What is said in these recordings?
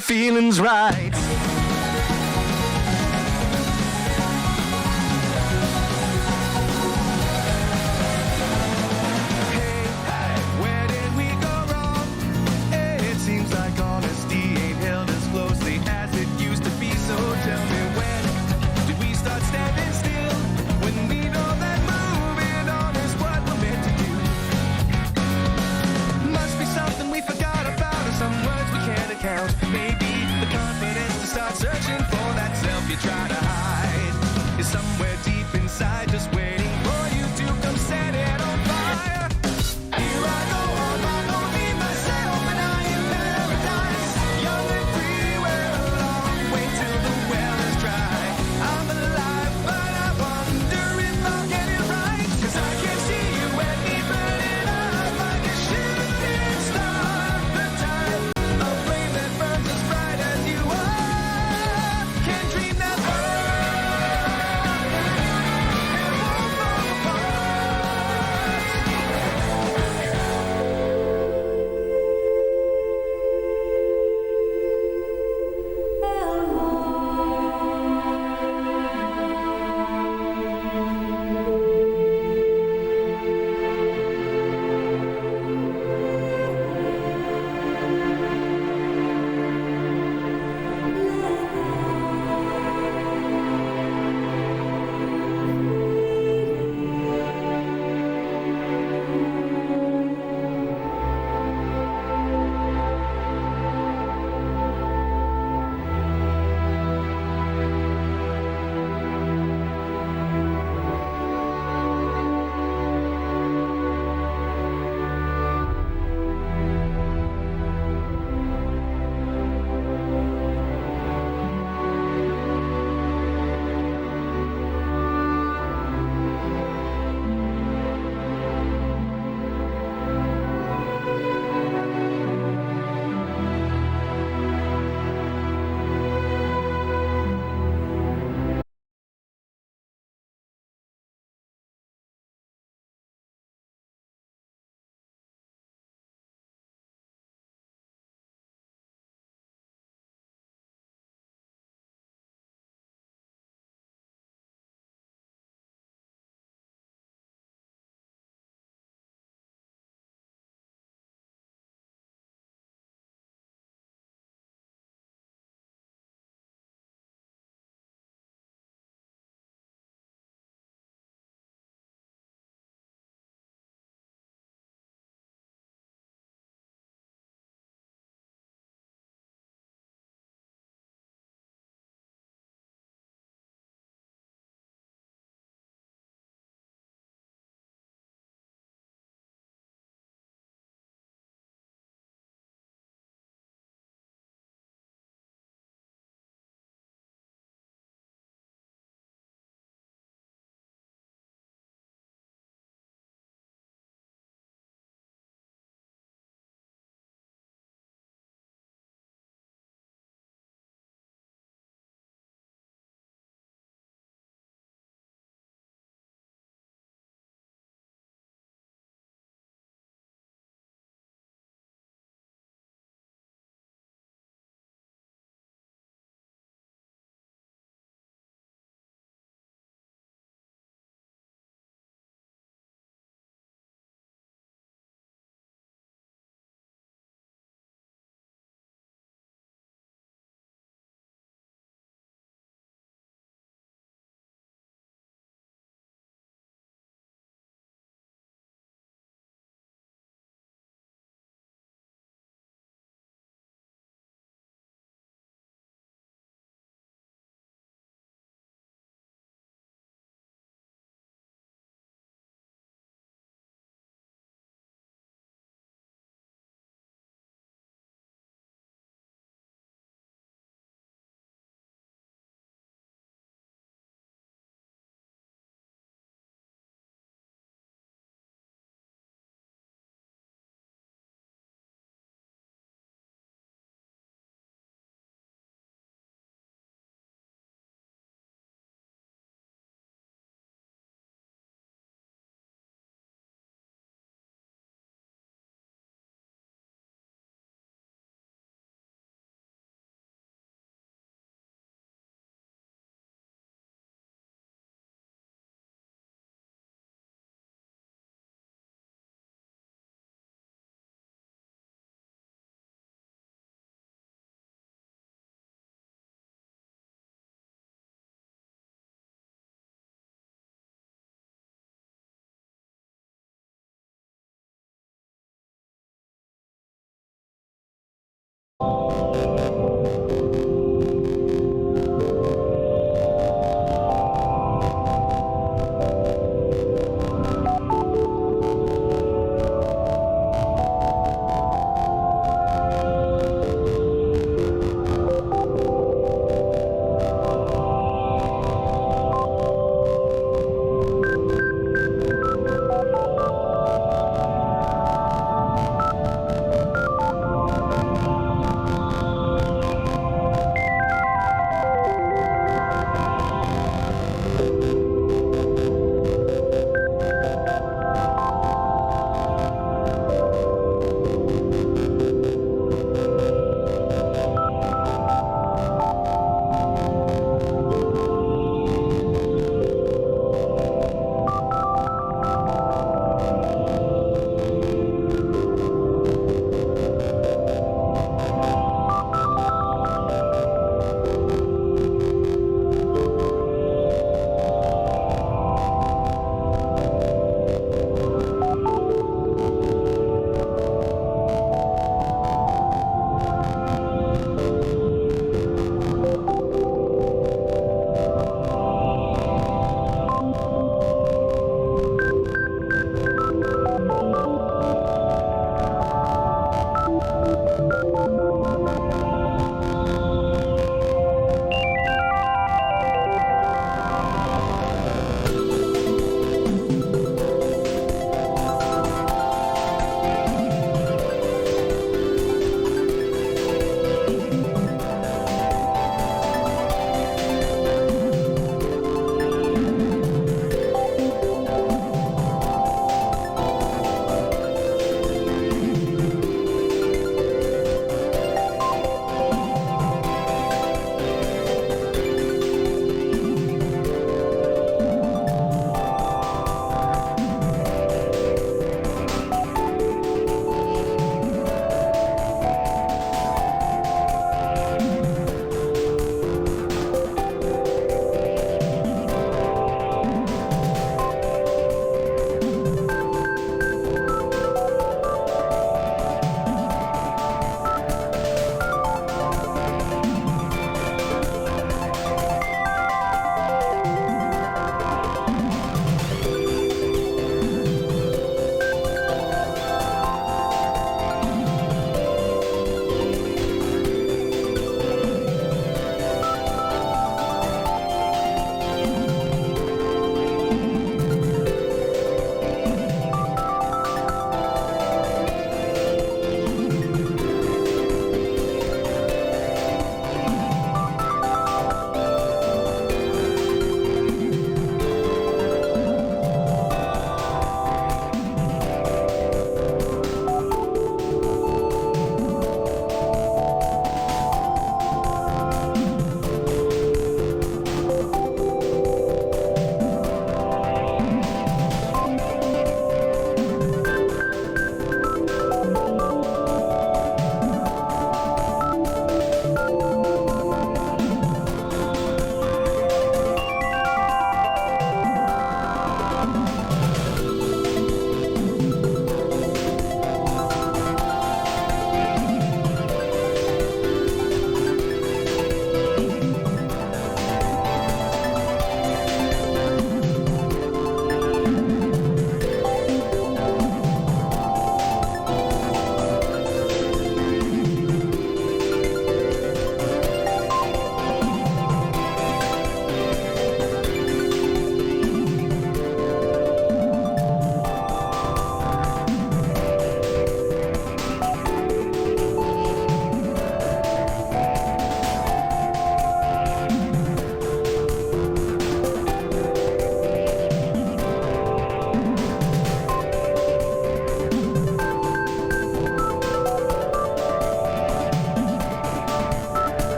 the feeling's right. Where did we go wrong? It seems like honesty ain't held as closely as it used to be. So tell me, when did we start standing still? When we know that moving on is what we're meant to do. Must be something we forgot about, or some words we can't account. Maybe the confidence to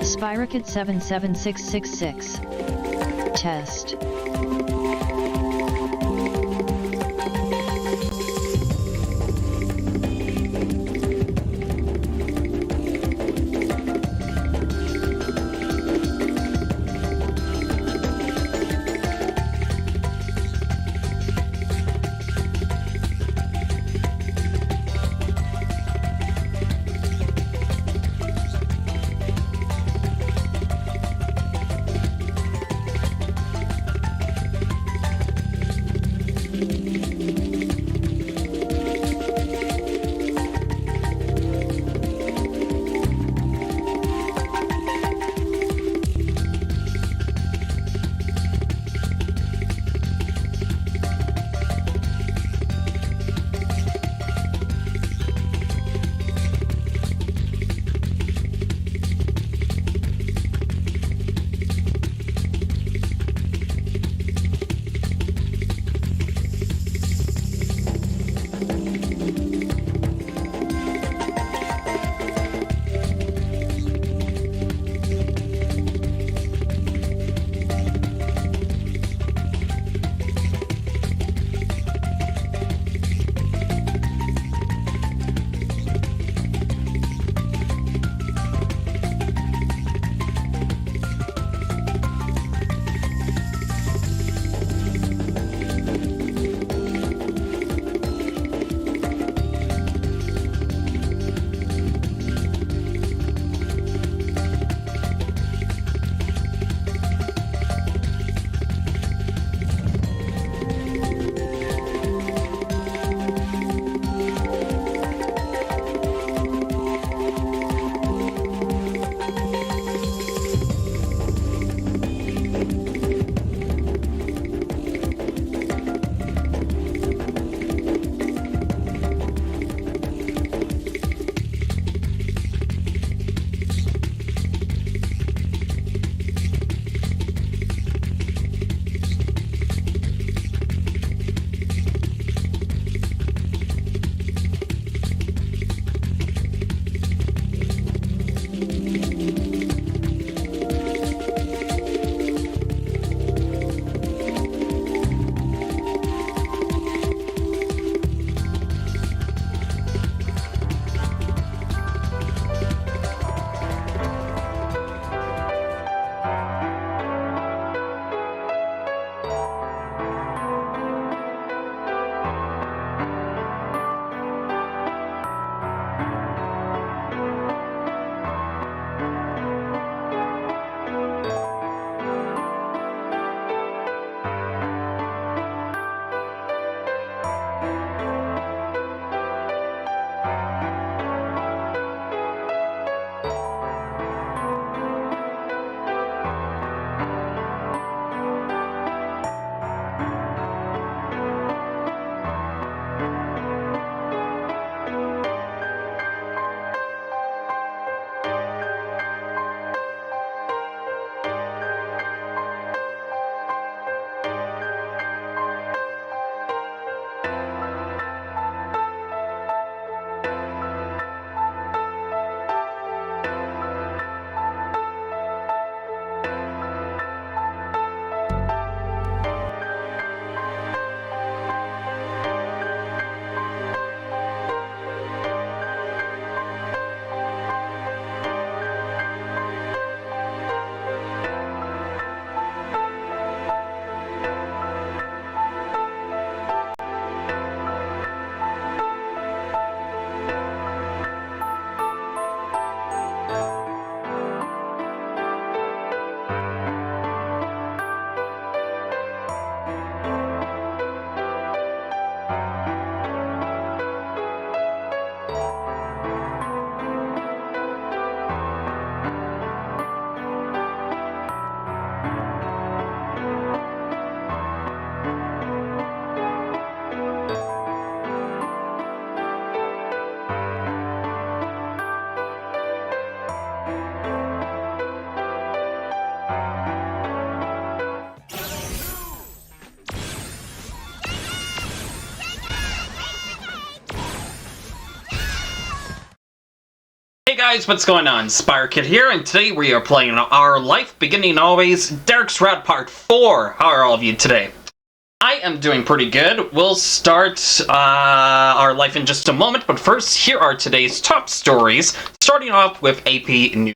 Spirocid 77666. Test. Hey guys, what's going on? SpireKid here, and today we are playing Our Life Beginning Always, Derek's Rad Part 4. How are all of you today? I am doing pretty good. We'll start our life in just a moment, but first, here are today's top stories, starting off with AP News.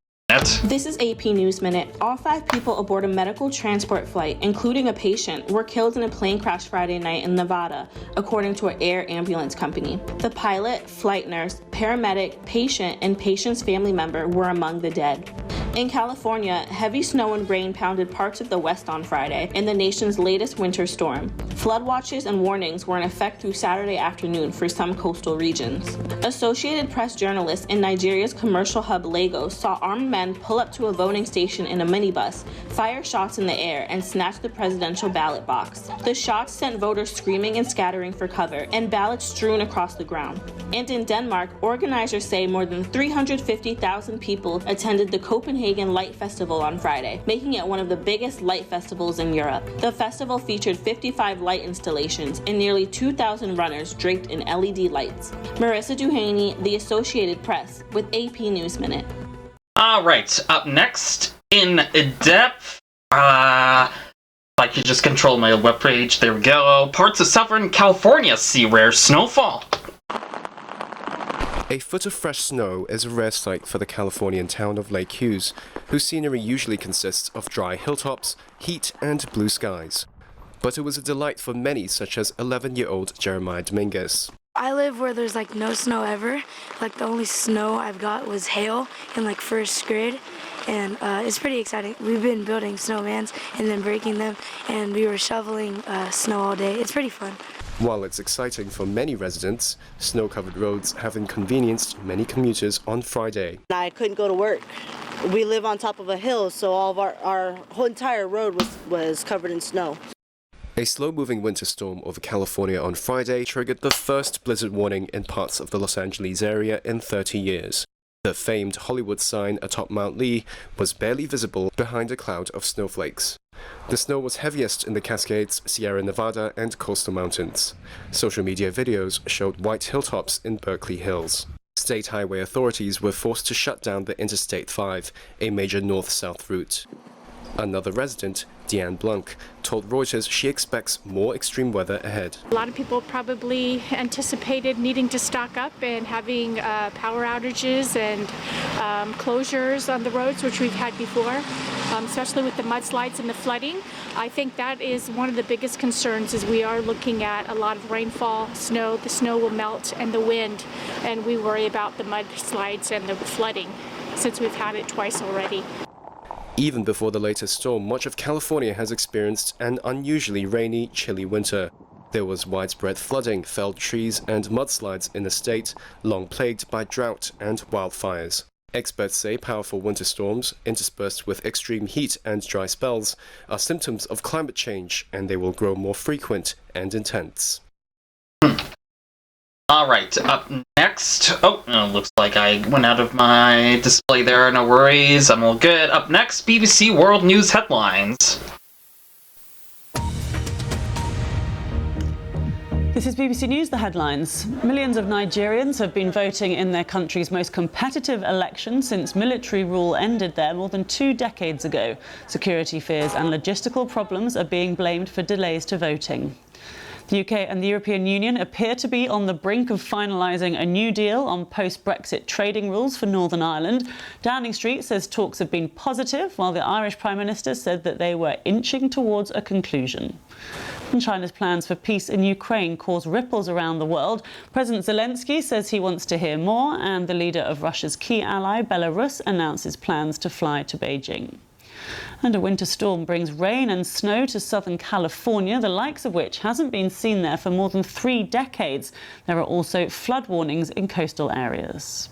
This is AP News Minute. All 5 people aboard a medical transport flight, including a patient, were killed in a plane crash Friday night in Nevada, according to an air ambulance company. The pilot, flight nurse, paramedic, patient, and patient's family member were among the dead. In California, heavy snow and rain pounded parts of the West on Friday in the nation's latest winter storm. Flood watches and warnings were in effect through Saturday afternoon for some coastal regions. Associated Press journalists in Nigeria's commercial hub Lagos saw armed men pull up to a voting station in a minibus, fire shots in the air, and snatch the presidential ballot box. The shots sent voters screaming and scattering for cover, and ballots strewn across the ground. And in Denmark, organizers say more than 350,000 people attended the Copenhagen Light Festival on Friday, making it one of the biggest light festivals in Europe. The festival featured 55 light installations and nearly 2,000 runners draped in LED lights. Marissa Duhaney, The Associated Press, with AP News Minute. Alright, up next, in depth, if I could just control my webpage, there we go. Parts of southern California see rare snowfall. A foot of fresh snow is a rare sight for the Californian town of Lake Hughes, whose scenery usually consists of dry hilltops, heat, and blue skies. But it was a delight for many, such as 11-year-old Jeremiah Dominguez. I live where there's no snow ever. The only snow I've got was hail in first grade, and it's pretty exciting. We've been building snowmans and then breaking them, and we were shoveling snow all day. It's pretty fun. While it's exciting for many residents, snow-covered roads have inconvenienced many commuters on Friday. I couldn't go to work. We live on top of a hill, so all of our whole entire road was covered in snow. A slow-moving winter storm over California on Friday triggered the first blizzard warning in parts of the Los Angeles area in 30 years. The famed Hollywood sign atop Mount Lee was barely visible behind a cloud of snowflakes. The snow was heaviest in the Cascades, Sierra Nevada, and coastal mountains. Social media videos showed white hilltops in Berkeley Hills. State highway authorities were forced to shut down the Interstate 5, a major north-south route. Another resident, Deanne Blunk, told Reuters she expects more extreme weather ahead. A lot of people probably anticipated needing to stock up and having power outages and closures on the roads, which we've had before, especially with the mudslides and the flooding. I think that is one of the biggest concerns, is we are looking at a lot of rainfall, snow. The snow will melt, and the wind, and we worry about the mudslides and the flooding since we've had it twice already. Even before the latest storm, much of California has experienced an unusually rainy, chilly winter. There was widespread flooding, felled trees, and mudslides in the state, long plagued by drought and wildfires. Experts say powerful winter storms, interspersed with extreme heat and dry spells, are symptoms of climate change, and they will grow more frequent and intense. Alright, up next. Looks like I went out of my display there. No worries, I'm all good. Up next, BBC World News headlines. This is BBC News, the headlines. Millions of Nigerians have been voting in their country's most competitive election since military rule ended there more than 2 decades ago. Security fears and logistical problems are being blamed for delays to voting. The UK and the European Union appear to be on the brink of finalising a new deal on post-Brexit trading rules for Northern Ireland. Downing Street says talks have been positive, while the Irish Prime Minister said that they were inching towards a conclusion. And China's plans for peace in Ukraine cause ripples around the world. President Zelensky says he wants to hear more, and the leader of Russia's key ally, Belarus, announces plans to fly to Beijing. And a winter storm brings rain and snow to southern California, the likes of which hasn't been seen there for more than 3 decades. There are also flood warnings in coastal areas.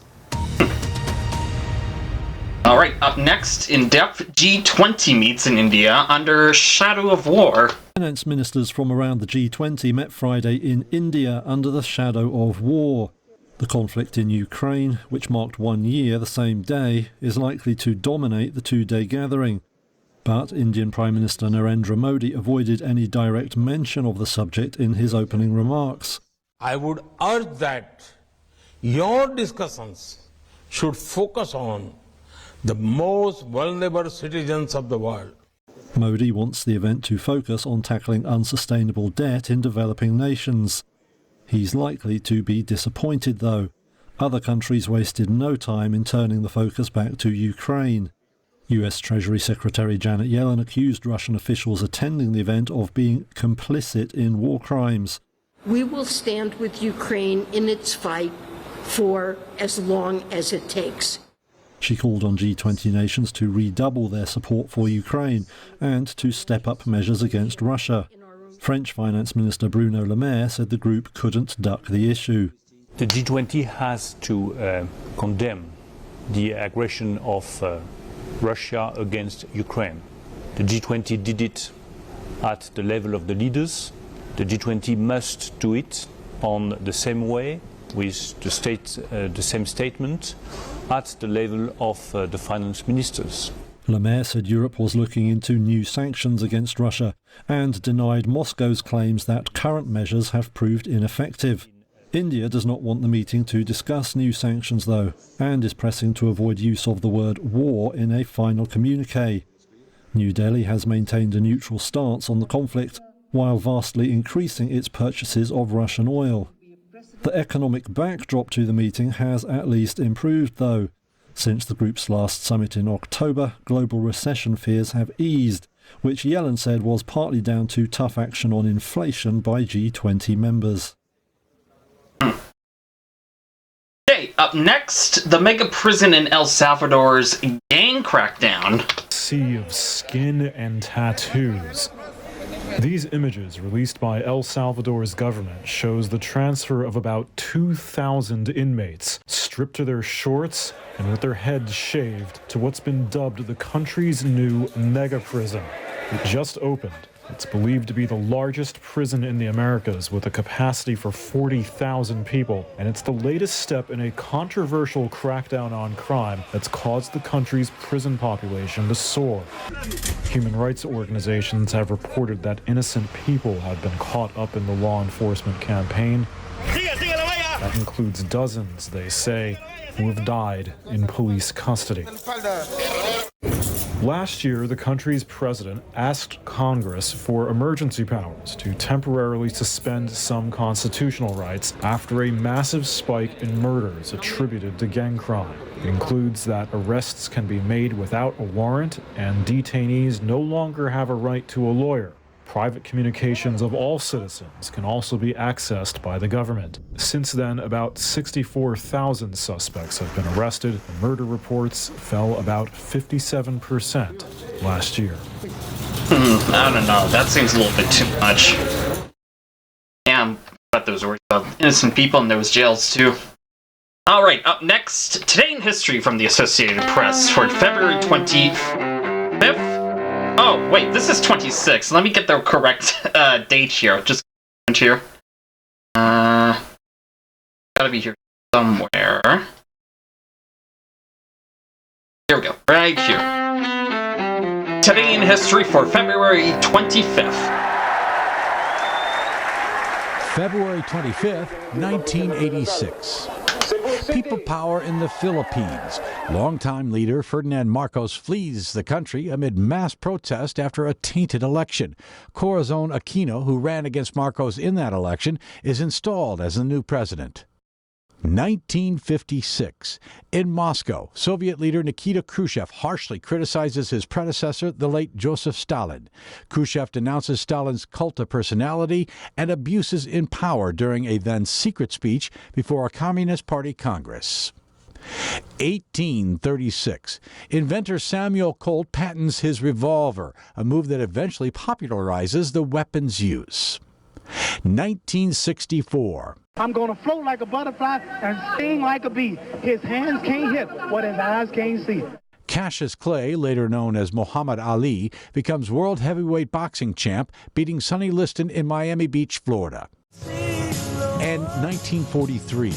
All right, up next, in depth, G20 meets in India under shadow of war. Finance ministers from around the G20 met Friday in India under the shadow of war. The conflict in Ukraine, which marked 1 year the same day, is likely to dominate the 2-day gathering. But Indian Prime Minister Narendra Modi avoided any direct mention of the subject in his opening remarks. I would urge that your discussions should focus on the most vulnerable citizens of the world. Modi wants the event to focus on tackling unsustainable debt in developing nations. He's likely to be disappointed, though. Other countries wasted no time in turning the focus back to Ukraine. US Treasury Secretary Janet Yellen accused Russian officials attending the event of being complicit in war crimes. We will stand with Ukraine in its fight for as long as it takes. She called on G20 nations to redouble their support for Ukraine and to step up measures against Russia. French Finance Minister Bruno Le Maire said the group couldn't duck the issue. The G20 has to condemn the aggression of Russia against Ukraine. The G20 did it at the level of the leaders. The G20 must do it on the same way, with the same statement, at the level of the finance ministers. Le Maire said Europe was looking into new sanctions against Russia and denied Moscow's claims that current measures have proved ineffective. India does not want the meeting to discuss new sanctions, though, and is pressing to avoid use of the word war in a final communique. New Delhi has maintained a neutral stance on the conflict, while vastly increasing its purchases of Russian oil. The economic backdrop to the meeting has at least improved, though. Since the group's last summit in October, global recession fears have eased, which Yellen said was partly down to tough action on inflation by G20 members. Okay, up next, the mega prison in El Salvador's gang crackdown. Sea of skin and tattoos. These images released by El Salvador's government shows the transfer of about 2,000 inmates stripped to their shorts and with their heads shaved to what's been dubbed the country's new mega prison. It just opened. It's believed to be the largest prison in the Americas with a capacity for 40,000 people, and it's the latest step in a controversial crackdown on crime that's caused the country's prison population to soar. Human rights organizations have reported that innocent people have been caught up in the law enforcement campaign. That includes dozens, they say, who have died in police custody. Last year, the country's president asked Congress for emergency powers to temporarily suspend some constitutional rights after a massive spike in murders attributed to gang crime. It includes that arrests can be made without a warrant and detainees no longer have a right to a lawyer. Private communications of all citizens can also be accessed by the government. Since then, about 64,000 suspects have been arrested, and murder reports fell about 57% last year. I don't know, that seems a little bit too much. Yeah, but those were innocent people in those jails too. Alright, up next, Today in History from the Associated Press for February 25th. Oh, wait, this is 26. Let me get the correct date here. Just here. Gotta be here somewhere. Here we go. Right here. Today in History for February 25th. February 25th, 1986. People power in the Philippines. Longtime leader Ferdinand Marcos flees the country amid mass protest after a tainted election. Corazon Aquino, who ran against Marcos in that election, is installed as the new president. 1956. In Moscow, Soviet leader Nikita Khrushchev harshly criticizes his predecessor, the late Joseph Stalin. Khrushchev denounces Stalin's cult of personality and abuses in power during a then-secret speech before a Communist Party Congress. 1836. Inventor Samuel Colt patents his revolver, a move that eventually popularizes the weapon's use. 1964. I'm going to float like a butterfly and sting like a bee. His hands can't hit what his eyes can't see. Cassius Clay, later known as Muhammad Ali, becomes world heavyweight boxing champ, beating Sonny Liston in Miami Beach, Florida. And 1943.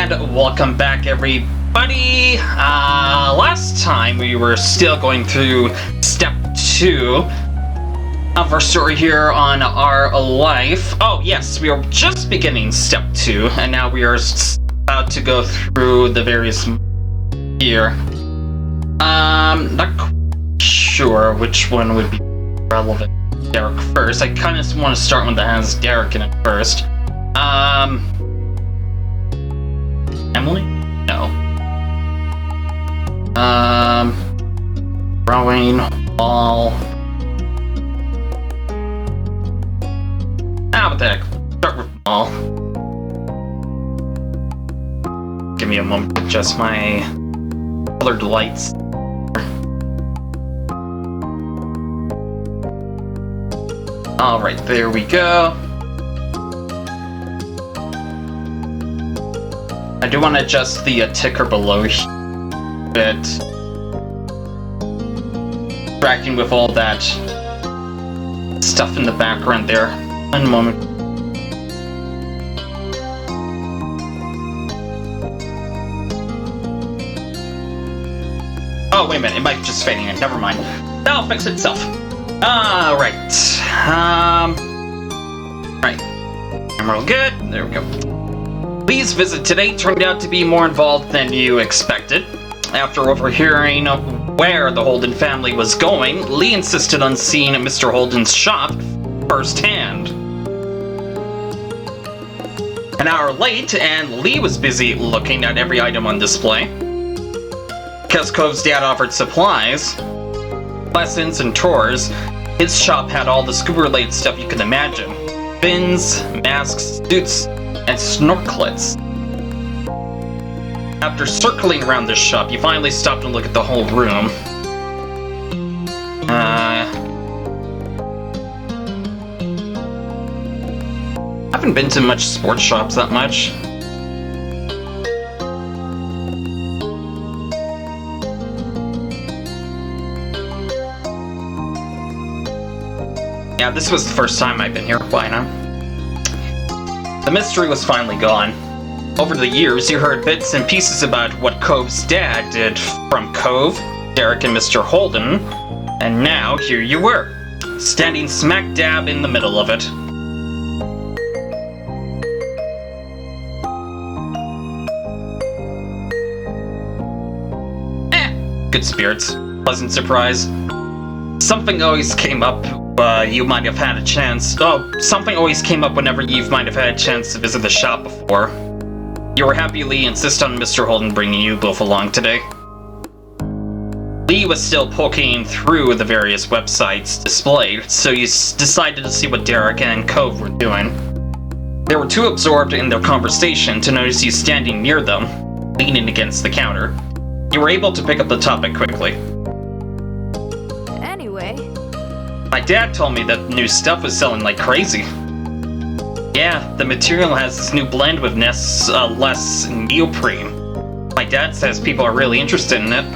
And welcome back, everybody. Last time we were still going through step 2 of our story here on our life. Oh yes, we are just beginning step 2, and now we are about to go through the various here. Not sure which one would be relevant. Derek first. I kind of want to start one that has Derek in it first. Emily? No. Rowing, ball. What the heck? Start with ball. Give me a moment to adjust my colored lights. Alright, there we go. I do want to adjust the ticker below here a bit. Distracting with all that stuff in the background there. One moment. Oh, wait a minute, it might be just fading in. Never mind. That'll fix itself. Alright. Right. I'm real good. There we go. Lee's visit today turned out to be more involved than you expected. After overhearing where the Holden family was going, Lee insisted on seeing Mr. Holden's shop firsthand. An hour late, and Lee was busy looking at every item on display. Because Cove's dad offered supplies, lessons, and tours, his shop had all the scuba-related stuff you can imagine. Fins, masks, suits, and snorkelets. After circling around this shop, you finally stopped and looked at the whole room. I haven't been to much sports shops that much. Yeah, this was the first time I've been here. Why not? The mystery was finally gone. Over the years, you heard bits and pieces about what Cove's dad did from Cove, Derek, and Mr. Holden, and now here you were, standing smack dab in the middle of it. Good spirits. Pleasant surprise. Something always came up. You might have had a chance. Oh, something always came up whenever you might have had a chance to visit the shop before. You were happy Lee insisted on Mr. Holden bringing you both along today. Lee was still poking through the various websites displayed, so you decided to see what Derek and Cove were doing. They were too absorbed in their conversation to notice you standing near them, leaning against the counter. You were able to pick up the topic quickly. Anyway, my dad told me that new stuff was selling like crazy. Yeah, the material has this new blend with less neoprene. My dad says people are really interested in it.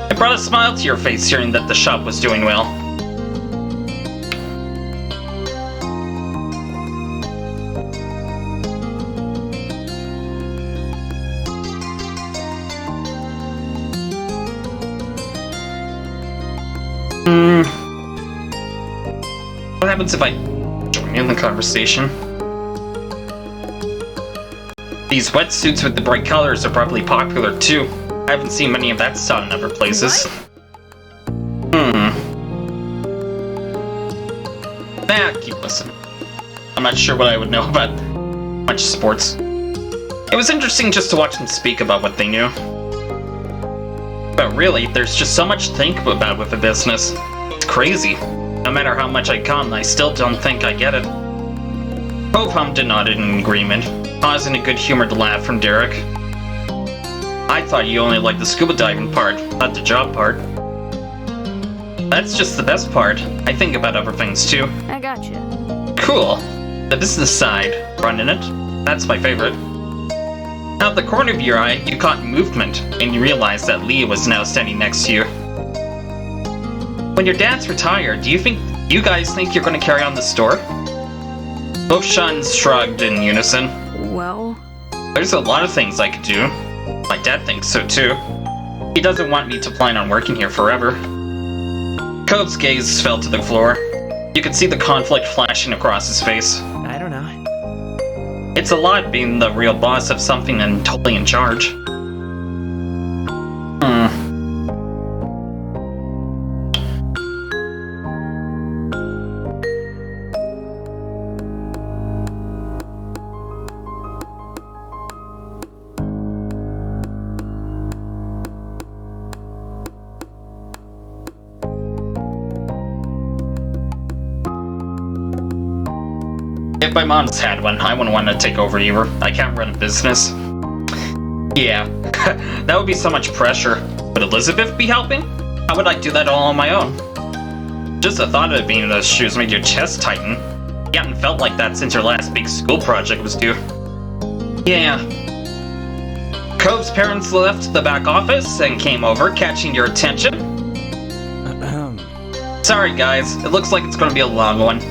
It brought a smile to your face hearing that the shop was doing well. What happens if I join in the conversation? These wetsuits with the bright colors are probably popular too. I haven't seen many of that style in other places. Keep listening. I'm not sure what I would know about much sports. It was interesting just to watch them speak about what they knew. But really, there's just so much to think about with the business. It's crazy. No matter how much I come, I still don't think I get it. Cove hummed and nodded in agreement, causing a good-humored laugh from Derek. I thought you only liked the scuba diving part, not the job part. That's just the best part. I think about other things too. I gotcha. Cool. The business side, running it, that's my favorite. Out the corner of your eye, you caught movement, and you realized that Leah was now standing next to you. When your dad's retired, do you guys think you're going to carry on the store? Both Shuns shrugged in unison. Well... There's a lot of things I could do. My dad thinks so too. He doesn't want me to plan on working here forever. Cove's gaze fell to the floor. You could see the conflict flashing across his face. I don't know. It's a lot being the real boss of something and totally in charge. If my mom's had one, I wouldn't want to take over either. I can't run a business. Yeah, that would be so much pressure. Would Elizabeth be helping? How would I do that all on my own? Just the thought of it being in those shoes made your chest tighten. You haven't felt like that since your last big school project was due. Yeah. Cove's parents left the back office and came over, catching your attention. Sorry guys, it looks like it's going to be a long one.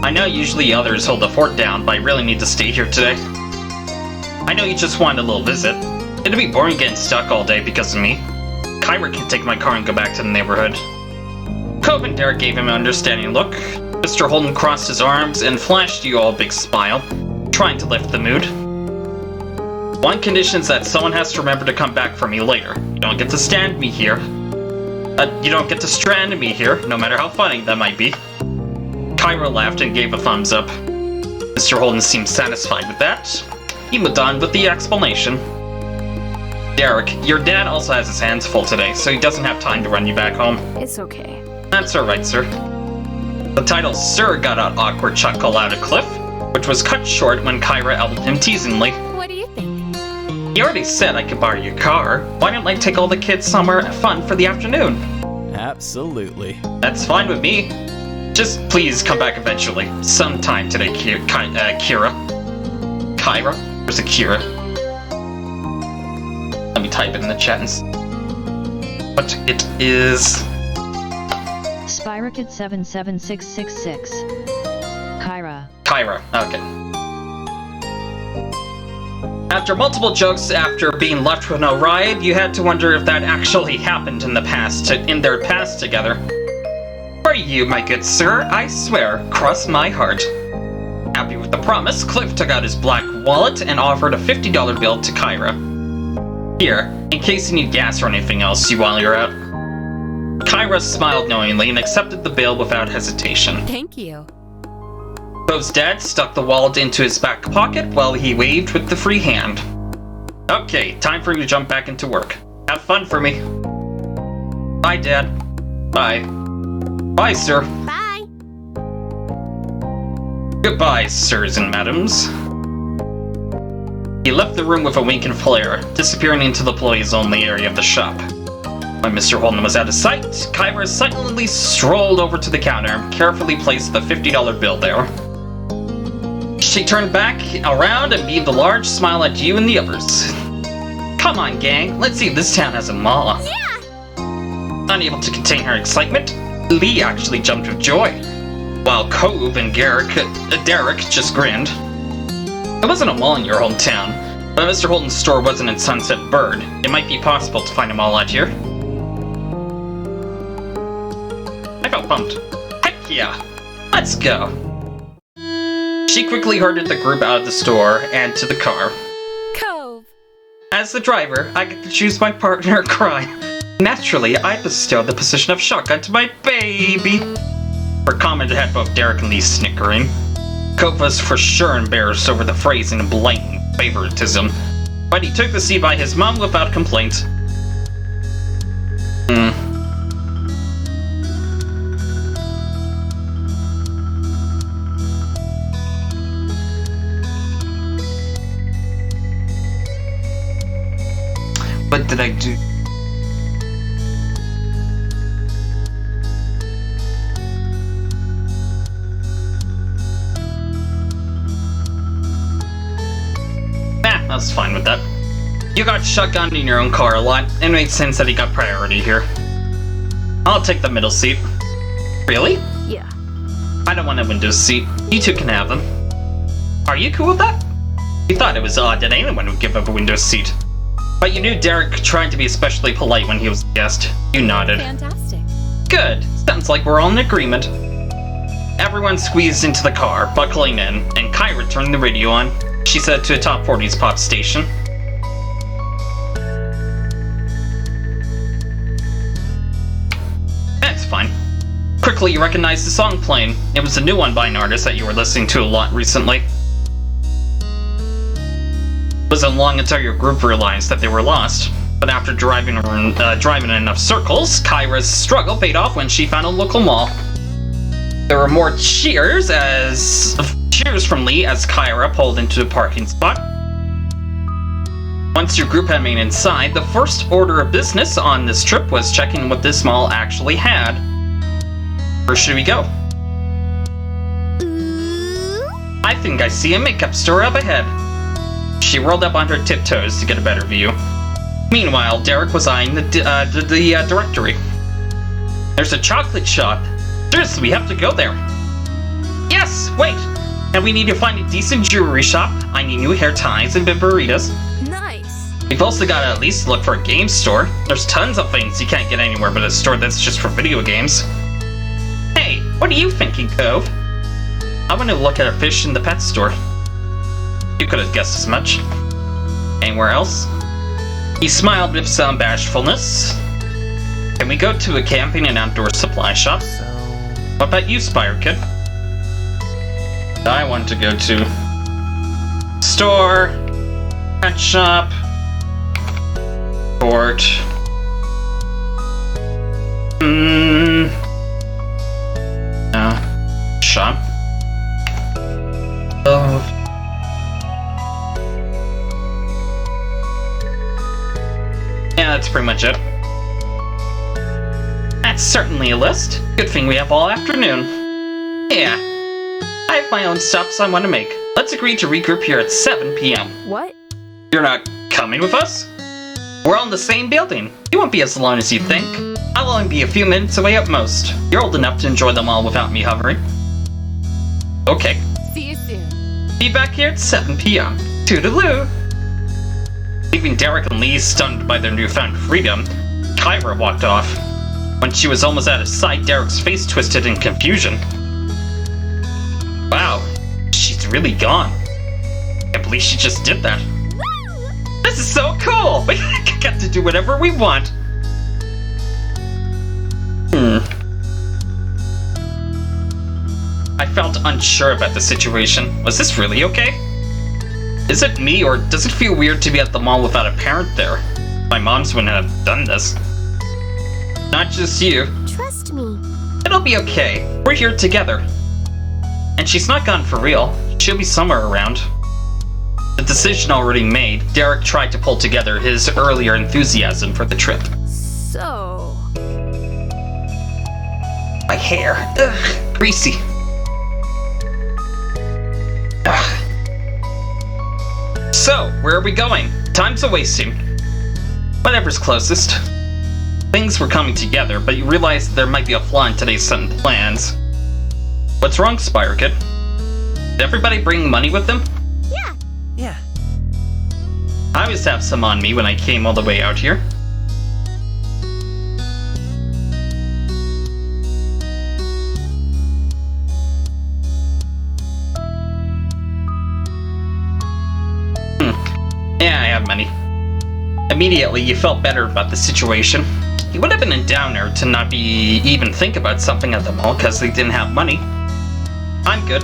I know usually others hold the fort down, but I really need to stay here today. I know you just wanted a little visit. It'd be boring getting stuck all day because of me. Kyra can take my car and go back to the neighborhood. Cove and Derek gave him an understanding look. Mr. Holden crossed his arms and flashed you all a big smile, trying to lift the mood. One condition is that someone has to remember to come back for me later. You don't get to stand me here. You don't get to strand me here, no matter how funny that might be. Kyra laughed and gave a thumbs up. Mr. Holden seemed satisfied with that. He moved on with the explanation. Derek, your dad also has his hands full today, so he doesn't have time to run you back home. It's okay. That's alright, sir. The title Sir got an awkward chuckle out of Cliff, which was cut short when Kyra elbowed him teasingly. What do you think? You already said I could borrow your car. Why don't I take all the kids somewhere fun for the afternoon? Absolutely. That's fine with me. Just please come back eventually. Sometime today, Kira. Kyra? Where's it Kira? Let me type it in the chat but it is... Spyrocket 77666. Kyra. Kyra, okay. After multiple jokes after being left with no ride, you had to wonder if that actually happened in the past, in their past together. For you, my good sir, I swear, cross my heart. Happy with the promise, Cliff took out his black wallet and offered a $50 bill to Kyra. Here, in case you need gas or anything else while you're out. Kyra smiled knowingly and accepted the bill without hesitation. Thank you. Cove's dad stuck the wallet into his back pocket while he waved with the free hand. Okay, time for you to jump back into work. Have fun for me. Bye, Dad. Bye. Bye, sir. Bye. Goodbye, sirs and madams. He left the room with a wink and flare, disappearing into the employees-only area of the shop. When Mr. Holden was out of sight, Kyra silently strolled over to the counter and carefully placed the $50 bill there. She turned back around and beamed a large smile at you and the others. Come on, gang, let's see if this town has a mall. Yeah! Unable to contain her excitement, Lee actually jumped with joy, while Cove and Derek just grinned. There wasn't a mall in your hometown, but Mr. Holden's store wasn't in Sunset Bird. It might be possible to find a mall out here. I felt pumped. Heck yeah! Let's go! She quickly herded the group out of the store and to the car. Cove! As the driver, I get to choose my partner in crime. Naturally, I bestowed the position of shotgun to my baby. Her comment had both Derek and Lee snickering. Cove was for sure embarrassed over the phrasing and blatant favoritism, but he took the seat by his mom without complaint. What did I do? I was fine with that. You got shotgunned in your own car a lot, and it made sense that he got priority here. I'll take the middle seat. Really? Yeah. I don't want a window seat. You two can have them. Are you cool with that? You thought it was odd that anyone would give up a window seat. But you knew Derek tried to be especially polite when he was a guest. You nodded. Fantastic. Good. Sounds like we're all in agreement. Everyone squeezed into the car, buckling in, and Kyra turned the radio on. She said to a top 40s pop station. That's fine. Quickly, you recognized the song playing. It was a new one by an artist that you were listening to a lot recently. It wasn't long until your group realized that they were lost. But after driving in enough circles, Kyra's struggle paid off when she found a local mall. There were more cheers from Lee as Kyra pulled into a parking spot. Once your group had made inside, the first order of business on this trip was checking what this mall actually had. Where should we go? I think I see a makeup store up ahead. She rolled up on her tiptoes to get a better view. Meanwhile, Derek was eyeing the directory. There's a chocolate shop. Seriously, we have to go there. Yes, wait! And we need to find a decent jewelry shop. I need new hair ties and burritos. Nice. We've also got to at least look for a game store. There's tons of things you can't get anywhere but a store that's just for video games. Hey, what are you thinking, Cove? I want to look at a fish in the pet store. You could have guessed as much. Anywhere else? He smiled with some bashfulness. Can we go to a camping and outdoor supply shop? What about you, Spire Kid? I want to go to store, pet shop, port. Shop. Oh. Yeah, that's pretty much it. That's certainly a list. Good thing we have all afternoon. Yeah. I have my own stops I want to make. Let's agree to regroup here at 7 p.m. What? You're not coming with us? We're all in the same building. You won't be as long as you think. I'll only be a few minutes away at most. You're old enough to enjoy them all without me hovering. Okay. See you soon. Be back here at 7 p.m. Toodaloo! Leaving Derek and Lee stunned by their newfound freedom, Kyra walked off. When she was almost out of sight, Derek's face twisted in confusion. Wow, she's really gone. I can't believe she just did that. This is so cool! We get to do whatever we want. I felt unsure about the situation. Was this really okay? Is it me, or does it feel weird to be at the mall without a parent there? My moms wouldn't have done this. Not just you. Trust me. It'll be okay. We're here together. And she's not gone for real. She'll be somewhere around. The decision already made, Derek tried to pull together his earlier enthusiasm for the trip. So... My hair. Ugh, greasy. Ugh. So, where are we going? Time's a-wasting. Whatever's closest. Things were coming together, but you realized there might be a flaw in today's sudden plans. What's wrong, Spire Kid? Did everybody bring money with them? Yeah. I always have some on me when I came all the way out here. Yeah, I have money. Immediately, you felt better about the situation. You would have been a downer to not even think about something at the mall because they didn't have money. I'm good.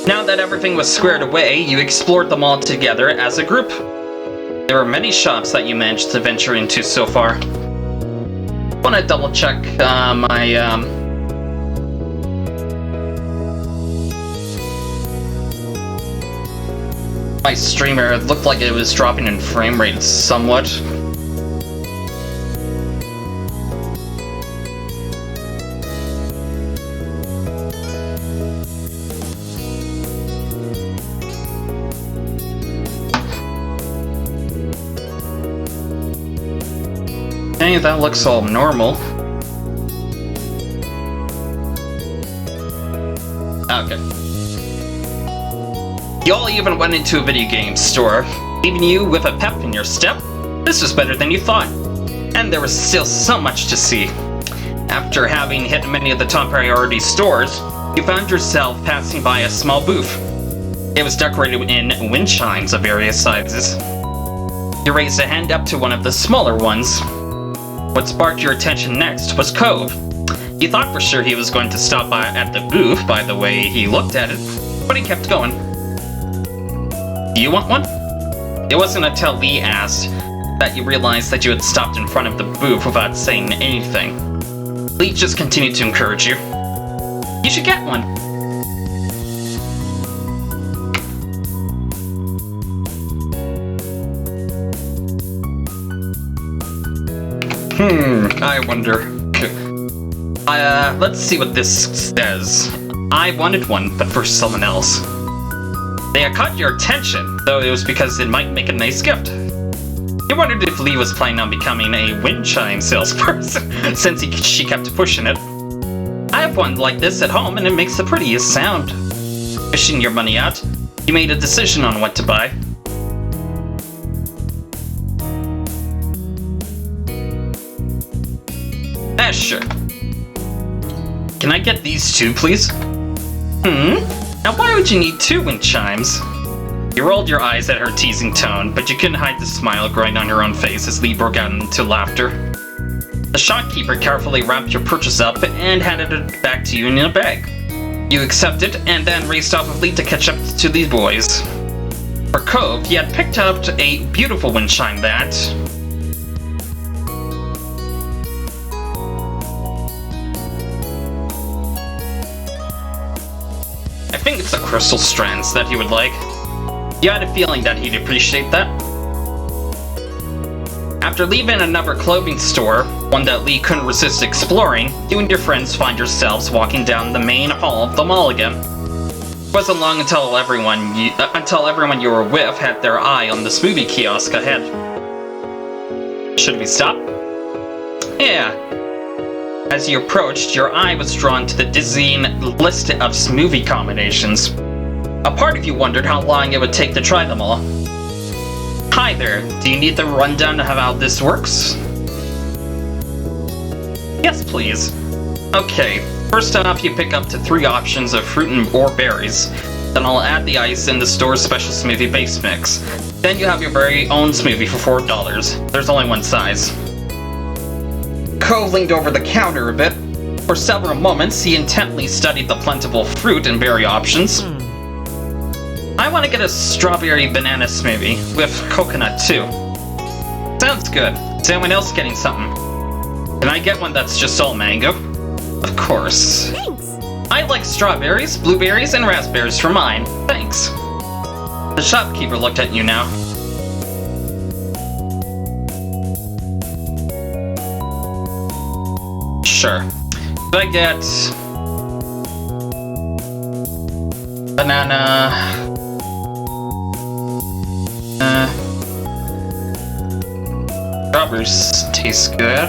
Now that everything was squared away, you explored the mall together as a group. There were many shops that you managed to venture into so far. I want to double check my streamer. It looked like it was dropping in frame rate somewhat. Hey, that looks all normal. Okay. You all even went into a video game store, leaving you with a pep in your step. This was better than you thought. And there was still so much to see. After having hit many of the top priority stores, you found yourself passing by a small booth. It was decorated in wind chimes of various sizes. You raised a hand up to one of the smaller ones. What sparked your attention next was Cove. You thought for sure he was going to stop by at the booth by the way he looked at it, but he kept going. Do you want one? It wasn't until Lee asked that you realized that you had stopped in front of the booth without saying anything. Lee just continued to encourage you. You should get one. I wonder. Let's see what this says. I wanted one, but for someone else. They had caught your attention, though it was because it might make a nice gift. You wondered if Lee was planning on becoming a wind chime salesperson, since she kept pushing it. I have one like this at home, and it makes the prettiest sound. Fishing your money out, you made a decision on what to buy. Sure. Can I get these two, please? Now why would you need two wind chimes? You rolled your eyes at her teasing tone, but you couldn't hide the smile growing on your own face as Lee broke out into laughter. The shopkeeper carefully wrapped your purchase up and handed it back to you in a bag. You accepted and then raced off with Lee to catch up to these boys. For Cove, he had picked up a beautiful wind chime that... I think it's the crystal strands that he would like. You had a feeling that he'd appreciate that. After leaving another clothing store, one that Lee couldn't resist exploring, you and your friends find yourselves walking down the main hall of the mall again. It wasn't long until everyone you were with had their eye on the smoothie kiosk ahead. Should we stop? Yeah. As you approached, your eye was drawn to the dizzying list of smoothie combinations. A part of you wondered how long it would take to try them all. Hi there, do you need the rundown of how this works? Yes, please. Okay, first off you pick up to 3 options of fruit or berries. Then I'll add the ice in the store's special smoothie base mix. Then you have your very own smoothie for $4. There's only one size. Cove leaned over the counter a bit. For several moments, he intently studied the plentiful fruit and berry options. I want to get a strawberry banana smoothie, with coconut too. Sounds good. Is anyone else getting something? Can I get one that's just all mango? Of course. Thanks. I like strawberries, blueberries, and raspberries for mine. Thanks. The shopkeeper looked at you now. Sure. Could I get... banana... strawberries taste good.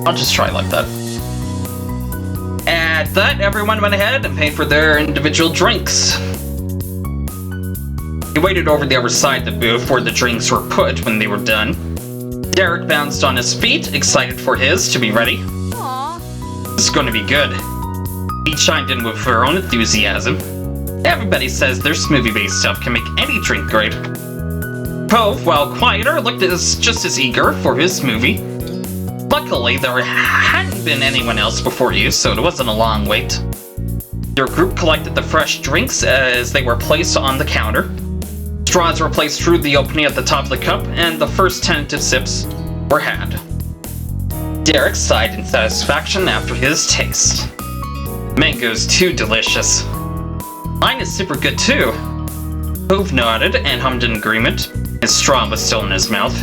I'll just try like that. At that, everyone went ahead and paid for their individual drinks. He waited over the other side of the booth where the drinks were put when they were done. Derek bounced on his feet, excited for his to be ready. Aww. This is going to be good. He chimed in with her own enthusiasm. Everybody says their smoothie-based stuff can make any drink great. Cove, while quieter, looked just as eager for his smoothie. Luckily, there hadn't been anyone else before you, so it wasn't a long wait. Your group collected the fresh drinks as they were placed on the counter. Straws were placed through the opening at the top of the cup, and the first tentative sips were had. Derek sighed in satisfaction after his taste. Mango's too delicious. Mine is super good too. Cove nodded and hummed in agreement. His straw was still in his mouth.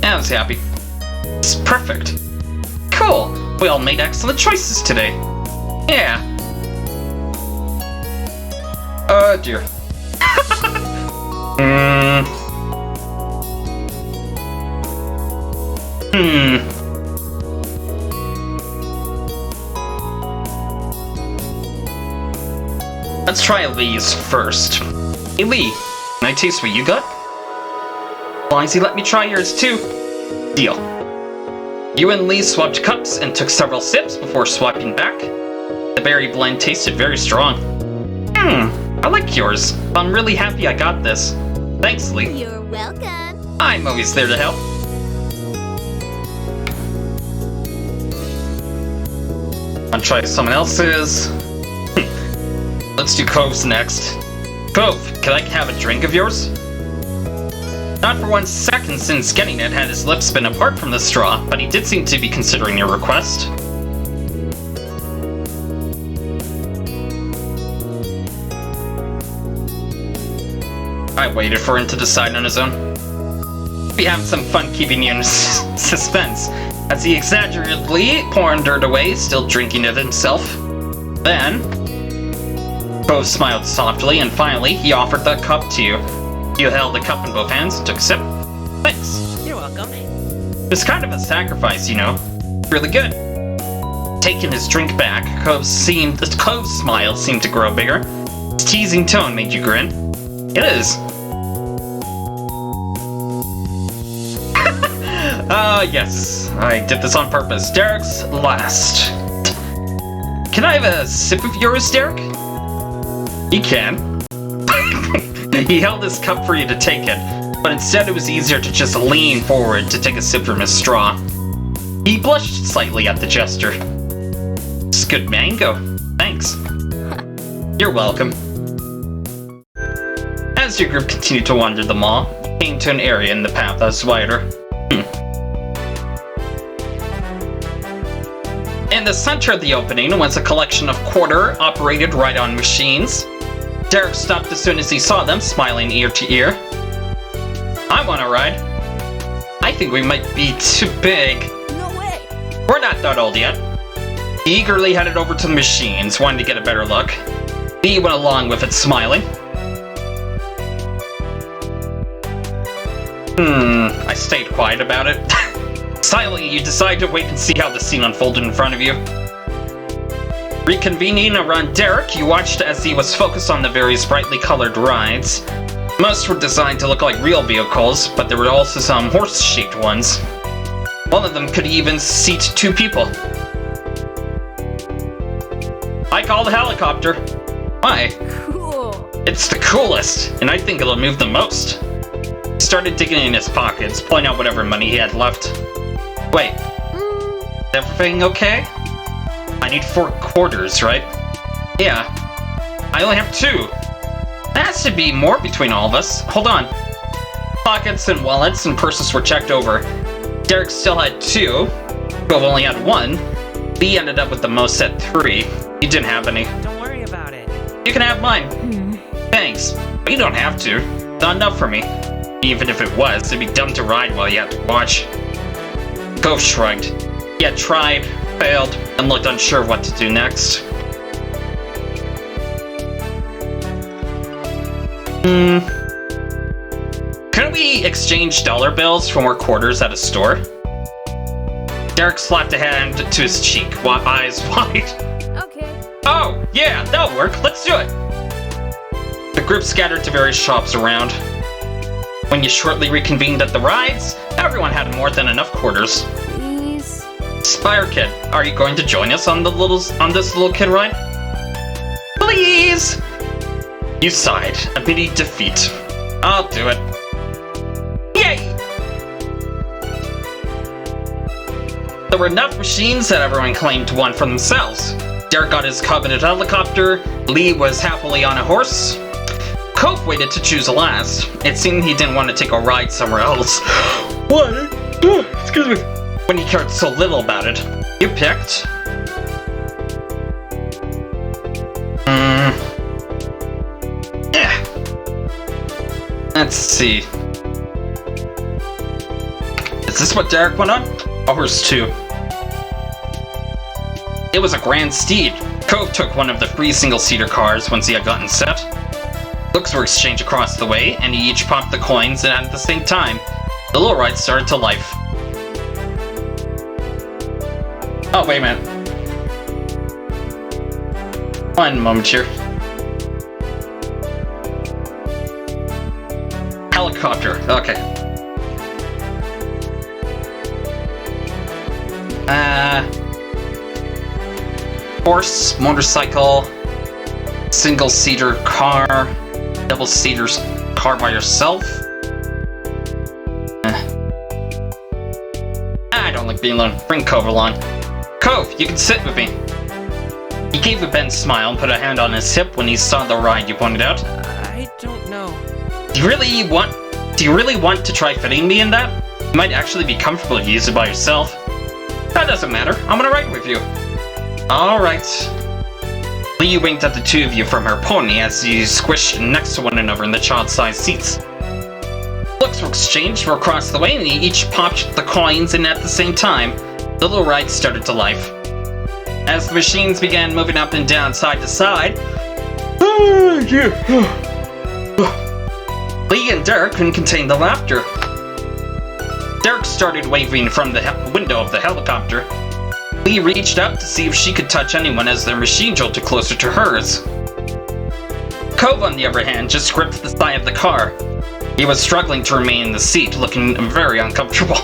I was happy. It's perfect. Cool. We all made excellent choices today. Yeah. Oh dear. Let's try Lee's first. Hey Lee, can I taste what you got? Lizzie, let me try yours too. Deal. You and Lee swapped cups and took several sips before swapping back. The berry blend tasted very strong. I like yours. I'm really happy I got this. Thanks, Lee. You're welcome. I'm always there to help. I'll try someone else's. Let's do Cove's next. Cove, can I have a drink of yours? Not for 1 second since getting it had his lips been apart from the straw, but he did seem to be considering your request. I waited for him to decide on his own. We have some fun keeping you in suspense, as he exaggeratedly pondered away, still drinking it himself. Then, Cove smiled softly, and finally, he offered the cup to you. You held the cup in both hands and took a sip. Thanks. You're welcome. It's kind of a sacrifice, you know. Really good. Taking his drink back, Cove's smile seemed to grow bigger. His teasing tone made you grin. It is. Yes. I did this on purpose. Derek's last. Can I have a sip of yours, Derek? You can. He held his cup for you to take it, but instead it was easier to just lean forward to take a sip from his straw. He blushed slightly at the gesture. It's good mango. Thanks. You're welcome. As your group continued to wander the mall, you came to an area in the path that was wider. In the center of the opening was a collection of quarter-operated ride-on machines. Derek stopped as soon as he saw them, smiling ear to ear. I want to ride. I think we might be too big. No way. We're not that old yet. He eagerly headed over to the machines, wanting to get a better look. Lee went along with it, smiling. I stayed quiet about it. Silently, you decide to wait and see how the scene unfolded in front of you. Reconvening around Derek, you watched as he was focused on the various brightly colored rides. Most were designed to look like real vehicles, but there were also some horse-shaped ones. One of them could even seat 2 people. I call the helicopter. Why? Cool. It's the coolest, and I think it'll move the most. He started digging in his pockets, pulling out whatever money he had left. Wait. Is everything okay? I need 4 quarters, right? Yeah. I only have 2. There has to be more between all of us. Hold on. Pockets and wallets and purses were checked over. Derek still had 2. Cove only had 1. Lee ended up with the most at 3. He didn't have any. Don't worry about it. You can have mine. Thanks. But you don't have to. Not enough for me. Even if it was, it'd be dumb to ride while you have to watch. Cove shrugged. He had tried, failed, and looked unsure of what to do next. Couldn't we exchange dollar bills for more quarters at a store? Derek slapped a hand to his cheek, eyes wide. Okay. Oh, yeah, that'll work. Let's do it. The group scattered to various shops around. When you shortly reconvened at the rides, everyone had more than enough quarters. Please. Spire Kid, are you going to join us on this little kid ride? Please! You sighed, admitting defeat. I'll do it. Yay! There were enough machines that everyone claimed one for themselves. Derek got his coveted helicopter, Lee was happily on a horse. Cove waited to choose last. It seemed he didn't want to take a ride somewhere else. What? Excuse me. When he cared so little about it. You picked? Let's see. Is this what Derek went on? A horse too. It was a grand steed. Cove took one of the free single-seater cars once he had gotten set. Looks were exchanged across the way, and you each popped the coins, and at the same time, the little ride started to life. Oh, wait a minute. One moment here. Helicopter, okay. Horse, motorcycle, single-seater car, double-seater car by yourself. I don't like being alone. Bring Cove along. Cove, you can sit with me. He gave a bent smile and put a hand on his hip when he saw the ride you pointed out. I don't know. Do you really want to try fitting me in that? You might actually be comfortable if you use it by yourself. That doesn't matter. I'm gonna ride with you. Alright. Lee winked at the two of you from her pony as you squished next to one another in the child-sized seats. Looks were exchanged from across the way and you each popped the coins in at the same time. The little ride started to life. As the machines began moving up and down side to side, Lee and Derek couldn't contain the laughter. Derek started waving from the window of the helicopter. Lee reached out to see if she could touch anyone as their machine jolted closer to hers. Cove, on the other hand, just gripped the side of the car. He was struggling to remain in the seat, looking very uncomfortable.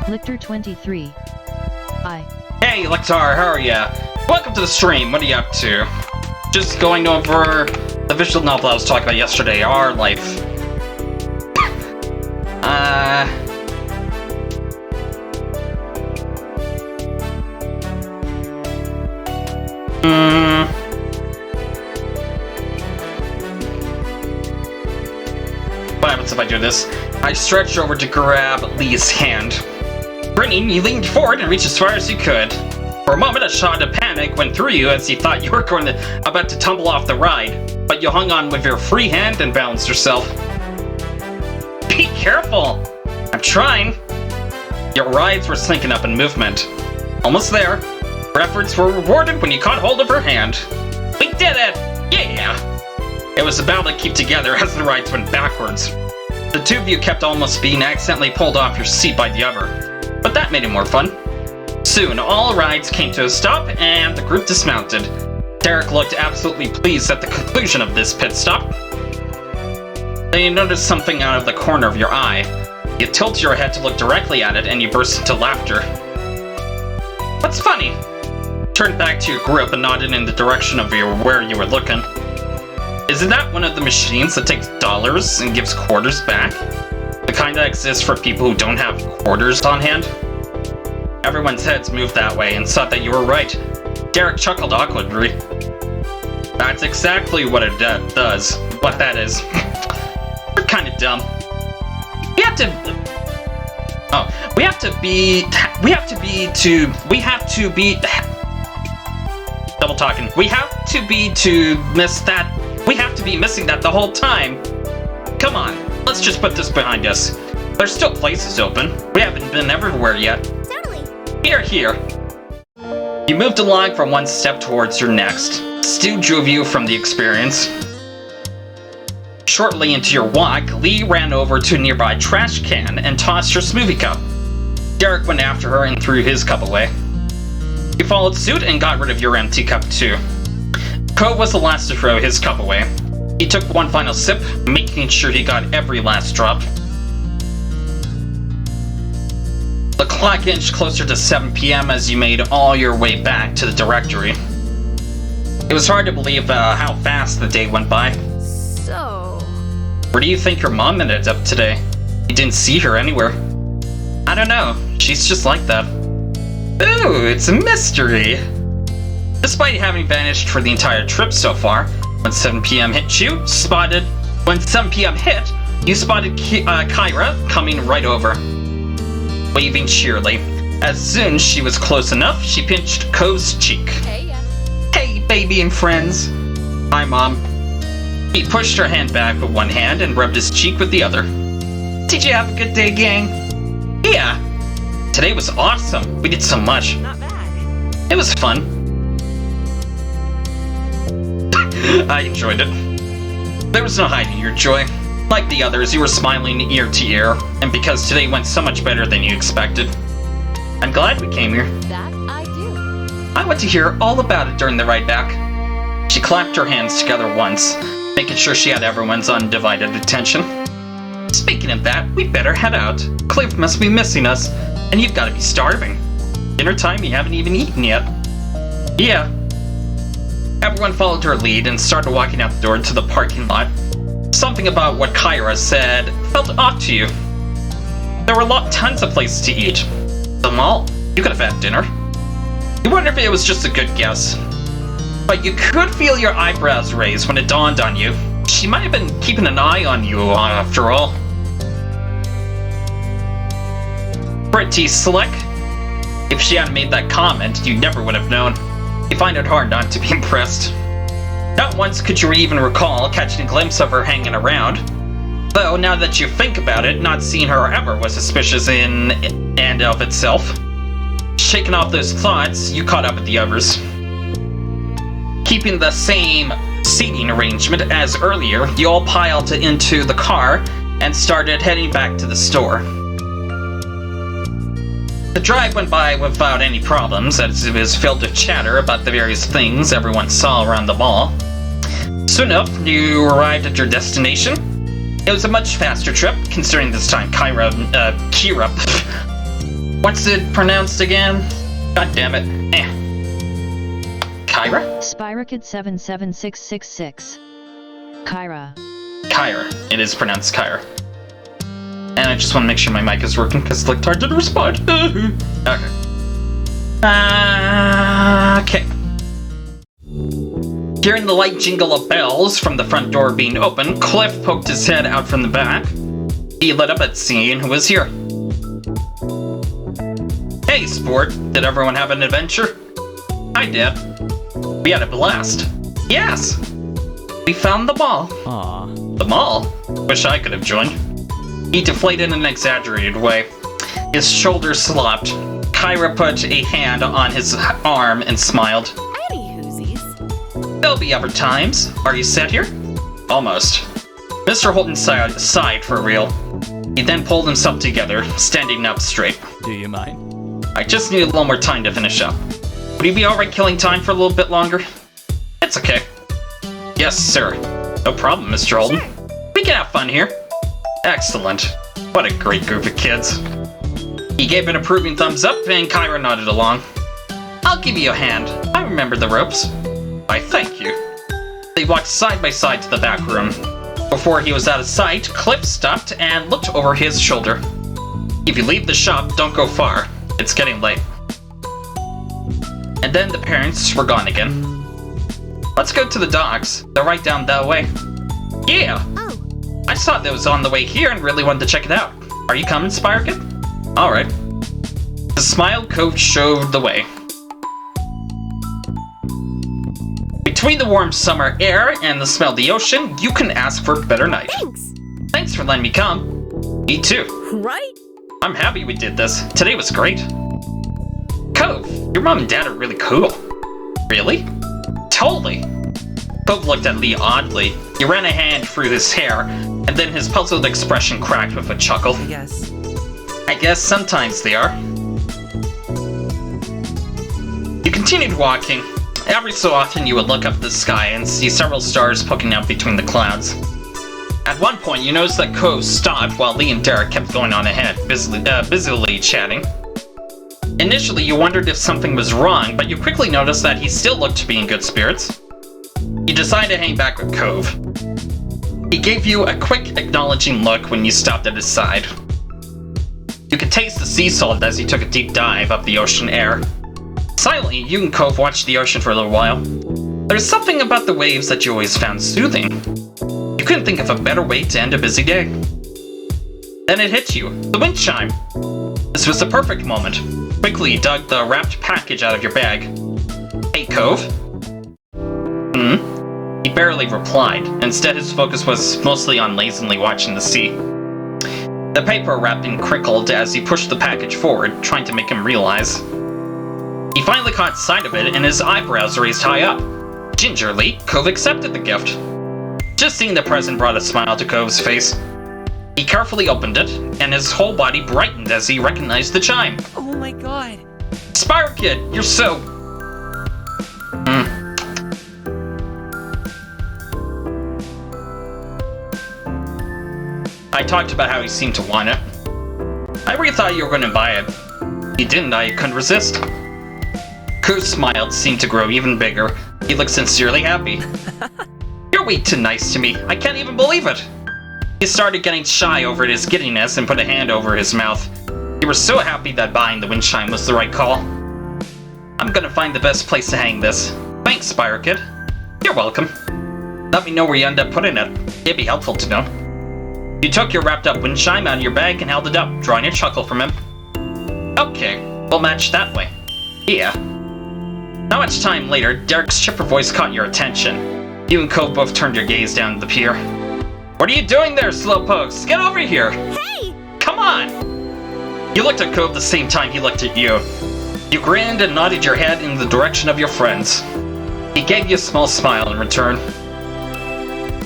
Lictor 23. Hi. Hey, Lectar, how are ya? Welcome to the stream. What are you up to? Just going over the visual novel I was talking about yesterday, Our Life. What happens if I do this? I stretched over to grab Lee's hand. Grinning, you leaned forward and reached as far as you could. For a moment, a shot of panic went through you as you thought you were about to tumble off the ride, but you hung on with your free hand and balanced yourself. Be careful! I'm trying! Your rides were syncing up in movement. Almost there. Your efforts were rewarded when you caught hold of her hand. We did it! Yeah! It was a battle to keep together as the rides went backwards. The two of you kept almost being accidentally pulled off your seat by the other, but that made it more fun. Soon, all rides came to a stop and the group dismounted. Derek looked absolutely pleased at the conclusion of this pit stop. Then you noticed something out of the corner of your eye. You tilted your head to look directly at it and you burst into laughter. What's funny? Turned back to your group and nodded in the direction of where you were looking. Isn't that one of the machines that takes dollars and gives quarters back? The kind that exists for people who don't have quarters on hand? Everyone's heads moved that way and thought that you were right. Derek chuckled awkwardly. That's exactly what it does. What that is. We're kind of dumb. We have to be missing that the whole time. Come on, let's just put this behind us. There's still places open. We haven't been everywhere yet. Totally. Here. You moved along from one step towards your next. Stu drove you from the experience. Shortly into your walk, Lee ran over to a nearby trash can and tossed your smoothie cup. Derek went after her and threw his cup away. You followed suit and got rid of your empty cup too. Cove was the last to throw his cup away. He took one final sip, making sure he got every last drop. The clock inched closer to 7 p.m. as you made all your way back to the directory. It was hard to believe how fast the day went by. So... Where do you think your mom ended up today? You didn't see her anywhere. I don't know. She's just like that. Ooh, it's a mystery. Despite having vanished for the entire trip so far, when 7 p.m. hit, you spotted Kyra coming right over, waving cheerily. As soon as she was close enough, she pinched Cove's cheek. Hey, baby and friends. Hi, Mom. He pushed her hand back with one hand and rubbed his cheek with the other. Did you have a good day, gang? Yeah. Today was awesome. We did so much. Not bad. It was fun. I enjoyed it. There was no hiding your joy. Like the others, you were smiling ear to ear, and because today went so much better than you expected. I'm glad we came here. That I do. I want to hear all about it during the ride back. She clapped her hands together once, making sure she had everyone's undivided attention. Speaking of that, we better head out. Cliff must be missing us, and you've got to be starving. Dinner time, you haven't even eaten yet. Yeah. Everyone followed her lead and started walking out the door to the parking lot. Something about what Kyra said felt odd to you. There were tons of places to eat. The mall. You could have had dinner. You wonder if it was just a good guess. But you could feel your eyebrows raise when it dawned on you. She might have been keeping an eye on you after all. Pretty slick. If she hadn't made that comment, you never would have known. You find it hard not to be impressed. Not once could you even recall catching a glimpse of her hanging around. Though, now that you think about it, not seeing her ever was suspicious in and of itself. Shaking off those thoughts, you caught up with the others. Keeping the same seating arrangement as earlier, you all piled into the car and started heading back to the store. The drive went by without any problems, as it was filled with chatter about the various things everyone saw around the mall. Soon enough, you arrived at your destination. It was a much faster trip, considering this time Kira, what's it pronounced again? God damn it. Kyra? Spyrokid 77666. Kyra. Kyra. It is pronounced Kyra. And I just want to make sure my mic is working because it's hard to respond. Okay. Okay. Hearing the light jingle of bells from the front door being open, Cliff poked his head out from the back. He lit up at seeing who was here. Hey, sport. Did everyone have an adventure? I did. We had a blast. Yes! We found the mall. Aww. The mall? Wish I could have joined. He deflated in an exaggerated way. His shoulders slopped. Kyra put a hand on his arm and smiled. Any whoosies. There'll be other times. Are you set here? Almost. Mr. Holton sighed for real. He then pulled himself together, standing up straight. Do you mind? I just need a little more time to finish up. Would you be alright killing time for a little bit longer? It's okay. Yes, sir. No problem, Mr. Holden. Sure. We can have fun here. Excellent. What a great group of kids. He gave an approving thumbs up, and Kyra nodded along. I'll give you a hand. I remember the ropes. Why, thank you. They walked side by side to the back room. Before he was out of sight, Cliff stopped and looked over his shoulder. If you leave the shop, don't go far. It's getting late. And then the parents were gone again. Let's go to the docks. They're right down that way. Yeah! Oh. I saw that was on the way here and really wanted to check it out. Are you coming, Spyrokid? Alright. The smiled coach showed the way. Between the warm summer air and the smell of the ocean, you can ask for a better night. Thanks. Thanks for letting me come. Me too. Right? I'm happy we did this. Today was great. Cove, your mom and dad are really cool. Really? Totally. Cove looked at Lee oddly. He ran a hand through his hair, and then his puzzled expression cracked with a chuckle. I guess sometimes they are. You continued walking. Every so often you would look up at the sky and see several stars poking out between the clouds. At one point you noticed that Cove stopped while Lee and Derek kept going on ahead, busily chatting. Initially you wondered if something was wrong, but you quickly noticed that he still looked to be in good spirits. You decided to hang back with Cove. He gave you a quick acknowledging look when you stopped at his side. You could taste the sea salt as he took a deep dive up the ocean air. Silently, you and Cove watched the ocean for a little while. There was something about the waves that you always found soothing. You couldn't think of a better way to end a busy day. Then it hit you, the wind chime. This was the perfect moment. Quickly, you dug the wrapped package out of your bag. Hey, Cove? He barely replied. Instead, his focus was mostly on lazily watching the sea. The paper wrapping crinkled as he pushed the package forward, trying to make him realize. He finally caught sight of it and his eyebrows raised high up. Gingerly, Cove accepted the gift. Just seeing the present brought a smile to Cove's face. He carefully opened it, and his whole body brightened as he recognized the chime. Oh my god. Spire Kid, you're so... I talked about how he seemed to want it. I really thought you were going to buy it. He didn't, I couldn't resist. Cove's smile seemed to grow even bigger. He looked sincerely happy. You're way too nice to me. I can't even believe it. He started getting shy over his giddiness and put a hand over his mouth. He was so happy that buying the wind chime was the right call. I'm gonna find the best place to hang this. Thanks, Spire Kid. You're welcome. Let me know where you end up putting it. It'd be helpful to know. You took your wrapped up wind chime out of your bag and held it up, drawing a chuckle from him. Okay, we'll match that way. Yeah. Not much time later, Derek's chipper voice caught your attention. You and Cove both turned your gaze down the pier. What are you doing there, Slowpokes? Get over here! Hey! Come on! You looked at Cove the same time he looked at you. You grinned and nodded your head in the direction of your friends. He gave you a small smile in return.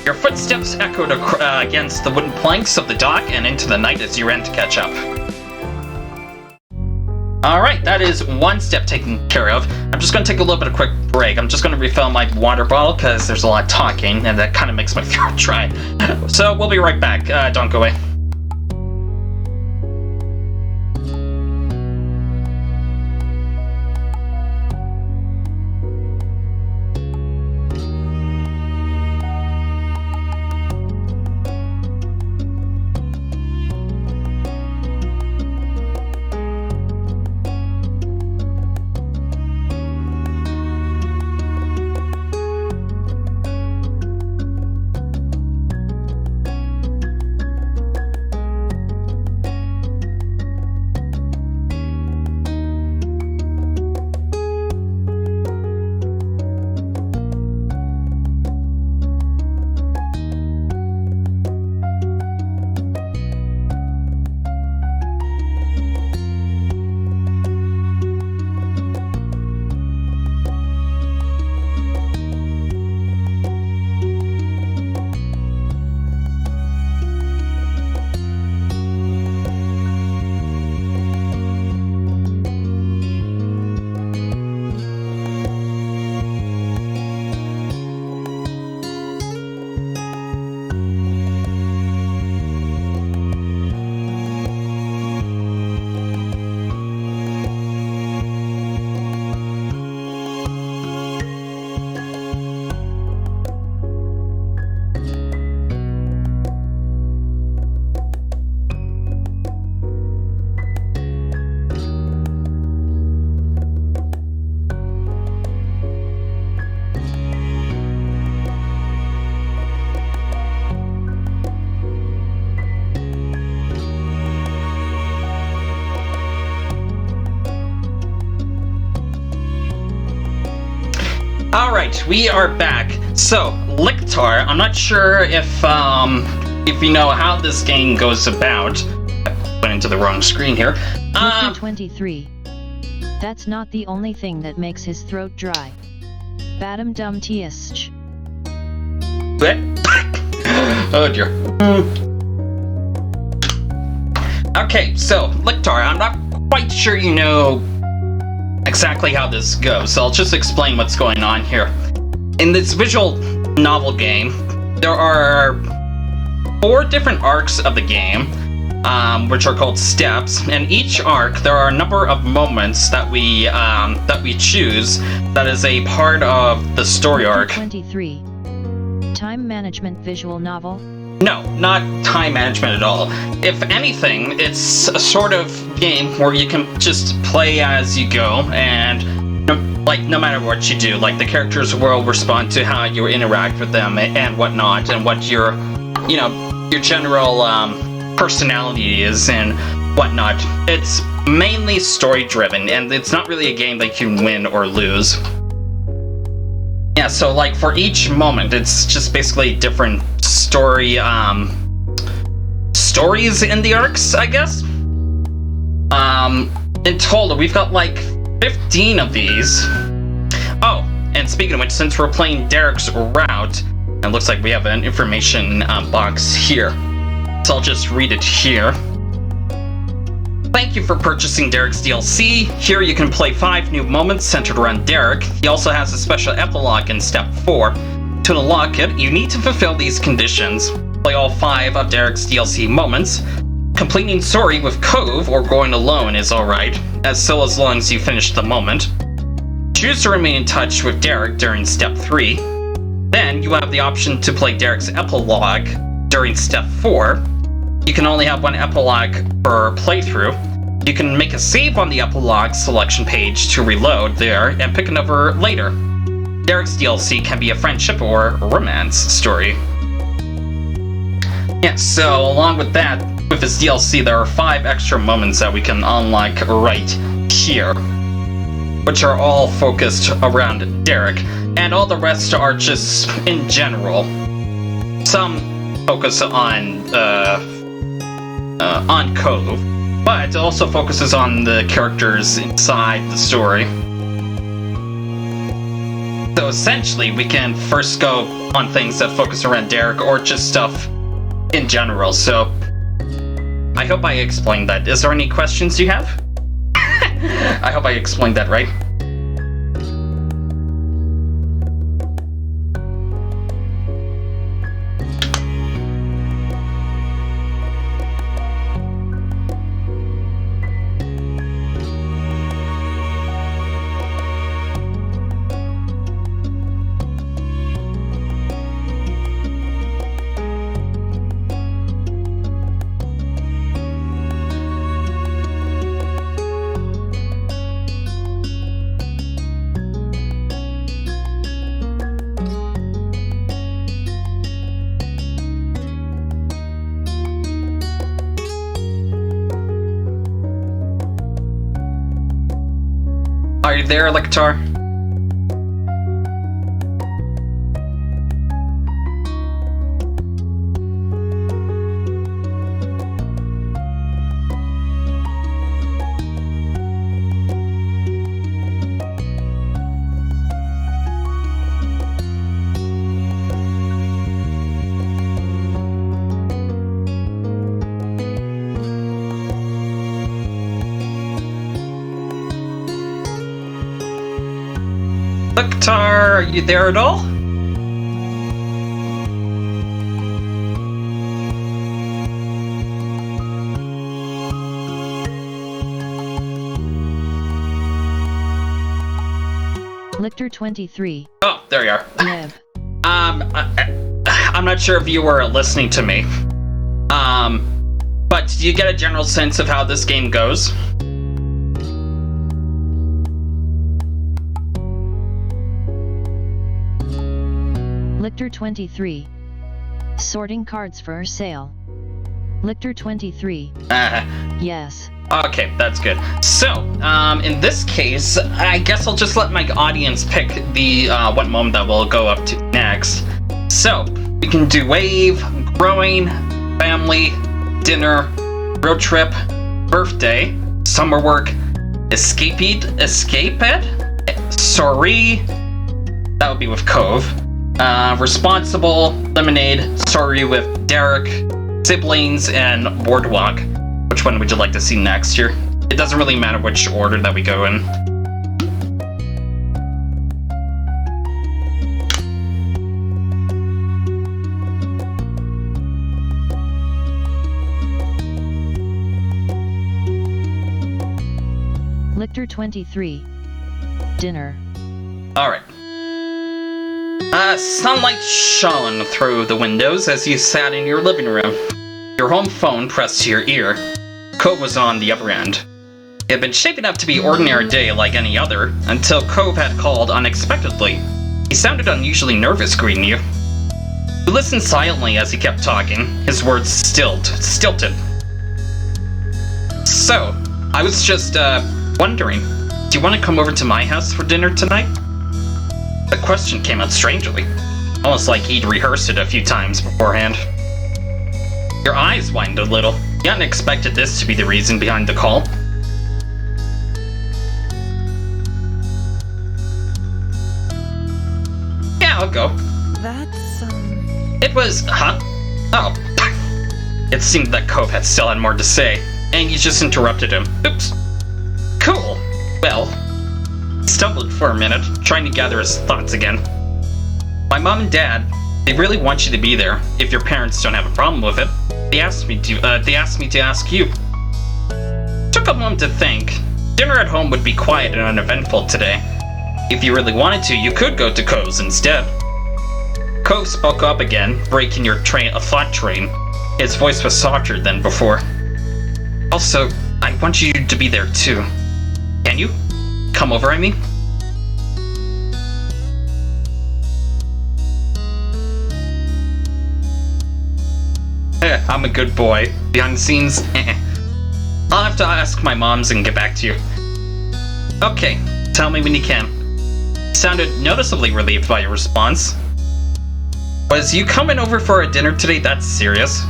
Your footsteps echoed against the wooden planks of the dock and into the night as you ran to catch up. Alright, that is one step taken care of. I'm just going to take a little bit of quick break. I'm just going to refill my water bottle because there's a lot of talking and that kind of makes my throat dry. So we'll be right back. Don't go away. Alright, we are back. So, Lictor, I'm not sure if you know how this game goes about. I went into the wrong screen here. 23. That's not the only thing that makes his throat dry. Badum dum tiesch. Oh dear. Okay, so, Lictor, I'm not quite sure you know exactly how this goes, so I'll just explain what's going on here. In this visual novel game, there are 4 different arcs of the game, which are called steps, and each arc there are a number of moments that we choose that is a part of the story arc. 23. Time management visual novel? No, not time management at all. If anything, it's a sort of game where you can just play as you go, and no matter what you do, like the characters will respond to how you interact with them and whatnot, and what your general personality is and whatnot. It's mainly story driven, and it's not really a game that you can win or lose. Yeah, so like for each moment, it's just basically different story stories in the arcs, I guess. In total, we've got like 15 of these. Oh, and speaking of which, since we're playing Derek's route, it looks like we have an information box here. So I'll just read it here. Thank you for purchasing Derek's DLC. Here you can play 5 new moments centered around Derek. He also has a special epilogue in Step 4. To unlock it, you need to fulfill these conditions. Play all 5 of Derek's DLC moments. Completing Sorry with Cove or going alone is alright, as long as you finish the moment. Choose to remain in touch with Derek during Step 3. Then you have the option to play Derek's epilogue during Step 4. You can only have 1 epilogue per playthrough. You can make a save on the epilogue selection page to reload there and pick it over later. Derek's DLC can be a friendship or romance story. Yeah, so along with that, with this DLC, there are 5 extra moments that we can unlock right here, which are all focused around Derek, and all the rest are just in general. Some focus on Cove, but it also focuses on the characters inside the story. So essentially, we can first go on things that focus around Derek or just stuff in general. So I hope I explained that. Is there any questions you have? I hope I explained that right. Are you there, Lectar? Lectar, are you there at all? Lictor 23. Oh, there you are. Nev. I'm not sure if you were listening to me. But do you get a general sense of how this game goes? Lictor 23. Sorting cards for sale. Lictor 23. Yes. Okay, that's good. So, in this case, I guess I'll just let my audience pick the what moment that we'll go up to next. So, we can do wave, growing, family, dinner, road trip, birthday, summer work, escape ed, sorry, that would be with Cove, responsible, lemonade, sorry with Derek, siblings, and boardwalk. Which one would you like to see next here? It doesn't really matter which order that we go in. Lictor 23. Dinner. Alright. Sunlight shone through the windows as you sat in your living room. Your home phone pressed to your ear. Cove was on the other end. It had been shaping up to be an ordinary day like any other, until Cove had called unexpectedly. He sounded unusually nervous greeting you. You listened silently as he kept talking, his words stilted. So, I was just, wondering, do you want to come over to my house for dinner tonight? The question came out strangely, almost like he'd rehearsed it a few times beforehand. Your eyes widened a little. You hadn't expected this to be the reason behind the call. Yeah, I'll go. That's, It was... Huh? Oh. It seemed that Cove still had more to say, and you just interrupted him. Oops. Cool. Well, he stumbled for a minute, trying to gather his thoughts again. My mom and dad, they really want you to be there, if your parents don't have a problem with it. They asked me to ask you. Took a moment to think. Dinner at home would be quiet and uneventful today. If you really wanted to, you could go to Cove's instead. Cove spoke up again, breaking your thought train. His voice was softer than before. Also, I want you to be there too. Can you? Come over, I mean? I'm a good boy. Behind the scenes, I'll have to ask my moms and get back to you. Okay, tell me when you can. You sounded noticeably relieved by your response. Was you coming over for a dinner today that serious?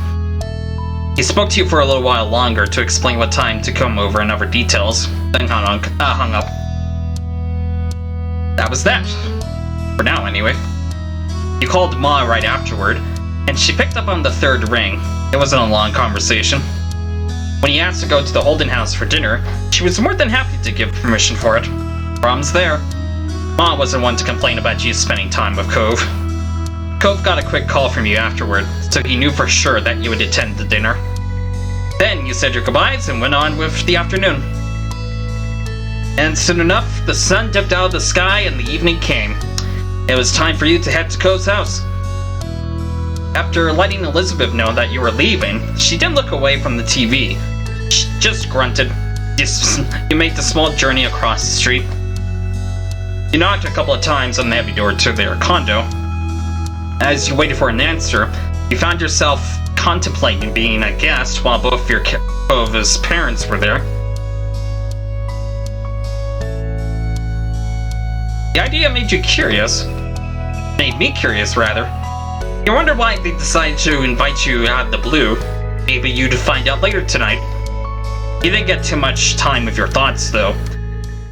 He spoke to you for a little while longer to explain what time to come over and other details, then hung up. That was that. For now, anyway. You called Ma right afterward, and she picked up on the third ring. It wasn't a long conversation. When he asked to go to the Holden house for dinner, she was more than happy to give permission for it. Problems there. Ma wasn't one to complain about you spending time with Cove. Cove got a quick call from you afterward, so he knew for sure that you would attend the dinner. Then you said your goodbyes and went on with the afternoon. And soon enough, the sun dipped out of the sky and the evening came. It was time for you to head to Cove's house. After letting Elizabeth know that you were leaving, she didn't look away from the TV. She just grunted. You made the small journey across the street. You knocked a couple of times on the heavy door to their condo. As you waited for an answer, you found yourself contemplating being a guest while both of his parents were there. The idea made you curious. Made me curious, rather. You wondered why they decided to invite you out of the blue. Maybe you'd find out later tonight. You didn't get too much time with your thoughts, though.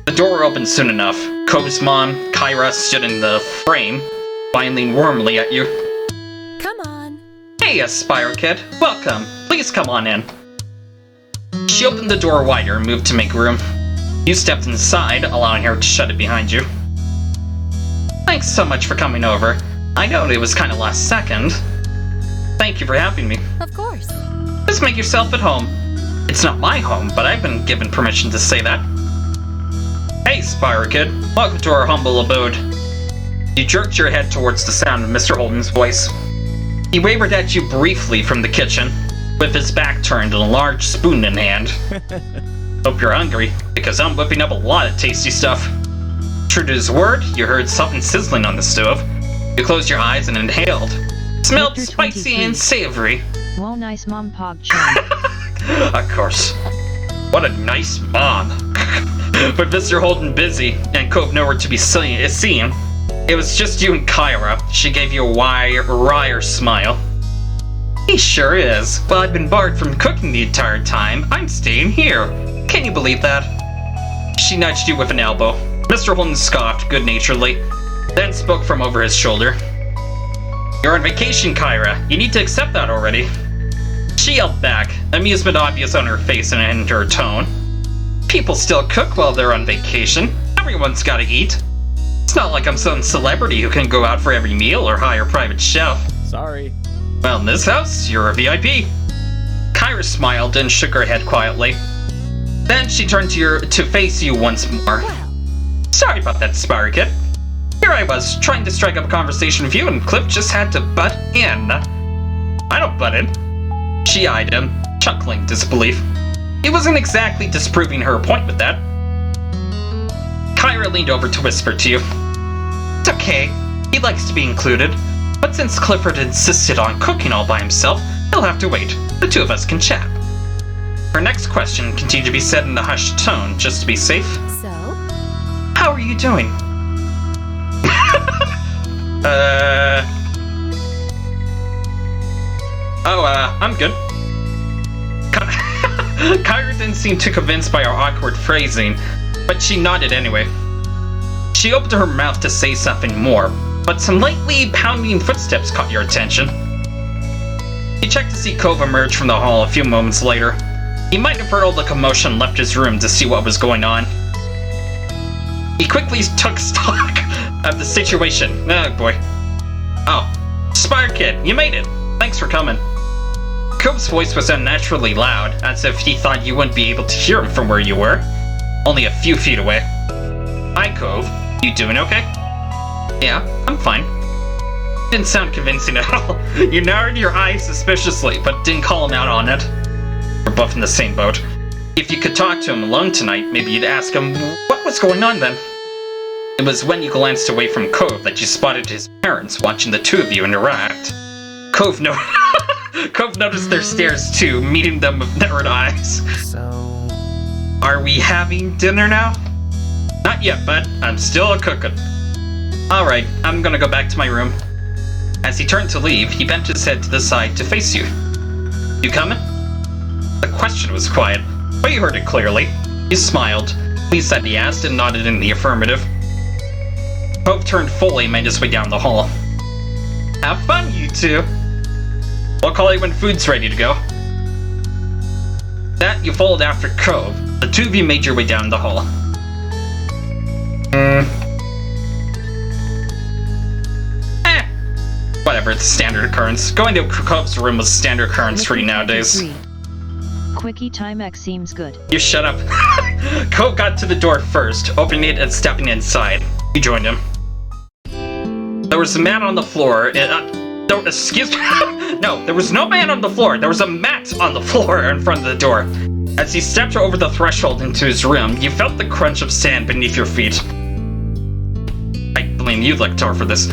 The door opened soon enough. Cove's mom, Kyra, stood in the frame, smiling warmly at you. Come on. Hey, Aspire Kid. Welcome. Please come on in. She opened the door wider and moved to make room. You stepped inside, allowing her to shut it behind you. Thanks so much for coming over. I know it was kind of last second. Thank you for having me. Of course. Just make yourself at home. It's not my home, but I've been given permission to say that. Hey, Spire Kid. Welcome to our humble abode. You jerked your head towards the sound of Mr. Holden's voice. He wavered at you briefly from the kitchen, with his back turned and a large spoon in hand. Hope you're hungry, because I'm whipping up a lot of tasty stuff. True to his word, you heard something sizzling on the stove. You closed your eyes and inhaled. Smelled Victor spicy 23. and savory. Whoa, nice mom pog chum. Of course. What a nice mom. With Mr. Holden busy and Cove nowhere to be seen, it was just you and Kyra. She gave you a wry smile. He sure is. Well, I've been barred from cooking the entire time. I'm staying here. Can you believe that? She nudged you with an elbow. Mr. Holden scoffed good-naturedly, then spoke from over his shoulder. You're on vacation, Kyra. You need to accept that already. She yelled back, amusement obvious on her face and in her tone. People still cook while they're on vacation. Everyone's gotta eat. It's not like I'm some celebrity who can go out for every meal or hire a private chef. Sorry. Well, in this house, you're a VIP. Kyra smiled and shook her head quietly. Then she turned to face you once more. Sorry about that, Spire Kid. Here I was, trying to strike up a conversation with you, and Cliff just had to butt in. I don't butt in. She eyed him, chuckling disbelief. He wasn't exactly disproving her point with that. Kyra leaned over to whisper to you. It's okay. He likes to be included. But since Clifford insisted on cooking all by himself, he'll have to wait. The two of us can chat. Her next question continued to be said in a hushed tone, just to be safe. So? How are you doing? I'm good. Kyra didn't seem too convinced by our awkward phrasing, but she nodded anyway. She opened her mouth to say something more, but some lightly pounding footsteps caught your attention. You checked to see Cove emerge from the hall a few moments later. He might have heard all the commotion and left his room to see what was going on. He quickly took stock of the situation. Oh boy. Oh, Spire Kid, you made it. Thanks for coming. Cove's voice was unnaturally loud, as if he thought you wouldn't be able to hear him from where you were, only a few feet away. Hi, Cove. You doing okay? Yeah, I'm fine. Didn't sound convincing at all. You narrowed your eyes suspiciously, but didn't call him out on it. We're both in the same boat. If you could talk to him alone tonight, maybe you'd ask him what was going on then. It was when you glanced away from Cove that you spotted his parents watching the two of you interact. Cove noticed their stares too, meeting them with narrowed eyes. So... Are we having dinner now? Not yet, bud. I'm still a-cooking. Alright, I'm gonna go back to my room. As he turned to leave, he bent his head to the side to face you. You coming? The question was quiet, but you heard it clearly. You smiled, pleased that he asked, and nodded in the affirmative. Cove turned fully and made his way down the hall. Have fun, you two! I'll call you when food's ready to go. That you followed after Cove. The two of you made your way down the hall. Whatever, it's a standard occurrence. Going to Cove's room was a standard occurrence for you nowadays. Quickie Time X seems good. You shut up. Cove got to the door first, opening it and stepping inside. You joined him. There was a man on the floor. Excuse me. No, there was no man on the floor. There was a mat on the floor in front of the door. As he stepped over the threshold into his room, you felt the crunch of sand beneath your feet. I blame you, Lector, for this.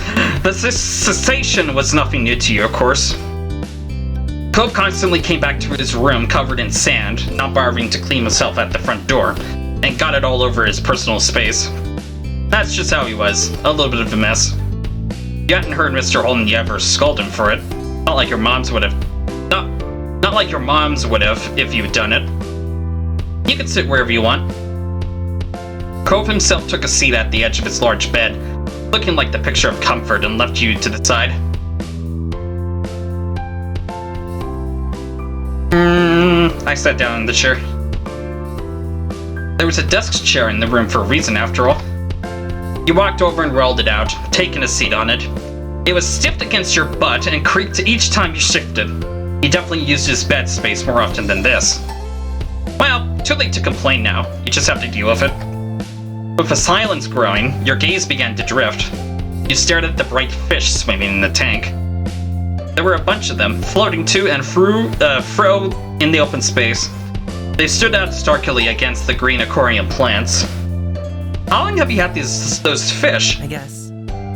The cessation was nothing new to you, of course. Cove constantly came back to his room covered in sand, not bothering to clean himself at the front door, and got it all over his personal space. That's just how he was, a little bit of a mess. You hadn't heard Mr. Holden ever scold him for it. Not like your moms would have. Not like your moms would have if you'd done it. You can sit wherever you want. Cove himself took a seat at the edge of his large bed, looking like the picture of comfort, and left you to the side. I sat down in the chair. There was a desk chair in the room for a reason, after all. You walked over and rolled it out, taking a seat on it. It was stiffed against your butt and creaked each time you shifted. He definitely used his bed space more often than this. Well, too late to complain now. You just have to deal with it. With the silence growing, your gaze began to drift. You stared at the bright fish swimming in the tank. There were a bunch of them, floating to and fro in the open space. They stood out starkly against the green aquarium plants. How long have you had those fish? I guess.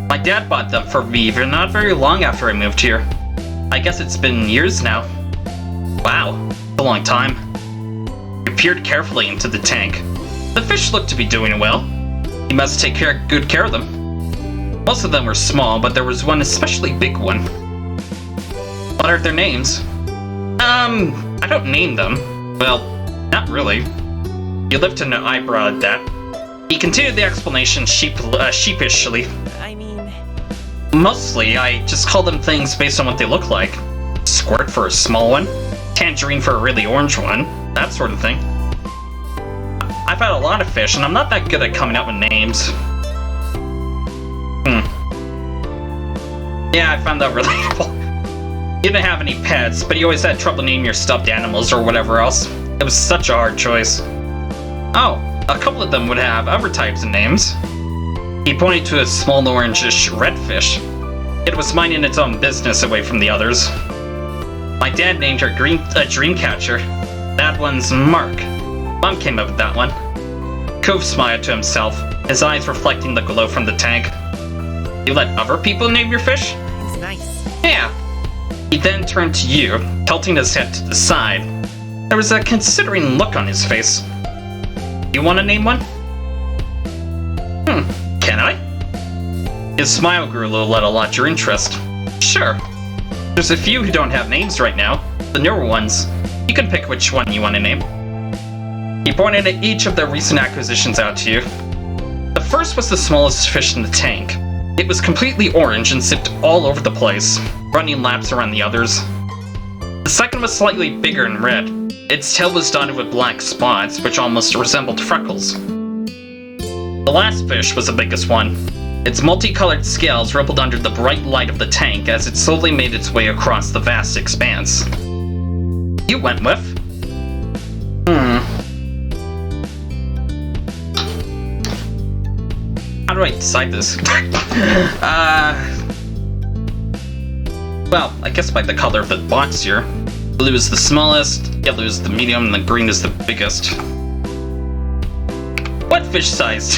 My dad bought them for me not very long after I moved here. I guess it's been years now. Wow, a long time. You peered carefully into the tank. The fish looked to be doing well. You must take good care of them. Most of them were small, but there was one especially big one. What are their names? I don't name them. Well, not really. You lifted an eyebrow at that. He continued the explanation sheepishly. I mean... Mostly, I just call them things based on what they look like. Squirt for a small one, tangerine for a really orange one, that sort of thing. I've had a lot of fish, and I'm not that good at coming up with names. Yeah, I found that relatable. You didn't have any pets, but you always had trouble naming your stuffed animals or whatever else. It was such a hard choice. Oh, a couple of them would have other types of names. He pointed to a small orangish redfish. It was minding its own business away from the others. My dad named her Dreamcatcher. That one's Mark. Mom came up with that one. Cove smiled to himself, his eyes reflecting the glow from the tank. You let other people name your fish? It's nice. Yeah. He then turned to you, tilting his head to the side. There was a considering look on his face. You want to name one? Can I? His smile grew a little at a lot your interest. Sure. There's a few who don't have names right now. The newer ones. You can pick which one you want to name. He pointed at each of the recent acquisitions out to you. The first was the smallest fish in the tank. It was completely orange and sipped all over the place, running laps around the others. The second was slightly bigger and red. Its tail was dotted with black spots, which almost resembled freckles. The last fish was the biggest one. Its multicolored scales rippled under the bright light of the tank as it slowly made its way across the vast expanse. You went with? How do I decide this? Well, I guess by the color of the box here. Blue is the smallest, yellow is the medium, and the green is the biggest. What fish size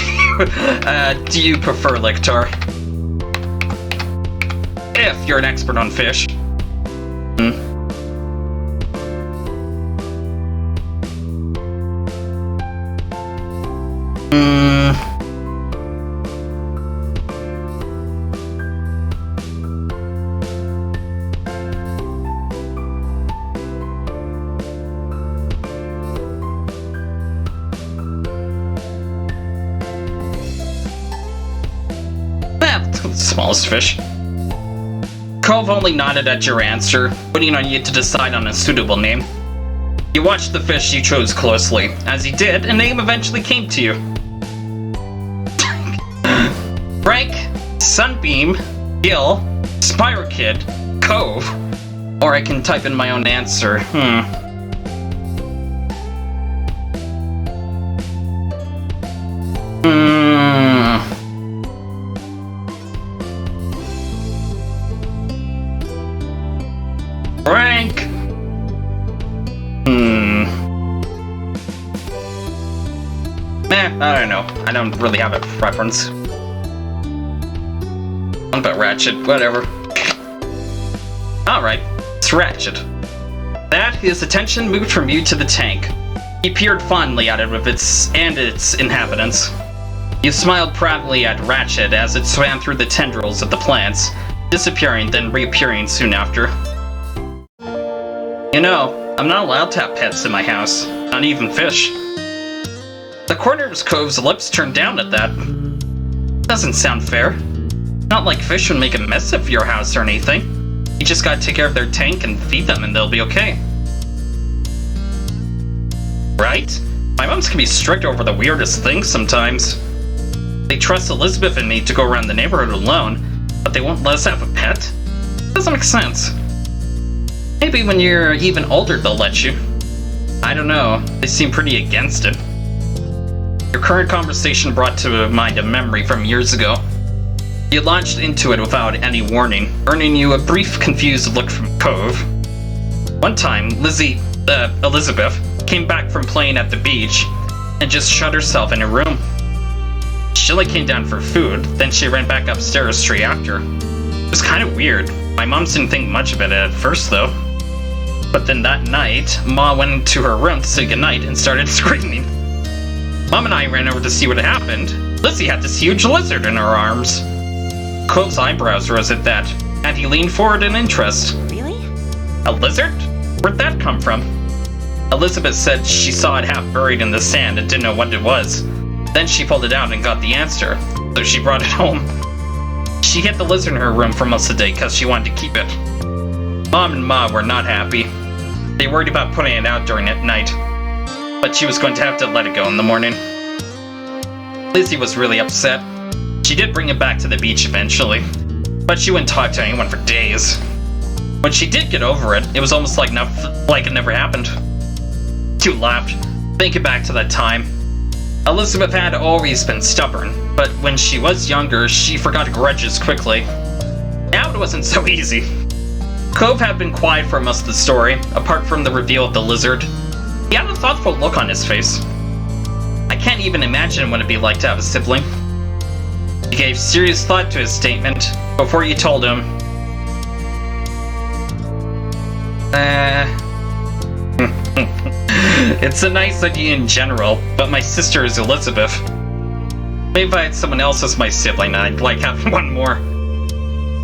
do you prefer, Lictor? If you're an expert on fish. Smallest fish. Cove only nodded at your answer, waiting on you to decide on a suitable name. You watched the fish you chose closely. As he did, a name eventually came to you. Frank, Sunbeam, Gil, Spirokid, Cove. Or I can type in my own answer. Frank! I don't know. I don't really have a preference. What about Ratchet? Whatever. Alright, it's Ratchet. That, his attention moved from you to the tank. He peered fondly at it with its inhabitants. You smiled proudly at Ratchet as it swam through the tendrils of the plants, disappearing then reappearing soon after. You know, I'm not allowed to have pets in my house, not even fish. The corner of Cove's lips turned down at that. Doesn't sound fair. Not like fish would make a mess of your house or anything. You just gotta take care of their tank and feed them and they'll be okay. Right? My moms can be strict over the weirdest things sometimes. They trust Elizabeth and me to go around the neighborhood alone, but they won't let us have a pet? Doesn't make sense. Maybe when you're even older they'll let you. I don't know, they seem pretty against it. Your current conversation brought to mind a memory from years ago. You launched into it without any warning, earning you a brief, confused look from Cove. One time, Elizabeth came back from playing at the beach and just shut herself in her room. She only came down for food, then she ran back upstairs straight after. It was kind of weird. My mom didn't think much of it at first, though. But then that night, Ma went into her room to say goodnight and started screaming. Mom and I ran over to see what happened. Lizzie had this huge lizard in her arms. Cove's eyebrows rose at that, and he leaned forward in interest. Really? A lizard? Where'd that come from? Elizabeth said she saw it half buried in the sand and didn't know what it was. Then she pulled it out and got the answer, so she brought it home. She hid the lizard in her room for most of the day because she wanted to keep it. Mom and Ma were not happy. They worried about putting it out during the night, but she was going to have to let it go in the morning. Lizzie was really upset. She did bring it back to the beach eventually, but she wouldn't talk to anyone for days. When she did get over it, it was almost like it never happened. You laughed, thinking back to that time. Elizabeth had always been stubborn, but when she was younger, she forgot grudges quickly. Now it wasn't so easy. Cove had been quiet for most of the story, apart from the reveal of the lizard. He had a thoughtful look on his face. I can't even imagine what it'd be like to have a sibling. He gave serious thought to his statement before you told him. It's a nice idea in general, but my sister is Elizabeth. Maybe if I had someone else as my sibling, I'd like having one more.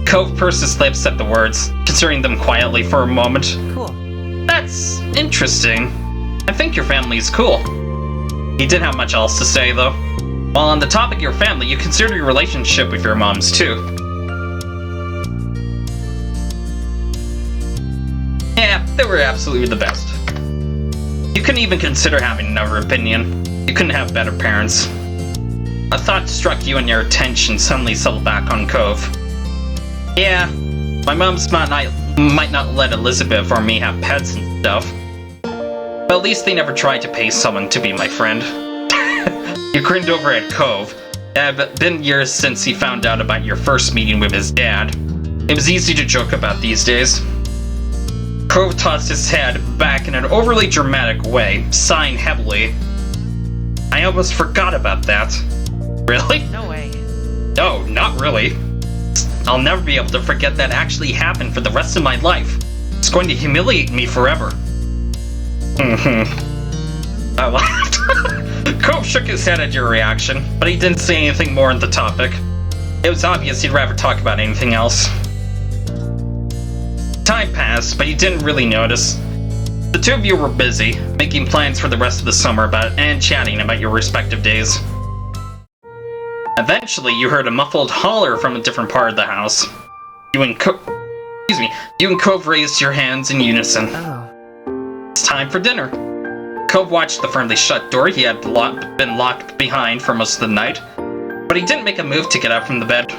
Cove pursed his lips at the words, considering them quietly for a moment. Cool. That's interesting. I think your family's cool. He didn't have much else to say, though. While on the topic of your family, you consider your relationship with your moms, too. Yeah, they were absolutely the best. You couldn't even consider having another opinion. You couldn't have better parents. A thought struck you and your attention suddenly settled back on Cove. Yeah, my mom's might not let Elizabeth or me have pets and stuff. But at least they never tried to pay someone to be my friend. You grinned over at Cove. It had been years since he found out about your first meeting with his dad. It was easy to joke about these days. Cove tossed his head back in an overly dramatic way, sighing heavily. I almost forgot about that. Really? No way. No, not really. I'll never be able to forget that actually happened for the rest of my life. It's going to humiliate me forever. I laughed. Cove shook his head at your reaction, but he didn't say anything more on the topic. It was obvious he'd rather talk about anything else. Time passed, but you didn't really notice. The two of you were busy, making plans for the rest of the summer and chatting about your respective days. Eventually, you heard a muffled holler from a different part of the house. You and Cove raised your hands in unison. It's time for dinner. Cove watched the firmly shut door he had been locked behind for most of the night, but he didn't make a move to get up from the bed.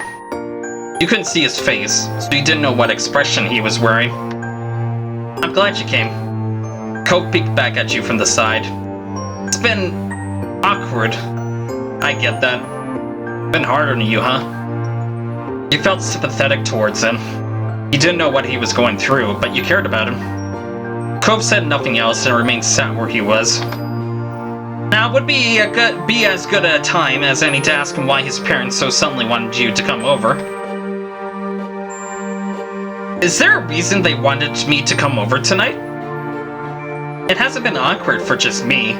You couldn't see his face, so you didn't know what expression he was wearing. I'm glad you came. Cove peeked back at you from the side. It's been awkward. I get that. Been hard on you, huh? You felt sympathetic towards him. You didn't know what he was going through, but you cared about him. Cove said nothing else and remained sat where he was. Now, it would be as good a time as any to ask him why his parents so suddenly wanted you to come over. Is there a reason they wanted me to come over tonight? It hasn't been awkward for just me.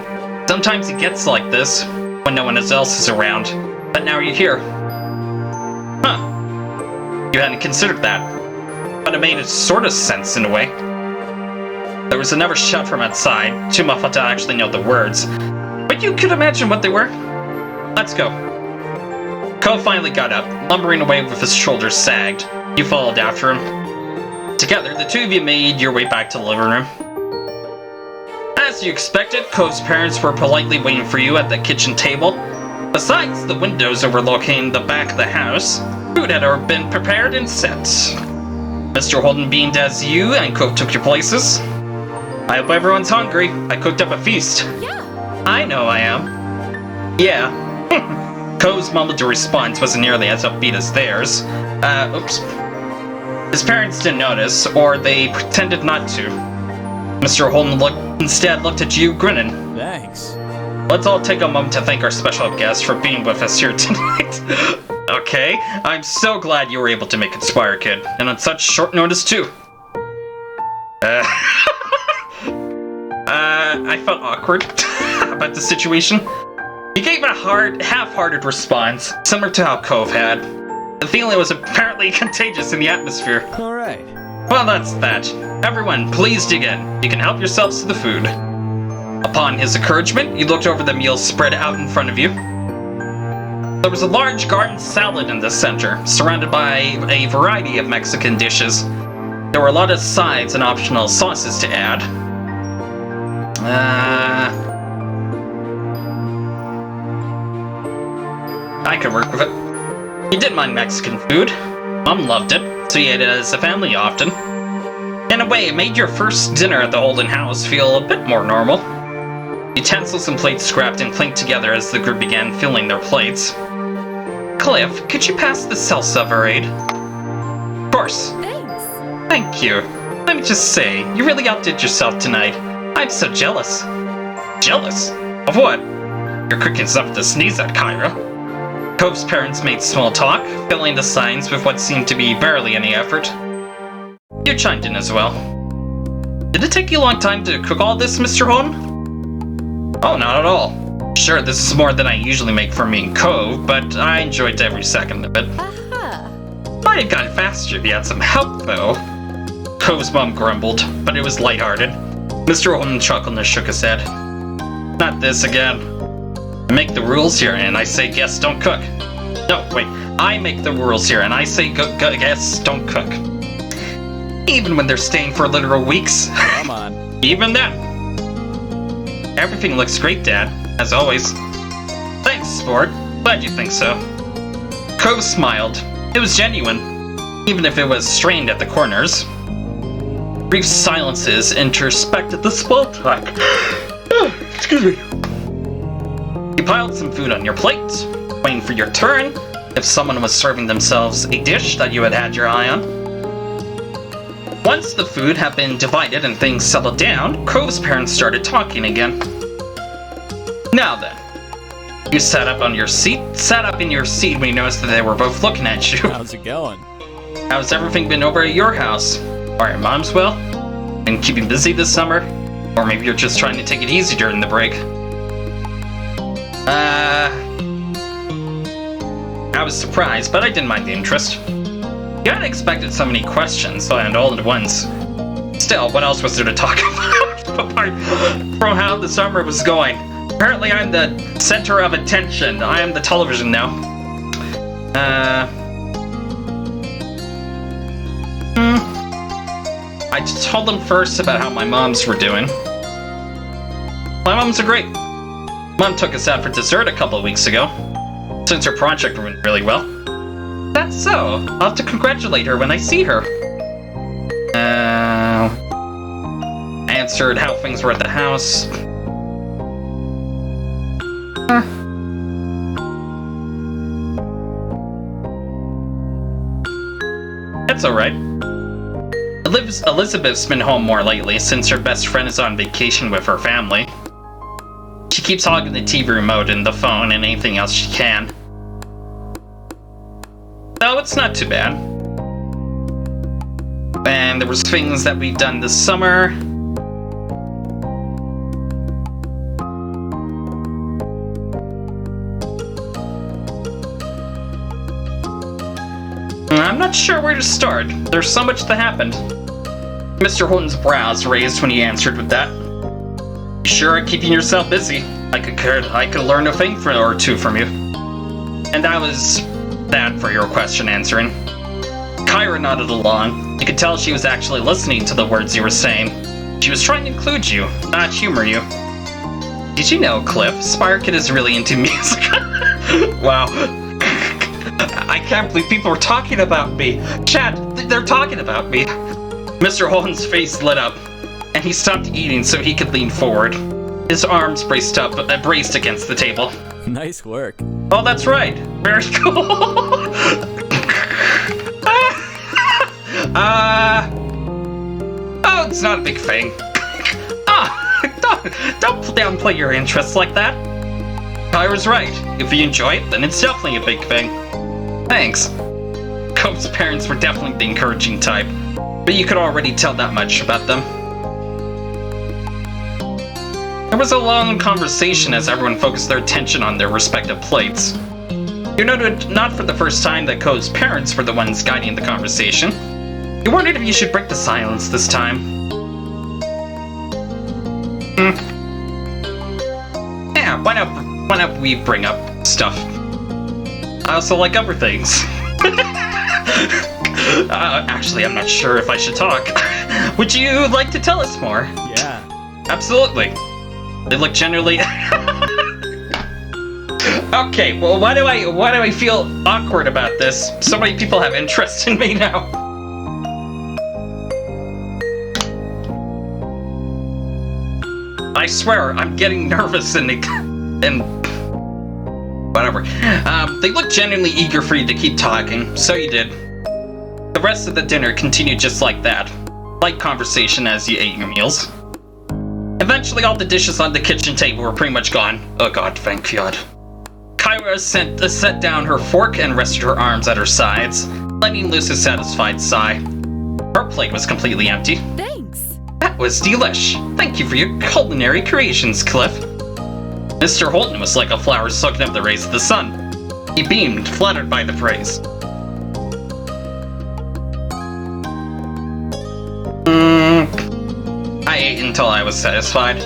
Sometimes it gets like this, when no one else is around. But now you're here. Huh. You hadn't considered that. But it made sort of sense in a way. There was another shot from outside, too muffled to actually know the words. But you could imagine what they were. Let's go. Cove finally got up, lumbering away with his shoulders sagged. You followed after him. Together, the two of you made your way back to the living room. As you expected, Cove's parents were politely waiting for you at the kitchen table. Besides the windows overlooking the back of the house, food had been prepared and set. Mr. Holden beamed as you and Cove took your places. I hope everyone's hungry. I cooked up a feast. Yeah. I know I am. Yeah. Cove's mumbled response wasn't nearly as upbeat as theirs. Oops. His parents didn't notice, or they pretended not to. Mr. Holden instead looked at you, grinning. Thanks. Let's all take a moment to thank our special guest for being with us here tonight. Okay, I'm so glad you were able to make it, Spire Kid, and on such short notice too. I felt awkward about the situation. He gave a half-hearted response, similar to how Cove had. The feeling was apparently contagious in the atmosphere. All right. Well, that's that. Everyone, please dig in. You can help yourselves to the food. Upon his encouragement, you looked over the meal spread out in front of you. There was a large garden salad in the center, surrounded by a variety of Mexican dishes. There were a lot of sides and optional sauces to add. I could work with it. He didn't mind Mexican food. Mom loved it, so you ate it as a family often. In a way, it made your first dinner at the Holden house feel a bit more normal. Utensils and plates scrapped and clinked together as the group began filling their plates. Cliff, could you pass the salsa Verade? Of course. Thanks. Thank you. Let me just say, you really outdid yourself tonight. I'm so jealous. Jealous? Of what? You're cooking something to sneeze at, Kyra. Cove's parents made small talk, filling the signs with what seemed to be barely any effort. You chimed in as well. Did it take you a long time to cook all this, Mr. Holden? Oh, not at all. Sure, this is more than I usually make for me and Cove, but I enjoyed every second of it. Might have gone faster if you had some help, though. Cove's mom grumbled, but it was lighthearted. Mr. Holden chuckled and shook his head. Not this again. I make the rules here, and I say guests don't cook. No, wait. I make the rules here, and I say guests don't cook. Even when they're staying for literal weeks. Come on. Even then. Everything looks great, Dad, as always. Thanks, Sport. Glad you think so. Cove smiled. It was genuine, even if it was strained at the corners. Brief silences intersected the small talk. Excuse me. You piled some food on your plate, waiting for your turn, if someone was serving themselves a dish that you had your eye on. Once the food had been divided and things settled down, Cove's parents started talking again. Now then, you sat up in your seat when you noticed that they were both looking at you. How's it going? How's everything been over at your house? Are your moms well? Been keeping busy this summer? Or maybe you're just trying to take it easy during the break? I was surprised, but I didn't mind the interest. You hadn't expected so many questions, and all at once. Still, what else was there to talk about? Apart from how the summer was going. Apparently I'm the center of attention. I am the television now. I told them first about how my moms were doing. My moms are great. Mom took us out for dessert a couple of weeks ago, since her project went really well. That's so. I'll have to congratulate her when I see her. Answered how things were at the house. That's alright. Elizabeth's been home more lately since her best friend is on vacation with her family. She keeps hogging the TV remote and the phone and anything else she can. No, it's not too bad. And there was things that we've done this summer. I'm not sure where to start. There's so much that happened. Mr. Holton's brows raised when he answered with that. You sure are keeping yourself busy. I could learn a thing or two from you. And that was that for your question answering. Kyra nodded along. You could tell she was actually listening to the words you were saying. She was trying to include you, not humor you. Did you know, Cliff, Spire Kid is really into music? Wow. I can't believe people are talking about me. Chat, they're talking about me. Mr. Holton's face lit up, and he stopped eating so he could lean forward. His arms braced against the table. Nice work. Oh, that's right. Very cool. Oh, it's not a big thing. Don't downplay your interests like that. Kyra's right. If you enjoy it, then it's definitely a big thing. Thanks. Cope's parents were definitely the encouraging type, but you could already tell that much about them. There was a long conversation as everyone focused their attention on their respective plates. You noted not for the first time that Cope's parents were the ones guiding the conversation. You wondered if you should break the silence this time. Yeah, why not we bring up stuff? I also like other things. Actually, I'm not sure if I should talk. Would you like to tell us more? Yeah. Absolutely. They look generally... Okay, well, why do I feel awkward about this? So many people have interest in me now. I swear, I'm getting nervous and whatever. They looked genuinely eager for you to keep talking, so you did. The rest of the dinner continued just like that. Light conversation as you ate your meals. Eventually, all the dishes on the kitchen table were pretty much gone. Oh god, thank God. Kyra set down her fork and rested her arms at her sides, letting loose a satisfied sigh. Her plate was completely empty. Thanks. That was delish. Thank you for your culinary creations, Cliff. Mr. Holton was like a flower soaking up the rays of the sun. He beamed, flattered by the praise. I ate until I was satisfied.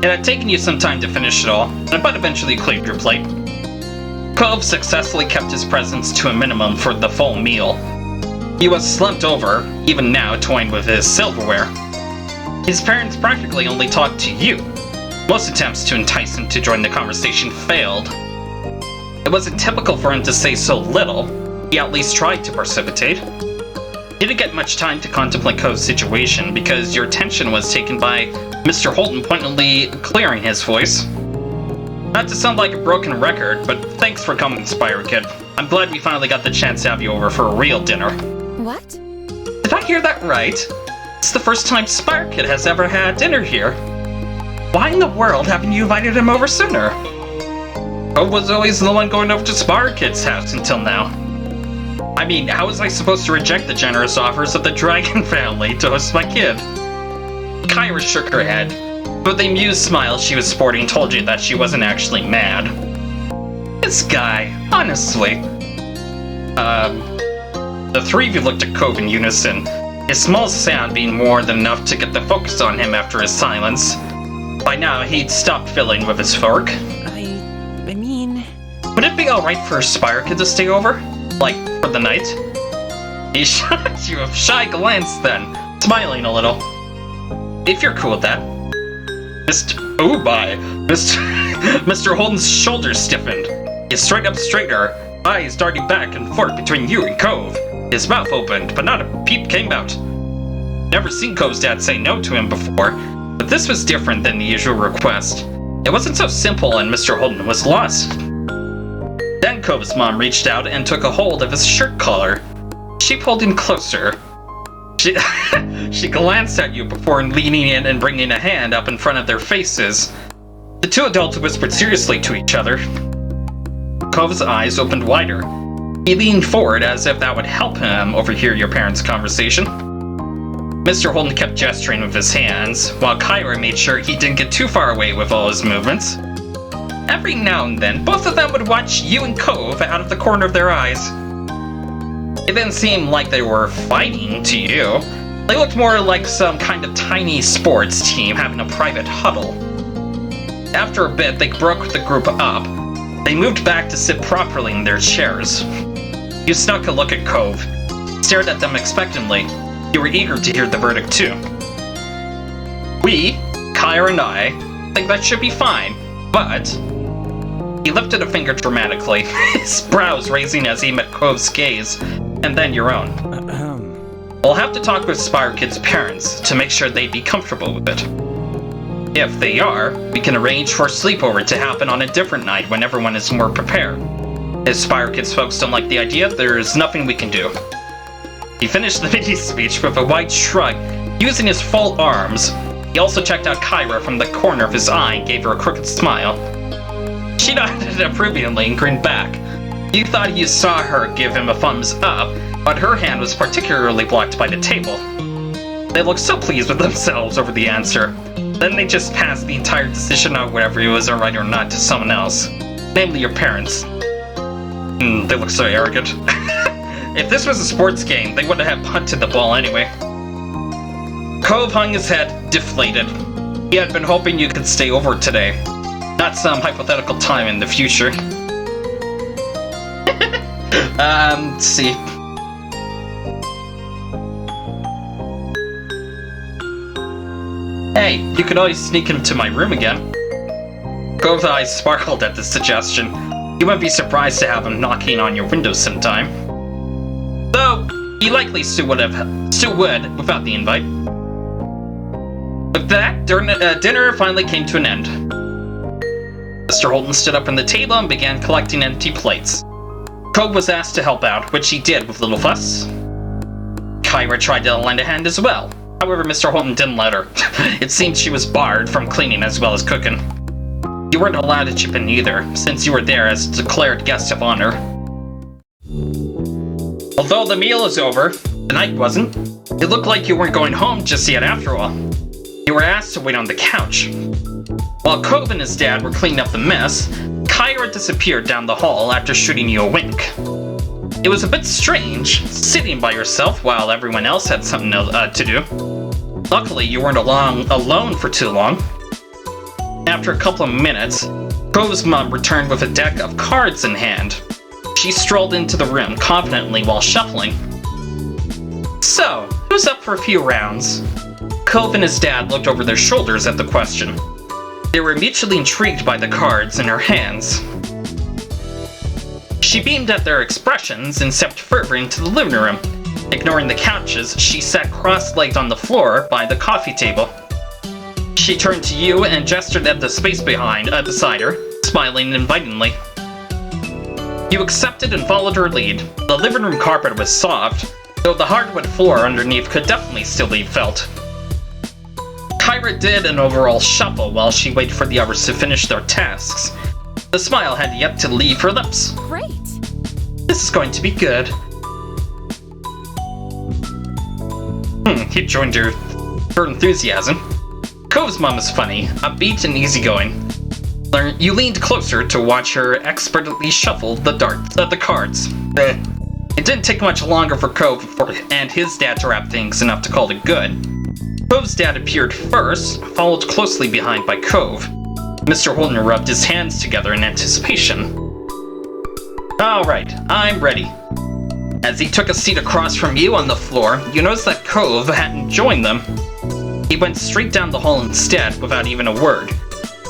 It had taken you some time to finish it all, but eventually cleared your plate. Cove successfully kept his presence to a minimum for the full meal. He was slumped over, even now toying with his silverware. His parents practically only talked to you. Most attempts to entice him to join the conversation failed. It wasn't typical for him to say so little. He at least tried to precipitate. You didn't get much time to contemplate Cove's situation because your attention was taken by Mr. Holton pointedly clearing his voice. Not to sound like a broken record, but thanks for coming, Spire Kid. I'm glad we finally got the chance to have you over for a real dinner. What? Did I hear that right? It's the first time Spire Kid has ever had dinner here. Why in the world haven't you invited him over sooner? Cove was always the one going over to Spire Kid's house until now. I mean, how was I supposed to reject the generous offers of the Dragon family to host my kid? Kyra shook her head, but the amused smile she was sporting told you that she wasn't actually mad. This guy, honestly. The three of you looked at Cove in unison, his small sound being more than enough to get the focus on him after his silence. By now, he'd stopped fiddling with his fork. I mean... Would it be alright for Spire Kid to stay over? Like, for the night? He shot you a shy glance then, smiling a little. If you're cool with that. Oh my. Mr. Holden's shoulders stiffened. His straight up straighter, eyes darting back and forth between you and Cove. His mouth opened, but not a peep came out. Never seen Cove's dad say no to him before, but this was different than the usual request. It wasn't so simple and Mr. Holden was lost. Then Cove's mom reached out and took a hold of his shirt collar. She pulled him closer. She glanced at you before leaning in and bringing a hand up in front of their faces. The two adults whispered seriously to each other. Cove's eyes opened wider. He leaned forward as if that would help him overhear your parents' conversation. Mr. Holden kept gesturing with his hands, while Kyra made sure he didn't get too far away with all his movements. Every now and then, both of them would watch you and Cove out of the corner of their eyes. It didn't seem like they were fighting to you. They looked more like some kind of tiny sports team having a private huddle. After a bit, they broke the group up. They moved back to sit properly in their chairs. You snuck a look at Cove, stared at them expectantly. You were eager to hear the verdict too. We, Kyra and I, think that should be fine, but... He lifted a finger dramatically, his brows raising as he met Cove's gaze, and then your own. We'll have to talk with Spire Kid's parents to make sure they'd be comfortable with it. If they are, we can arrange for a sleepover to happen on a different night when everyone is more prepared. If Spire Kid's folks don't like the idea, there's nothing we can do. He finished the mini speech with a wide shrug, using his full arms. He also checked out Kyra from the corner of his eye and gave her a crooked smile. She nodded approvingly and grinned back. You thought you saw her give him a thumbs up, but her hand was particularly blocked by the table. They looked so pleased with themselves over the answer. Then they just passed the entire decision on whether it was alright or not to someone else, namely your parents. They look so arrogant. If this was a sports game, they would have punted the ball anyway. Cove hung his head, deflated. He had been hoping you could stay over today, not some hypothetical time in the future. Let's see. Hey, you could always sneak into my room again. Cove's eyes sparkled at this suggestion. You wouldn't be surprised to have him knocking on your window sometime. Though, he likely still would without the invite. With that, dinner finally came to an end. Mr. Holden stood up from the table and began collecting empty plates. Cove was asked to help out, which he did with little fuss. Kyra tried to lend a hand as well. However, Mr. Holden didn't let her. It seemed she was barred from cleaning as well as cooking. You weren't allowed to chip in either, since you were there as declared guest of honor. Although the meal is over, the night wasn't. It looked like you weren't going home just yet after all. You were asked to wait on the couch. While Cove and his dad were cleaning up the mess, Kyra disappeared down the hall after shooting you a wink. It was a bit strange, sitting by yourself while everyone else had something to do. Luckily, you weren't alone for too long. After a couple of minutes, Cove's mom returned with a deck of cards in hand. She strolled into the room confidently while shuffling. So, who's up for a few rounds? Cove and his dad looked over their shoulders at the question. They were mutually intrigued by the cards in her hands. She beamed at their expressions and stepped further into the living room. Ignoring the couches, she sat cross-legged on the floor by the coffee table. She turned to you and gestured at the space beside her, smiling invitingly. You accepted and followed her lead. The living room carpet was soft, though the hardwood floor underneath could definitely still be felt. Kyra did an overall shuffle while she waited for the others to finish their tasks. The smile had yet to leave her lips. Great! This is going to be good. You joined her enthusiasm. Cove's mom is funny, upbeat and easygoing. You leaned closer to watch her expertly shuffle the cards. It didn't take much longer for Cove and his dad to wrap things enough to call it good. Cove's dad appeared first, followed closely behind by Cove. Mr. Holden rubbed his hands together in anticipation. Alright, I'm ready. As he took a seat across from you on the floor, you noticed that Cove hadn't joined them. He went straight down the hall instead, without even a word.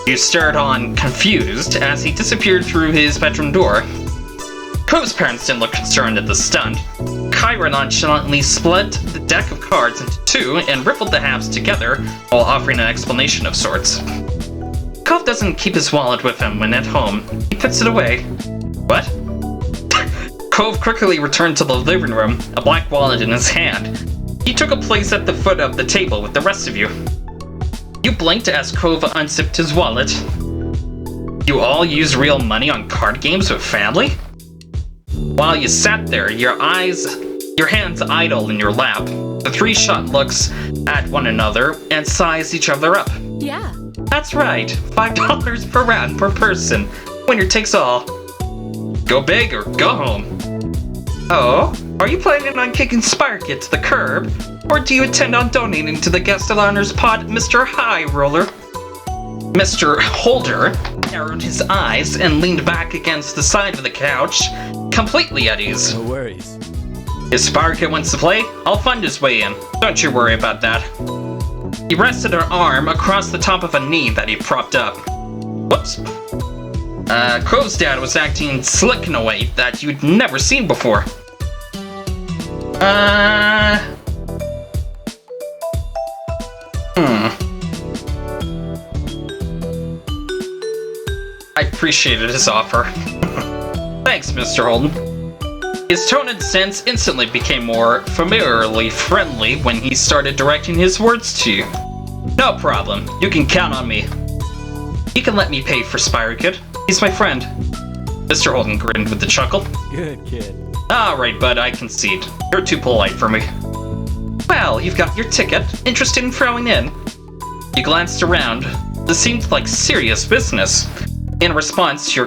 You stared on, confused, as he disappeared through his bedroom door. Cove's parents didn't look concerned at the stunt. Kyra nonchalantly split the deck of cards into two and riffled the halves together while offering an explanation of sorts. Cove doesn't keep his wallet with him when at home. He puts it away. What? Cove quickly returned to the living room, a black wallet in his hand. He took a place at the foot of the table with the rest of you. You blinked as Cove unzipped his wallet. You all use real money on card games with family? While you sat there, your hands idle in your lap, the three shot looks at one another and size each other up. Yeah. That's right, $5 per round per person. Winner takes all. Go big or go home. Oh, are you planning on kicking Sparkit to the curb? Or do you intend on donating to the guest of honor's pot, Mr. High Roller? Mr. Holder narrowed his eyes and leaned back against the side of the couch, completely at ease. No worries. If Sparkit wants to play, I'll fund his way in. Don't you worry about that. He rested her arm across the top of a knee that he propped up. Whoops. Cove's dad was acting slick in a way that you'd never seen before. I appreciated his offer. Thanks, Mr. Holden. His tone and sense instantly became more familiarly friendly when he started directing his words to you. No problem. You can count on me. You can let me pay for Spyro-Kid. He's my friend. Mr. Holden grinned with a chuckle. Good kid. Alright, bud, I concede. You're too polite for me. Well, you've got your ticket. Interested in throwing in? You glanced around. This seemed like serious business. In response to your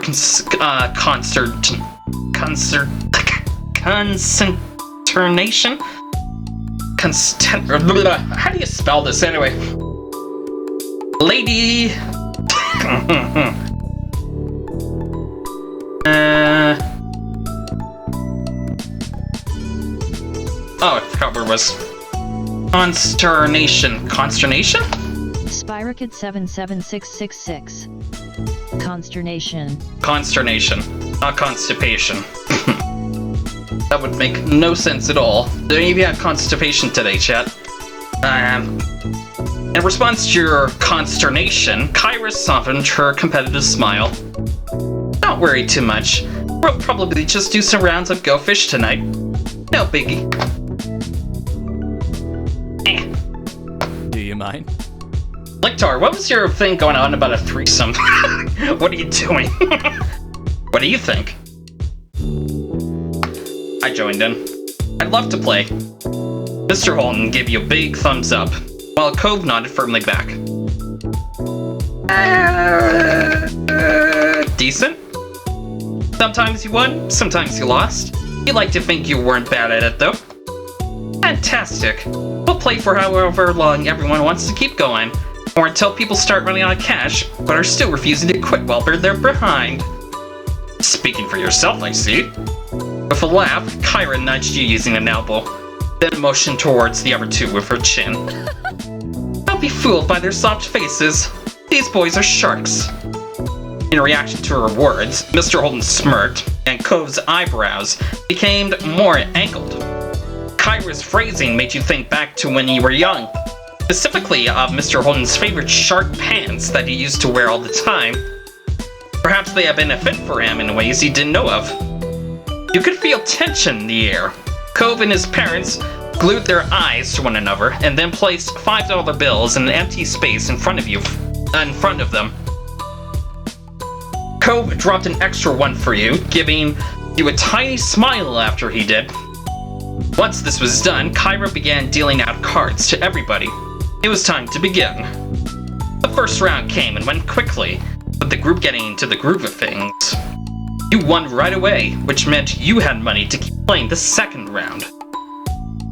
consternation? How do you spell this anyway? Lady... Oh, I forgot where it was. Consternation. Consternation? Spyrokid 77666. Consternation. Consternation. Not constipation. That would make no sense at all. Do any of you have constipation today, chat? In response to your consternation, Kyra softened her competitive smile. Don't worry too much. We'll probably just do some rounds of Go Fish tonight. No biggie. Do you mind? Lictar, what was your thing going on about a threesome? What are you doing? What do you think? I joined in. I'd love to play. Mr. Holden gave you a big thumbs up, while Cove nodded firmly back. Decent? Sometimes you won, sometimes you lost. You like to think you weren't bad at it, though. Fantastic. We'll play for however long everyone wants to keep going. or until people start running out of cash, but are still refusing to quit while they're behind. Speaking for yourself, I see. With a laugh, Kyra nudged you using an elbow, then motioned towards the other two with her chin. Don't be fooled by their soft faces. These boys are sharks. In reaction to her words, Mr. Holden smirked, and Cove's eyebrows became more angled. Kyra's phrasing made you think back to when you were young, specifically of Mr. Holden's favorite shark pants that he used to wear all the time. Perhaps they had been a fit for him in ways he didn't know of. You could feel tension in the air. Cove and his parents glued their eyes to one another and then placed $5 bills in an empty space in front of them. Cove dropped an extra one for you, giving you a tiny smile after he did. Once this was done, Kyra began dealing out cards to everybody. It was time to begin. The first round came and went quickly, with the group getting into the groove of things. You won right away, which meant you had money to keep playing the second round.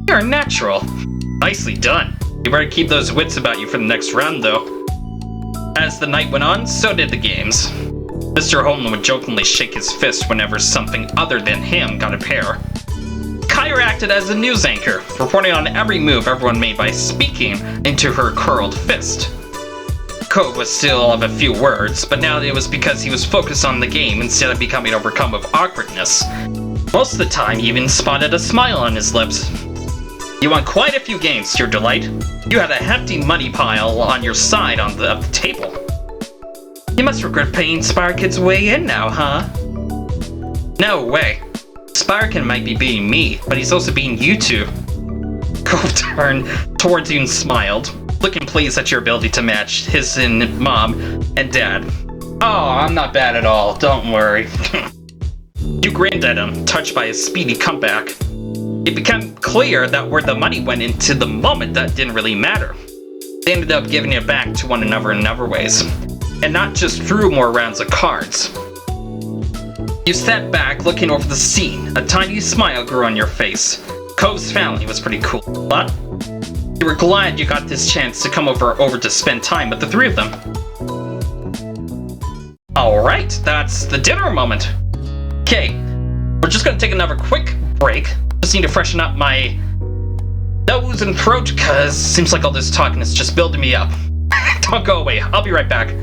You're natural. Nicely done. You better keep those wits about you for the next round, though. As the night went on, so did the games. Mr. Holden would jokingly shake his fist whenever something other than him got a pair. Kyra acted as a news anchor, reporting on every move everyone made by speaking into her curled fist. Cove was still of a few words, but now it was because he was focused on the game instead of becoming overcome with awkwardness. Most of the time, he even spotted a smile on his lips. You won quite a few games to your delight. You had a hefty money pile on your side of the table. You must regret paying Spirekid's way in now, huh? No way. Spirekid might be beating me, but he's also beating you two. Cove turned towards you and smiled, looking pleased at your ability to match his and mom and dad. Oh, I'm not bad at all, don't worry. You grinned at him, touched by his speedy comeback. It became clear that where the money went into the moment that didn't really matter. They ended up giving it back to one another in other ways, and not just through more rounds of cards. You sat back looking over the scene, a tiny smile grew on your face. Cove's family was pretty cool, but you were glad you got this chance to come over to spend time with the three of them. Alright, that's the dinner moment. Okay, we're just gonna take another quick break. Just need to freshen up my nose and throat, cause seems like all this talking is just building me up. Don't go away, I'll be right back.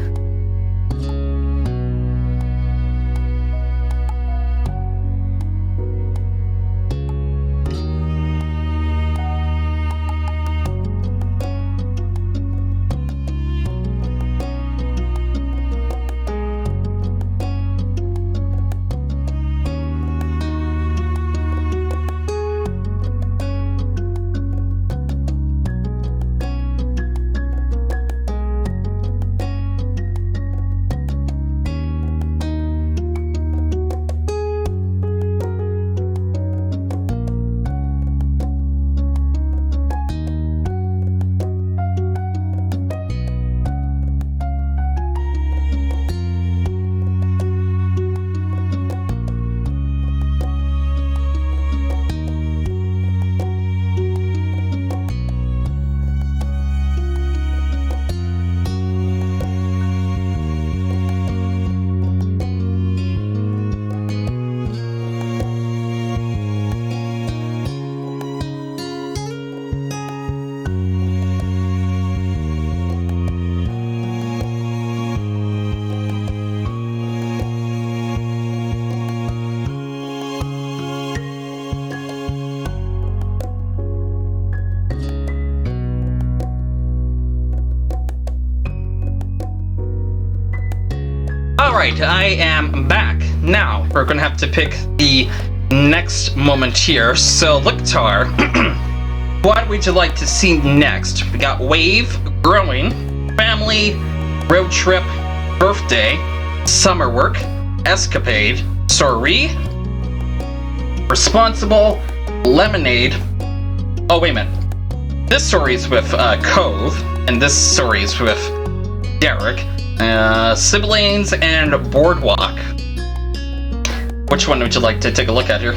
Alright, I am back. Now, we're gonna have to pick the next moment here. So, Lictar, what would you like to see next? We got Wave, Growing, Family, Road Trip, Birthday, Summer Work, Escapade, Story, Responsible, Lemonade. Oh, wait a minute. This story is with Cove, and this story is with Derek. Siblings and Boardwalk. Which one would you like to take a look at here?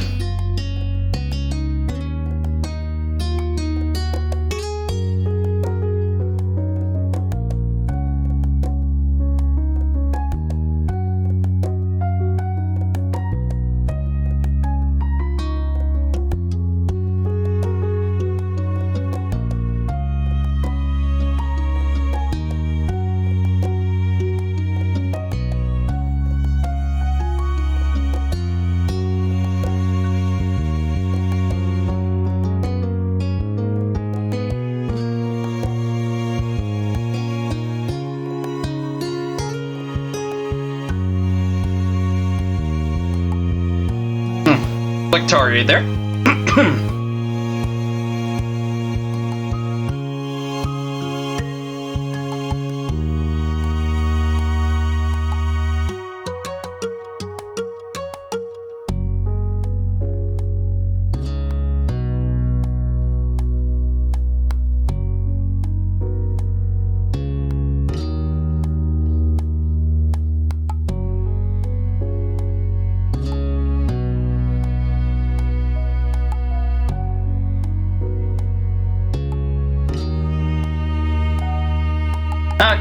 Lictar, are you there?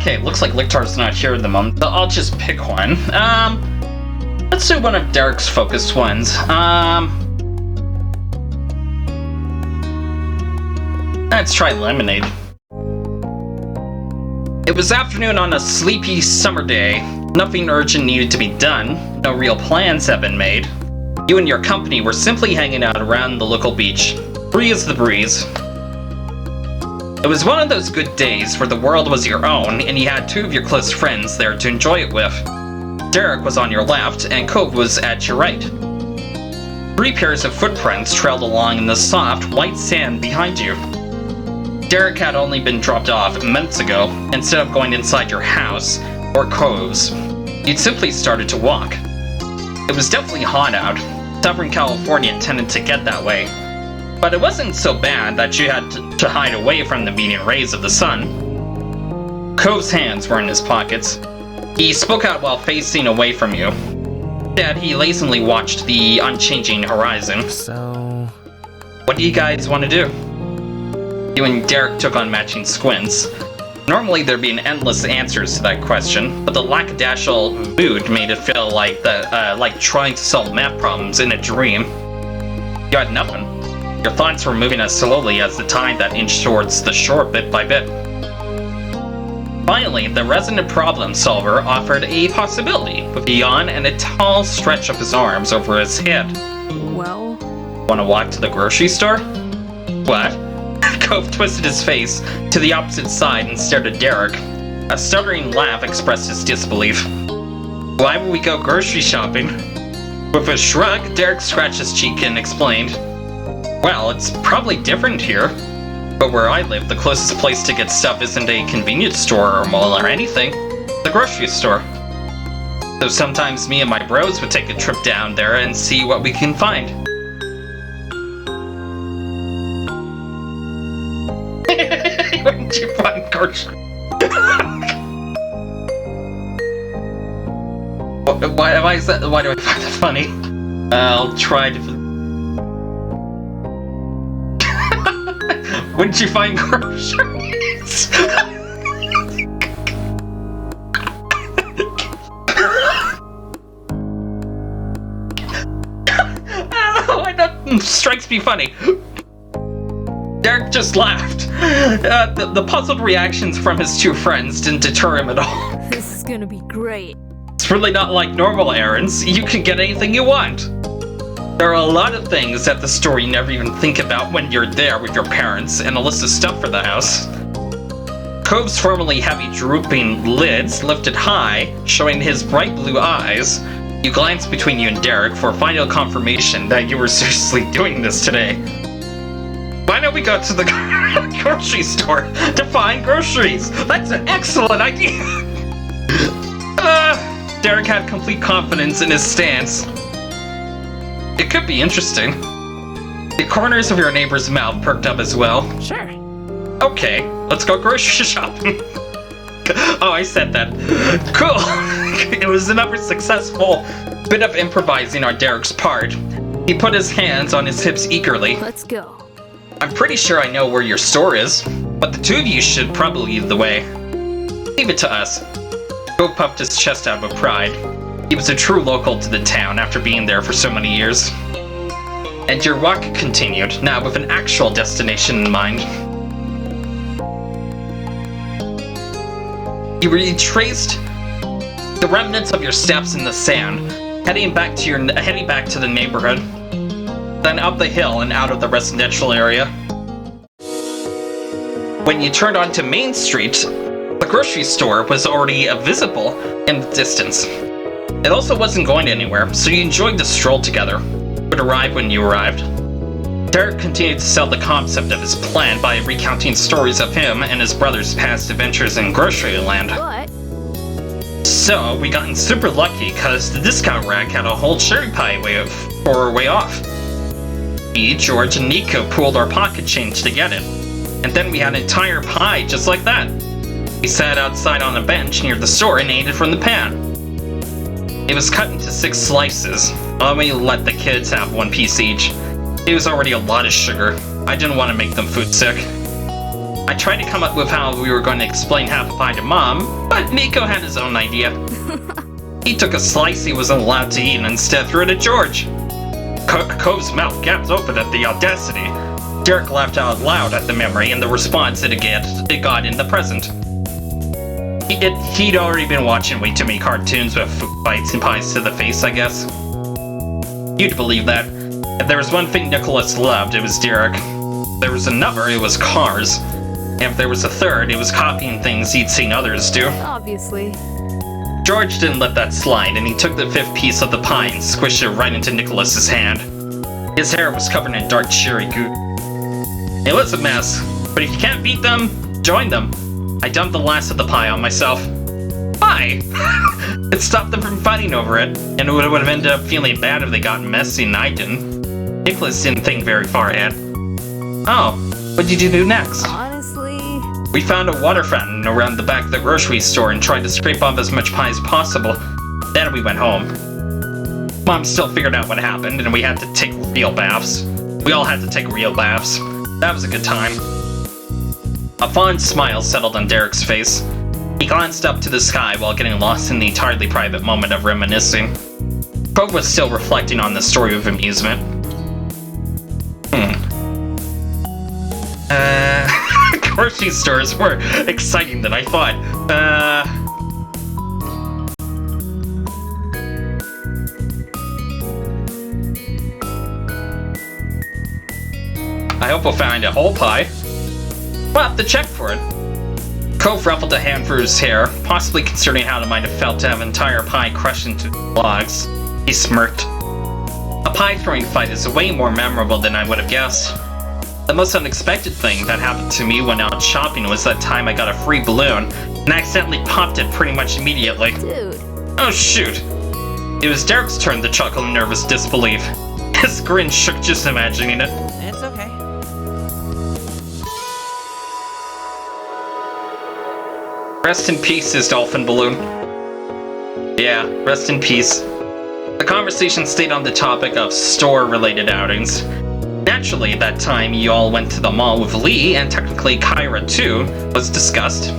Okay, looks like Lictar's not here at the moment, so I'll just pick one. Let's do one of Derek's focused ones. Let's try lemonade. It was afternoon on a sleepy summer day. Nothing urgent needed to be done. No real plans had been made. You and your company were simply hanging out around the local beach. Free as the breeze. It was one of those good days where the world was your own and you had two of your close friends there to enjoy it with. Derek was on your left and Cove was at your right. 3 pairs of footprints trailed along in the soft, white sand behind you. Derek had only been dropped off minutes ago. Instead of going inside your house or Cove's, you'd simply started to walk. It was definitely hot out. Southern California tended to get that way. But it wasn't so bad that you had to hide away from the beating rays of the sun. Cove's hands were in his pockets. He spoke out while facing away from you. Instead, he lazily watched the unchanging horizon. So... what do you guys want to do? You and Derek took on matching squints. Normally there'd be endless answers to that question, but the lackadaisical mood made it feel like trying to solve math problems in a dream. You had nothing. Your thoughts were moving as slowly as the tide that inched towards the shore bit by bit. Finally, the resident problem solver offered a possibility, with a yawn and a tall stretch of his arms over his head. Well... wanna walk to the grocery store? What? Cove twisted his face to the opposite side and stared at Derek. A stuttering laugh expressed his disbelief. Why would we go grocery shopping? With a shrug, Derek scratched his cheek and explained, well, it's probably different here. But where I live, the closest place to get stuff isn't a convenience store or mall or anything. The grocery store. So sometimes me and my bros would take a trip down there and see what we can find. When did you find grocery? Why is that? Why do I find that funny? I'll try to... when did you find groceries? Why that strikes me funny. Derek just laughed. The puzzled reactions from his 2 friends didn't deter him at all. This is gonna be great. It's really not like normal errands. You can get anything you want. There are a lot of things at the store you never even think about when you're there with your parents, and a list of stuff for the house. Cove's formerly heavy drooping lids lifted high, showing his bright blue eyes. You glanced between you and Derek for final confirmation that you were seriously doing this today. Why don't we go to the grocery store to find groceries? That's an excellent idea! Derek had complete confidence in his stance. It could be interesting. The corners of your neighbor's mouth perked up as well. Sure. Okay, let's go grocery shopping. Oh, I said that. Cool. It was another successful bit of improvising on Derek's part. He put his hands on his hips eagerly. Let's go. I'm pretty sure I know where your store is, but the 2 of you should probably lead the way. Leave it to us. Cove puffed his chest out with pride. He was a true local to the town after being there for so many years. And your walk continued, now with an actual destination in mind. You retraced the remnants of your steps in the sand, heading back to the neighborhood, then up the hill and out of the residential area. When you turned onto Main Street, the grocery store was already visible in the distance. It also wasn't going anywhere, so you enjoyed the stroll together. But would arrive when you arrived. Derek continued to sell the concept of his plan by recounting stories of him and his brother's past adventures in grocery land. But So, we gotten super lucky because the discount rack had a whole cherry pie way off. Me, George, and Nico pooled our pocket change to get it. And then we had an entire pie just like that. We sat outside on a bench near the store and ate it from the pan. It was cut into 6 slices. We let the kids have 1 piece each. It was already a lot of sugar. I didn't want to make them food sick. I tried to come up with how we were going to explain half the pie to Mom, but Nico had his own idea. He took a slice he wasn't allowed to eat and instead threw it at George. Cove's mouth gapped open at the audacity. Derek laughed out loud at the memory and the response it got in the present. He'd already been watching way too many cartoons with bites and pies to the face, I guess. You'd believe that. If there was one thing Nicholas loved, it was Derek. If there was another, it was cars. And if there was a third, it was copying things he'd seen others do. obviously. George didn't let that slide, and he took the 5th piece of the pie and squished it right into Nicholas's hand. His hair was covered in dark cherry goo. It was a mess, but if you can't beat them, join them. I dumped the last of the pie on myself. Why? It stopped them from fighting over it, and it would have ended up feeling bad if they got messy and I didn't. Nicholas didn't think very far ahead. Oh, what did you do next? Honestly, We found a water fountain around the back of the grocery store and tried to scrape off as much pie as possible. Then we went home. Mom still figured out what happened, and we had to take real baths. We all had to take real baths. That was a good time. A fond smile settled on Derek's face. He glanced up to the sky while getting lost in the entirely private moment of reminiscing. Cove was still reflecting on the story with amusement. Grocery stores were exciting than I thought. I hope we'll find a whole pie. We'll have to check for it. Cove ruffled a hand through his hair, possibly considering how it might have felt to have an entire pie crushed into logs. He smirked. A pie-throwing fight is way more memorable than I would have guessed. The most unexpected thing that happened to me when out shopping was that time I got a free balloon and accidentally popped it pretty much immediately. dude. Oh shoot. It was Derek's turn to chuckle in nervous disbelief. His grin shook just imagining it. It's okay. Rest in peace, his dolphin balloon. Yeah, rest in peace. The conversation stayed on the topic of store-related outings. Naturally, that time you all went to the mall with Lee, and technically Kyra too, was discussed.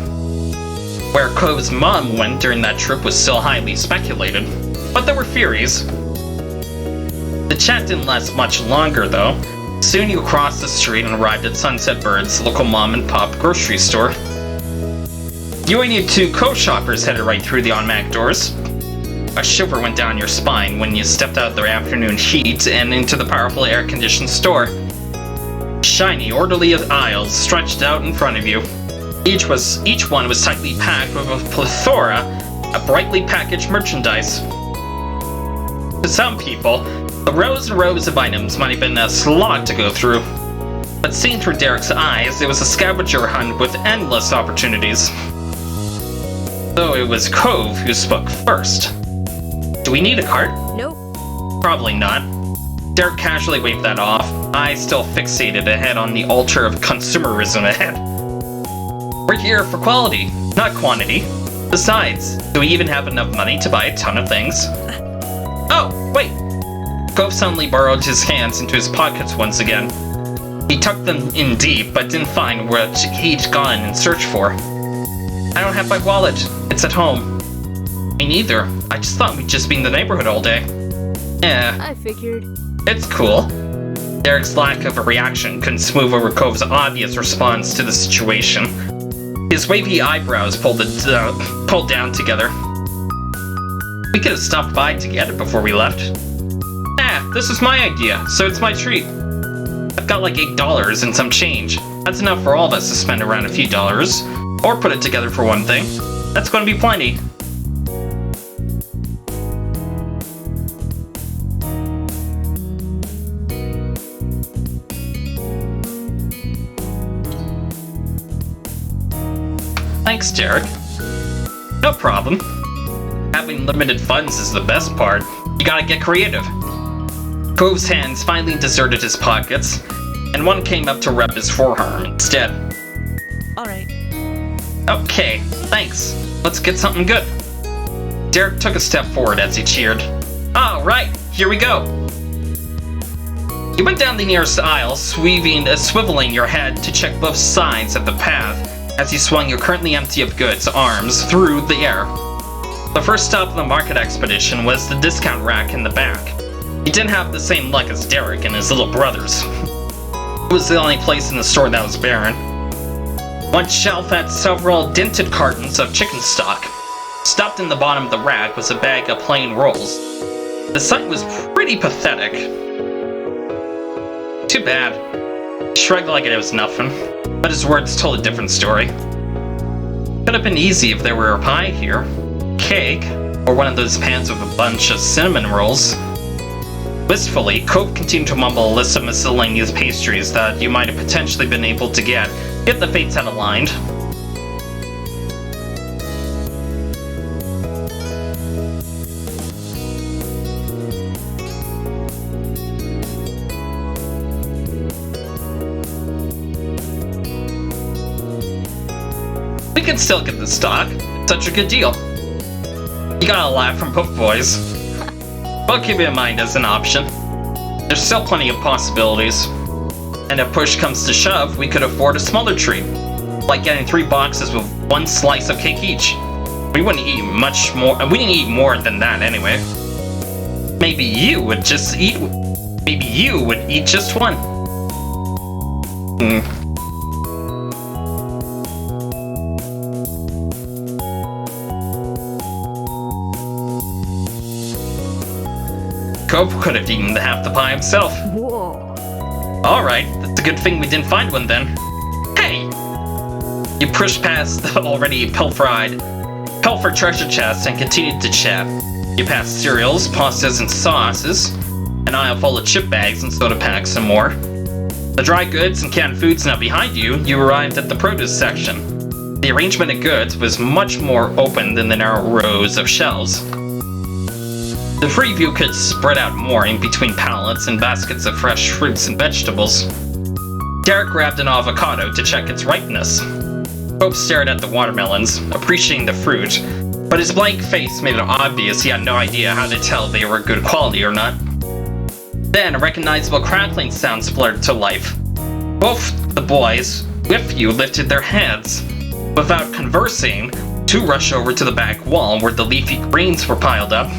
Where Cove's mom went during that trip was still highly speculated, but there were theories. The chat didn't last much longer though. Soon you crossed the street and arrived at Sunset Bird's local mom-and-pop grocery store. You and your 2 co-shoppers headed right through the automatic doors. A shiver went down your spine when you stepped out of the afternoon heat and into the powerful air-conditioned store. Shiny, orderly aisles stretched out in front of you. Each one was tightly packed with a plethora of brightly packaged merchandise. To some people, the rows and rows of items might have been a slog to go through. But seen through Derek's eyes, it was a scavenger hunt with endless opportunities. Though it was Cove who spoke first. Do we need a cart? Nope. Probably not. Derek casually waved that off, eyes still fixated ahead on the altar of consumerism ahead. We're here for quality, not quantity. Besides, do we even have enough money to buy a ton of things? Oh, wait! Cove suddenly burrowed his hands into his pockets once again. He tucked them in deep, but didn't find what he'd gone in search for. I don't have my wallet. It's at home. Me neither. I just thought we'd just be in the neighborhood all day. Yeah. I figured. It's cool. Derek's lack of a reaction couldn't smooth over Cove's obvious response to the situation. His wavy eyebrows pulled down together. We could have stopped by to get it before we left. This was my idea, so it's my treat. I've got like $8 and some change. That's enough for all of us to spend around a few dollars. Or put it together for one thing. That's going to be plenty. Thanks, Derek. No problem. Having limited funds is the best part. You gotta get creative. Cove's hands finally deserted his pockets, and one came up to rub his forearm instead. Alright. Okay, thanks. Let's get something good. Derek took a step forward as he cheered. Alright, here we go. You went down the nearest aisle, swiveling your head to check both sides of the path as you swung your currently empty of goods arms through the air. The first stop of the market expedition was the discount rack in the back. He didn't have the same luck as Derek and his little brothers. It was the only place in the store that was barren. One shelf had several dented cartons of chicken stock. Stopped in the bottom of the rack was a bag of plain rolls. The sight was pretty pathetic. Too bad. He shrugged like it was nothing, but his words told a different story. Could have been easy if there were a pie here, cake, or one of those pans with a bunch of cinnamon rolls. Wistfully, Cove continued to mumble a list of miscellaneous pastries that you might have potentially been able to get if the fates had aligned. We can still get the stock. It's such a good deal. You got a laugh from both boys. But keep it in mind as an option. There's still plenty of possibilities. And if push comes to shove, we could afford a smaller treat. Like getting 3 boxes with 1 slice of cake each. We wouldn't eat much more, we didn't eat more than that anyway. Maybe you would eat just 1. Cove could have eaten half the pie himself. Whoa. Alright, that's a good thing we didn't find one then. Hey! You pushed past the already pilfered treasure chest and continued to chat. You passed cereals, pastas, and sauces, an aisle full of chip bags and soda packs and more. The dry goods and canned foods now behind you, you arrived at the produce section. The arrangement of goods was much more open than the narrow rows of shelves. The free view could spread out more in between pallets and baskets of fresh fruits and vegetables. Derek grabbed an avocado to check its ripeness. Pope stared at the watermelons, appreciating the fruit, but his blank face made it obvious he had no idea how to tell they were good quality or not. Then a recognizable crackling sound spluttered to life. Both the boys with you lifted their heads. Without conversing, 2 rushed over to the back wall where the leafy greens were piled up.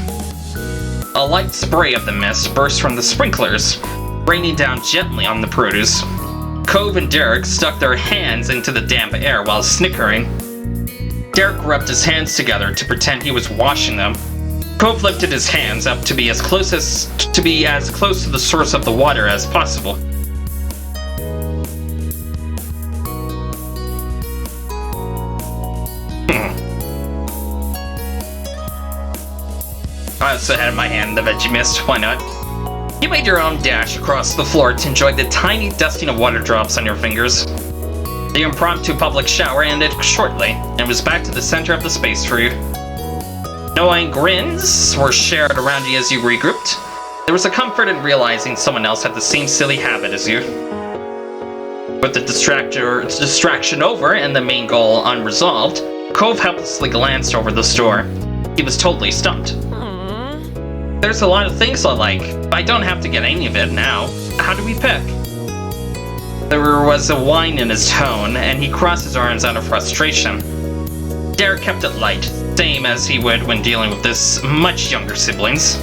A light spray of the mist burst from the sprinklers, raining down gently on the produce. Cove and Derek stuck their hands into the damp air while snickering. Derek rubbed his hands together to pretend he was washing them. Cove lifted his hands up to be as close to the source of the water as possible. I also had my hand in the veggie mist, why not? You made your own dash across the floor to enjoy the tiny dusting of water drops on your fingers. The impromptu public shower ended shortly, and was back to the center of the space for you. Knowing grins were shared around you as you regrouped, there was a comfort in realizing someone else had the same silly habit as you. With the distraction over and the main goal unresolved, Cove helplessly glanced over the store. He was totally stumped. There's a lot of things I like, but I don't have to get any of it now. How do we pick? There was a whine in his tone, and he crossed his arms out of frustration. Derek kept it light, same as he would when dealing with his much younger siblings.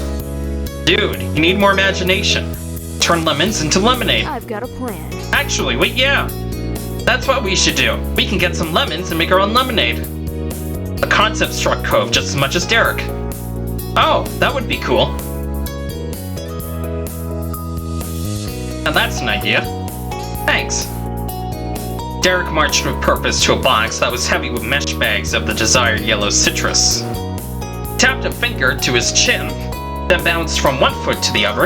Dude, you need more imagination. Turn lemons into lemonade. I've got a plan. Actually, wait, yeah. That's what we should do. We can get some lemons and make our own lemonade. The concept struck Cove just as much as Derek. Oh, that would be cool. Now that's an idea. Thanks. Derek marched with purpose to a box that was heavy with mesh bags of the desired yellow citrus. Tapped a finger to his chin, then bounced from one foot to the other.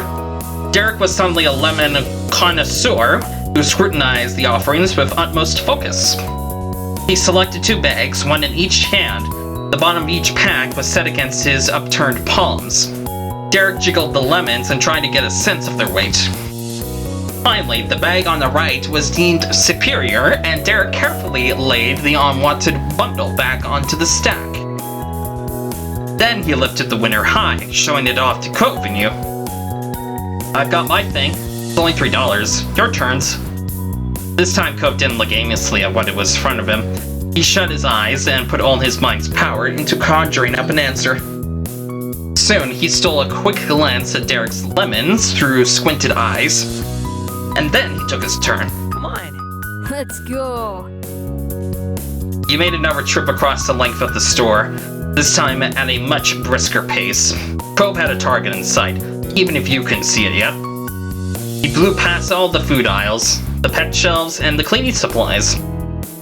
Derek was suddenly a lemon connoisseur who scrutinized the offerings with utmost focus. He selected 2 bags, one in each hand. The bottom of each pack was set against his upturned palms. Derek jiggled the lemons and tried to get a sense of their weight. Finally, the bag on the right was deemed superior, and Derek carefully laid the unwanted bundle back onto the stack. Then he lifted the winner high, showing it off to Cove and you. I've got my thing. It's only $3. Your turns. This time Cove didn't look aimlessly at what it was in front of him. He shut his eyes and put all his mind's power into conjuring up an answer. Soon, he stole a quick glance at Derek's lemons through squinted eyes, and then he took his turn. Come on. Let's go. You made another trip across the length of the store, this time at a much brisker pace. Cove had a target in sight, even if you couldn't see it yet. He blew past all the food aisles, the pet shelves, and the cleaning supplies.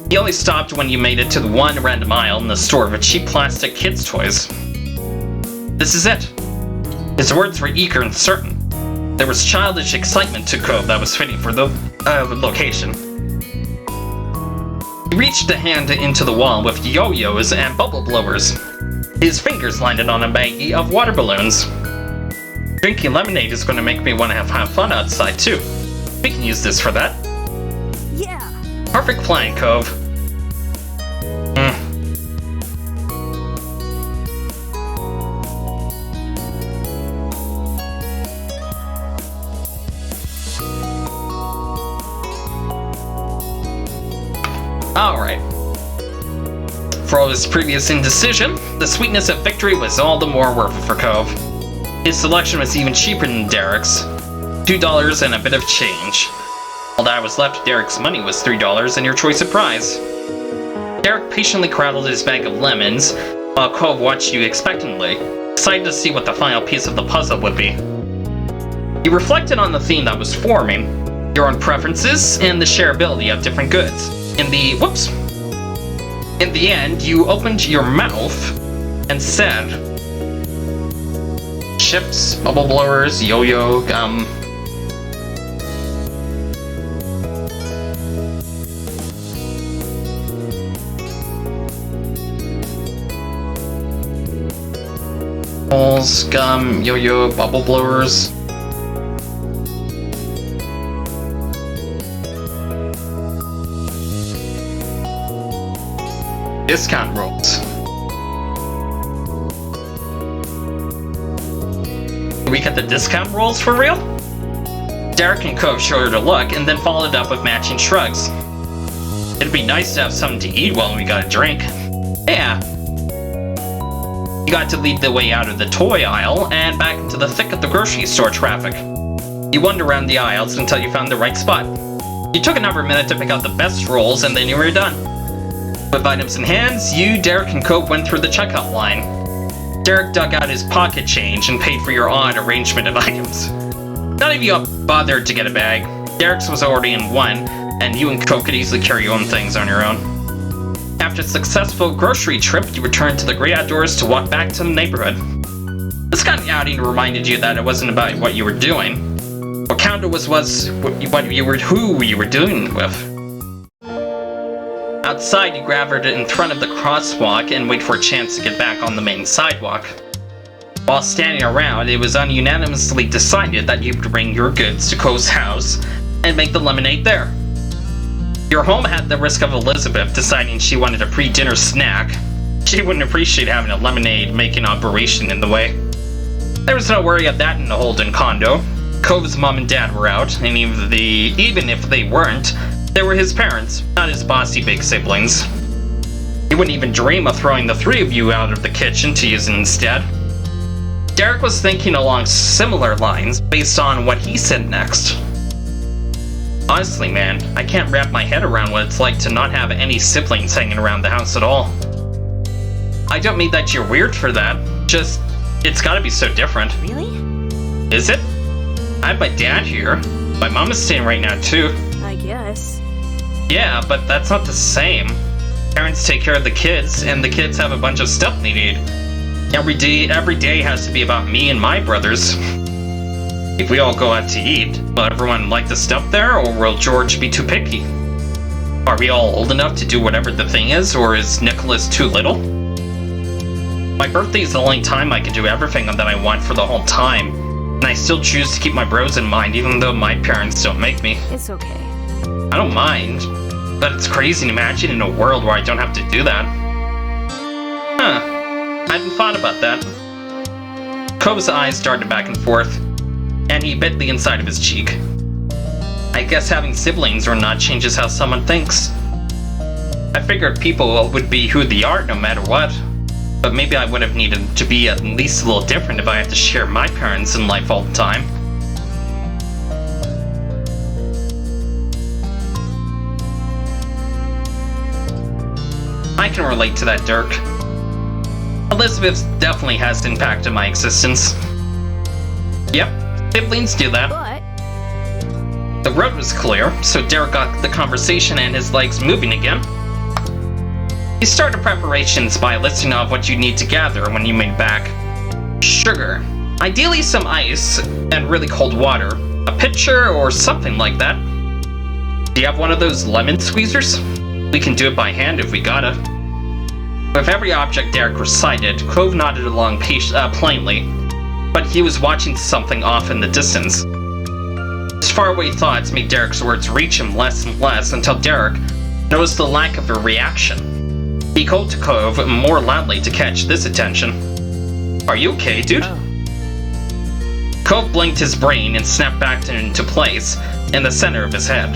He only stopped when you made it to the one random aisle in the store of cheap plastic kids' toys. This is it. His words were eager and certain. There was childish excitement to Cove that was fitting for the location. He reached a hand into the wall with yo-yos and bubble blowers. His fingers landed on a baggie of water balloons. Drinking lemonade is going to make me want to have fun outside too. We can use this for that. Yeah. Perfect plan, Cove. Alright. For all his previous indecision, the sweetness of victory was all the more worth it for Cove. His selection was even cheaper than Derek's. $2 and a bit of change. All that was left of Derek's money was $3 and your choice of prize. Derek patiently cradled his bag of lemons, while Cove watched you expectantly, excited to see what the final piece of the puzzle would be. He reflected on the theme that was forming, your own preferences, and the shareability of different goods. In the end, you opened your mouth and said, chips, bubble blowers, yo-yo, gum. Balls, gum, yo-yo, bubble blowers. Discount rolls. Did we get the discount rolls for real? Derek and Cove showed a look and then followed up with matching shrugs. It'd be nice to have something to eat while we got a drink. Yeah. You got to lead the way out of the toy aisle and back into the thick of the grocery store traffic. You wandered around the aisles until you found the right spot. You took another minute to pick out the best rolls and then you were done. With items in hands, you, Derek, and Cove went through the checkout line. Derek dug out his pocket change and paid for your odd arrangement of items. None of you bothered to get a bag. Derek's was already in one, and you and Cove could easily carry your own things on your own. After a successful grocery trip, you returned to the great outdoors to walk back to the neighborhood. This kind of outing reminded you that it wasn't about what you were doing. What counted was who you were doing with. Outside, you grabbed it in front of the crosswalk and wait for a chance to get back on the main sidewalk. While standing around, it was unanimously decided that you would bring your goods to Cove's house and make the lemonade there. Your home had the risk of Elizabeth deciding she wanted a pre-dinner snack. She wouldn't appreciate having a lemonade-making operation in the way. There was no worry of that in the Holden condo. Cove's mom and dad were out, and even if they weren't, they were his parents, not his bossy big siblings. He wouldn't even dream of throwing the three of you out of the kitchen to use it instead. Derek was thinking along similar lines based on what he said next. Honestly, man, I can't wrap my head around what it's like to not have any siblings hanging around the house at all. I don't mean that you're weird for that, just, it's gotta be so different. Really? Is it? I have my dad here. My mom is staying right now too. I guess. Yeah, but that's not the same. Parents take care of the kids, and the kids have a bunch of stuff they need. Every day has to be about me and my brothers. If we all go out to eat, will everyone like the stuff there, or will George be too picky? Are we all old enough to do whatever the thing is, or is Nicholas too little? My birthday is the only time I can do everything that I want for the whole time, and I still choose to keep my bros in mind even though my parents don't make me. It's okay. I don't mind, but it's crazy to imagine in a world where I don't have to do that. Huh, I hadn't thought about that. Cove's eyes darted back and forth, and he bit the inside of his cheek. I guess having siblings or not changes how someone thinks. I figured people would be who they are no matter what, but maybe I would have needed to be at least a little different if I had to share my parents in life all the time. I can relate to that, Dirk. Elizabeth definitely has impacted my existence. Yep, siblings do that. But The road was clear, so Derek got the conversation and his legs moving again. He started preparations by listing off what you need to gather when you made back. Sugar. Ideally some ice and really cold water. A pitcher or something like that. Do you have one of those lemon squeezers? We can do it by hand if we gotta. With every object Derek recited, Cove nodded along plainly, but he was watching something off in the distance. His faraway thoughts made Derek's words reach him less and less until Derek noticed the lack of a reaction. He called to Cove more loudly to catch this attention. Are you okay, dude? Cove blinked his brain and snapped back into place in the center of his head.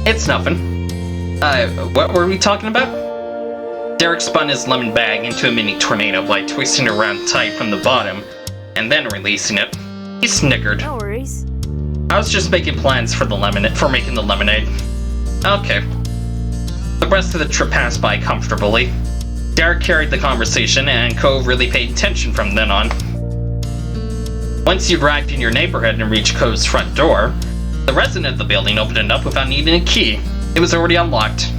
It's nothing. What were we talking about? Derek spun his lemon bag into a mini tornado by twisting it around tight from the bottom and then releasing it. He snickered. no worries. I was just making plans for making the lemonade. Okay. The rest of the trip passed by comfortably. Derek carried the conversation and Cove really paid attention from then on. Once you arrived in your neighborhood and reached Cove's front door, the resident of the building opened it up without needing a key. It was already unlocked.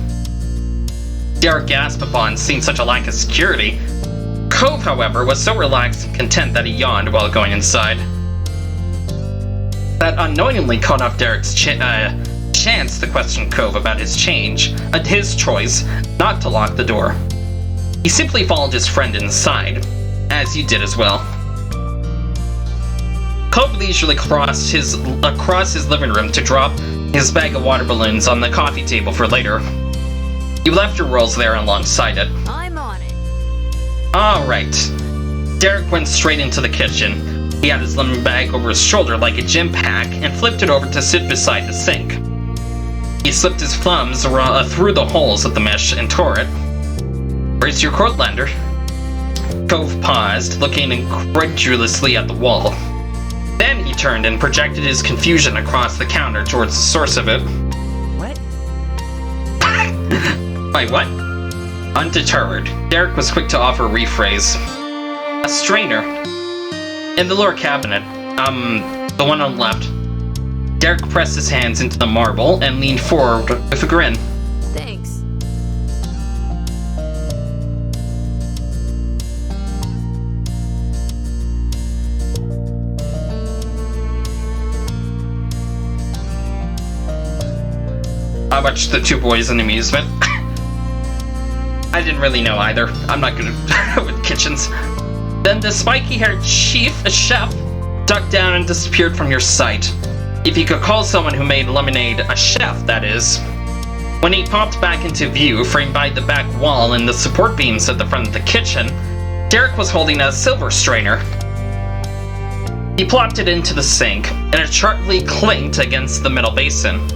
Derek gasped upon seeing such a lack of security. Cove, however, was so relaxed and content that he yawned while going inside. That unknowingly cut off Derek's chance to question Cove about his choice not to lock the door. He simply followed his friend inside, as you did as well. Cove leisurely across his living room to drop his bag of water balloons on the coffee table for later. You left your rolls there alongside it. I'm on it. Alright. Derek went straight into the kitchen. He had his lemon bag over his shoulder like a gym pack and flipped it over to sit beside the sink. He slipped his thumbs through the holes of the mesh and tore it. Where's your coat, Lander? Cove paused, looking incredulously at the wall. Then he turned and projected his confusion across the counter towards the source of it. What? By what? Undeterred, Derek was quick to offer a rephrase. A strainer. In the lower cabinet, the one on the left. Derek pressed his hands into the marble and leaned forward with a grin. Thanks. I watched the two boys in amusement. I didn't really know either. I'm not good with kitchens. Then the spiky-haired chef ducked down and disappeared from your sight. If you could call someone who made lemonade a chef, that is. When he popped back into view, framed by the back wall and the support beams at the front of the kitchen, Derek was holding a silver strainer. He plopped it into the sink, and it sharply clinked against the metal basin.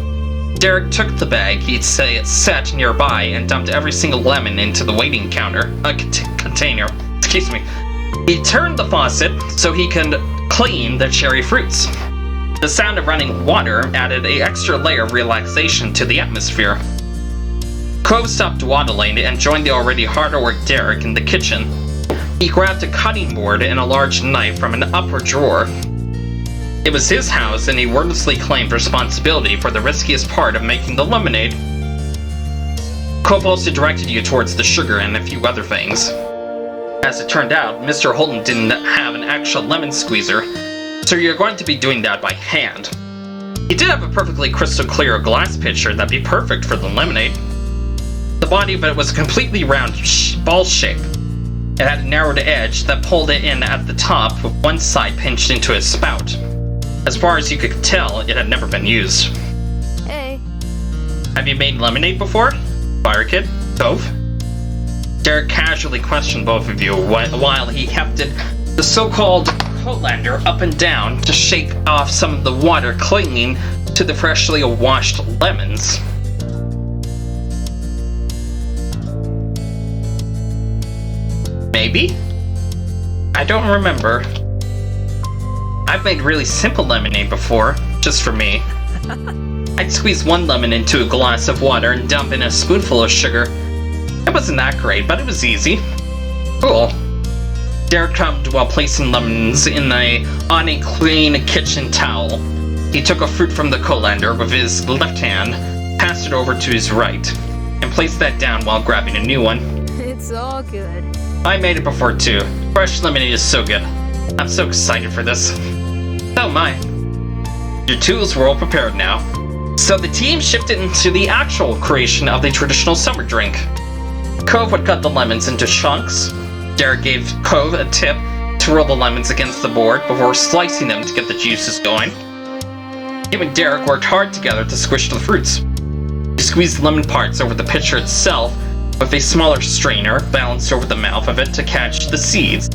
Derek took the bag he'd set nearby and dumped every single lemon into the waiting container. Excuse me. He turned the faucet so he could clean the cherry fruits. The sound of running water added an extra layer of relaxation to the atmosphere. Cove stopped dawdling and joined the already hard at work Derek in the kitchen. He grabbed a cutting board and a large knife from an upper drawer. It was his house, and he wordlessly claimed responsibility for the riskiest part of making the lemonade. Cove also directed you towards the sugar and a few other things. As it turned out, Mr. Holton didn't have an actual lemon squeezer, so you're going to be doing that by hand. He did have a perfectly crystal clear glass pitcher that'd be perfect for the lemonade. The body of it was a completely round ball shape. It had a narrowed edge that pulled it in at the top with one side pinched into a spout. As far as you could tell, it had never been used. Hey. Have you made lemonade before? Fire Kid? Cove? Derek casually questioned both of you while he hefted the so-called colander up and down to shake off some of the water clinging to the freshly washed lemons. Maybe? I don't remember. I've made really simple lemonade before, just for me. I'd squeeze one lemon into a glass of water and dump in a spoonful of sugar. It wasn't that great, but it was easy. Cool. Derek hummed while placing lemons on a clean kitchen towel. He took a fruit from the colander with his left hand, passed it over to his right, and placed that down while grabbing a new one. It's all good. I made it before too. Fresh lemonade is so good. I'm so excited for this. So am I. Your tools were all prepared now. So the team shifted into the actual creation of the traditional summer drink. Cove would cut the lemons into chunks. Derek gave Cove a tip to roll the lemons against the board before slicing them to get the juices going. Him and Derek worked hard together to squish the fruits. He squeezed lemon parts over the pitcher itself with a smaller strainer balanced over the mouth of it to catch the seeds.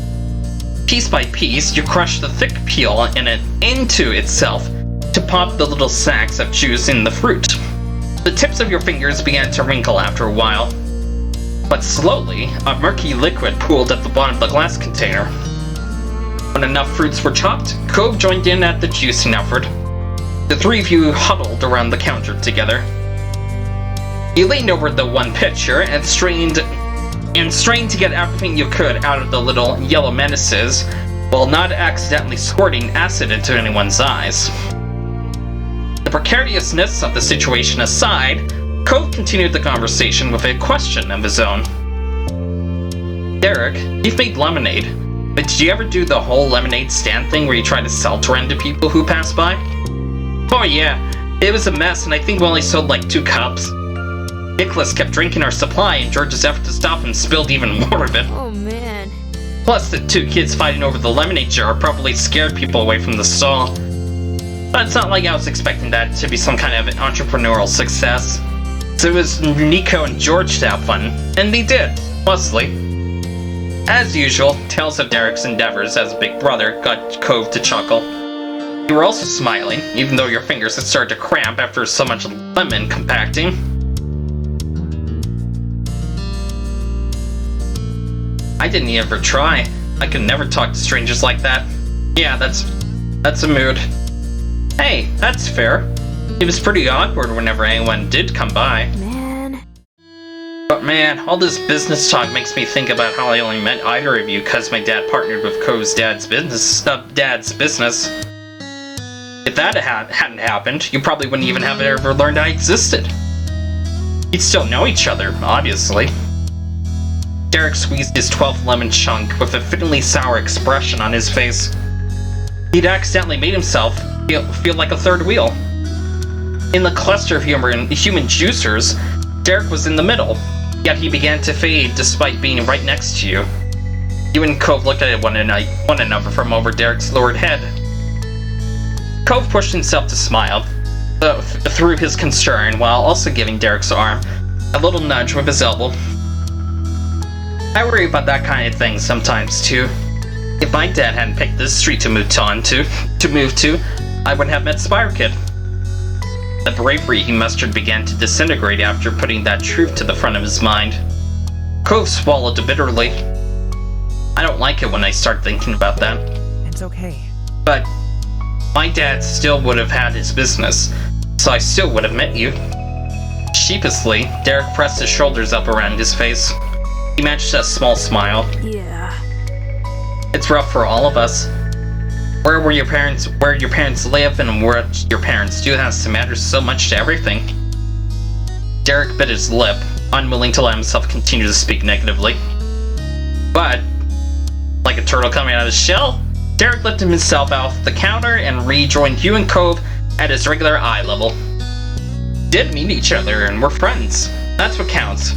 Piece by piece, you crushed the thick peel in it into itself to pop the little sacs of juice in the fruit. The tips of your fingers began to wrinkle after a while. But slowly, a murky liquid pooled at the bottom of the glass container. When enough fruits were chopped, Cove joined in at the juicing effort. The three of you huddled around the counter together. You leaned over the one pitcher and strained to get everything you could out of the little yellow menaces, while not accidentally squirting acid into anyone's eyes. The precariousness of the situation aside, Cove continued the conversation with a question of his own. Derek, you've made lemonade, but did you ever do the whole lemonade stand thing where you try to sell to random people who pass by? Oh yeah, it was a mess and I think we only sold like 2 cups. Nicholas kept drinking our supply and George's effort to stop him spilled even more of it. Oh man. Plus the 2 kids fighting over the lemonade jar probably scared people away from the stall. But it's not like I was expecting that to be some kind of an entrepreneurial success. So it was Nico and George to have fun, and they did, mostly. As usual, tales of Derek's endeavors as a big brother got Cove to chuckle. You were also smiling, even though your fingers had started to cramp after so much lemon compacting. I didn't ever try. I could never talk to strangers like that. Yeah, that's a mood. Hey, that's fair. It was pretty awkward whenever anyone did come by. Man. But man, all this business talk makes me think about how I only met either of you because my dad partnered with Cove's dad's business. If that hadn't happened, you probably wouldn't even have ever learned I existed. You'd still know each other, obviously. Derek squeezed his 12th lemon chunk with a fittingly sour expression on his face. He'd accidentally made himself feel like a third wheel. In the cluster of human juicers, Derek was in the middle, yet he began to fade despite being right next to you. You and Cove looked at one another from over Derek's lowered head. Cove pushed himself to smile through his concern while also giving Derek's arm a little nudge with his elbow. I worry about that kind of thing sometimes too. If my dad hadn't picked this street to move to, I wouldn't have met Spire Kid. The bravery he mustered began to disintegrate after putting that truth to the front of his mind. Cove swallowed bitterly. I don't like it when I start thinking about that. It's okay. But my dad still would have had his business, so I still would have met you. Sheepishly, Derek pressed his shoulders up around his face. He matched a small smile. Yeah. It's rough for all of us. Where your parents live and what your parents do has to matter so much to everything. Derek bit his lip, unwilling to let himself continue to speak negatively. But, like a turtle coming out of his shell, Derek lifted himself off the counter and rejoined you and Cove at his regular eye level. Did meet each other and were friends. That's what counts.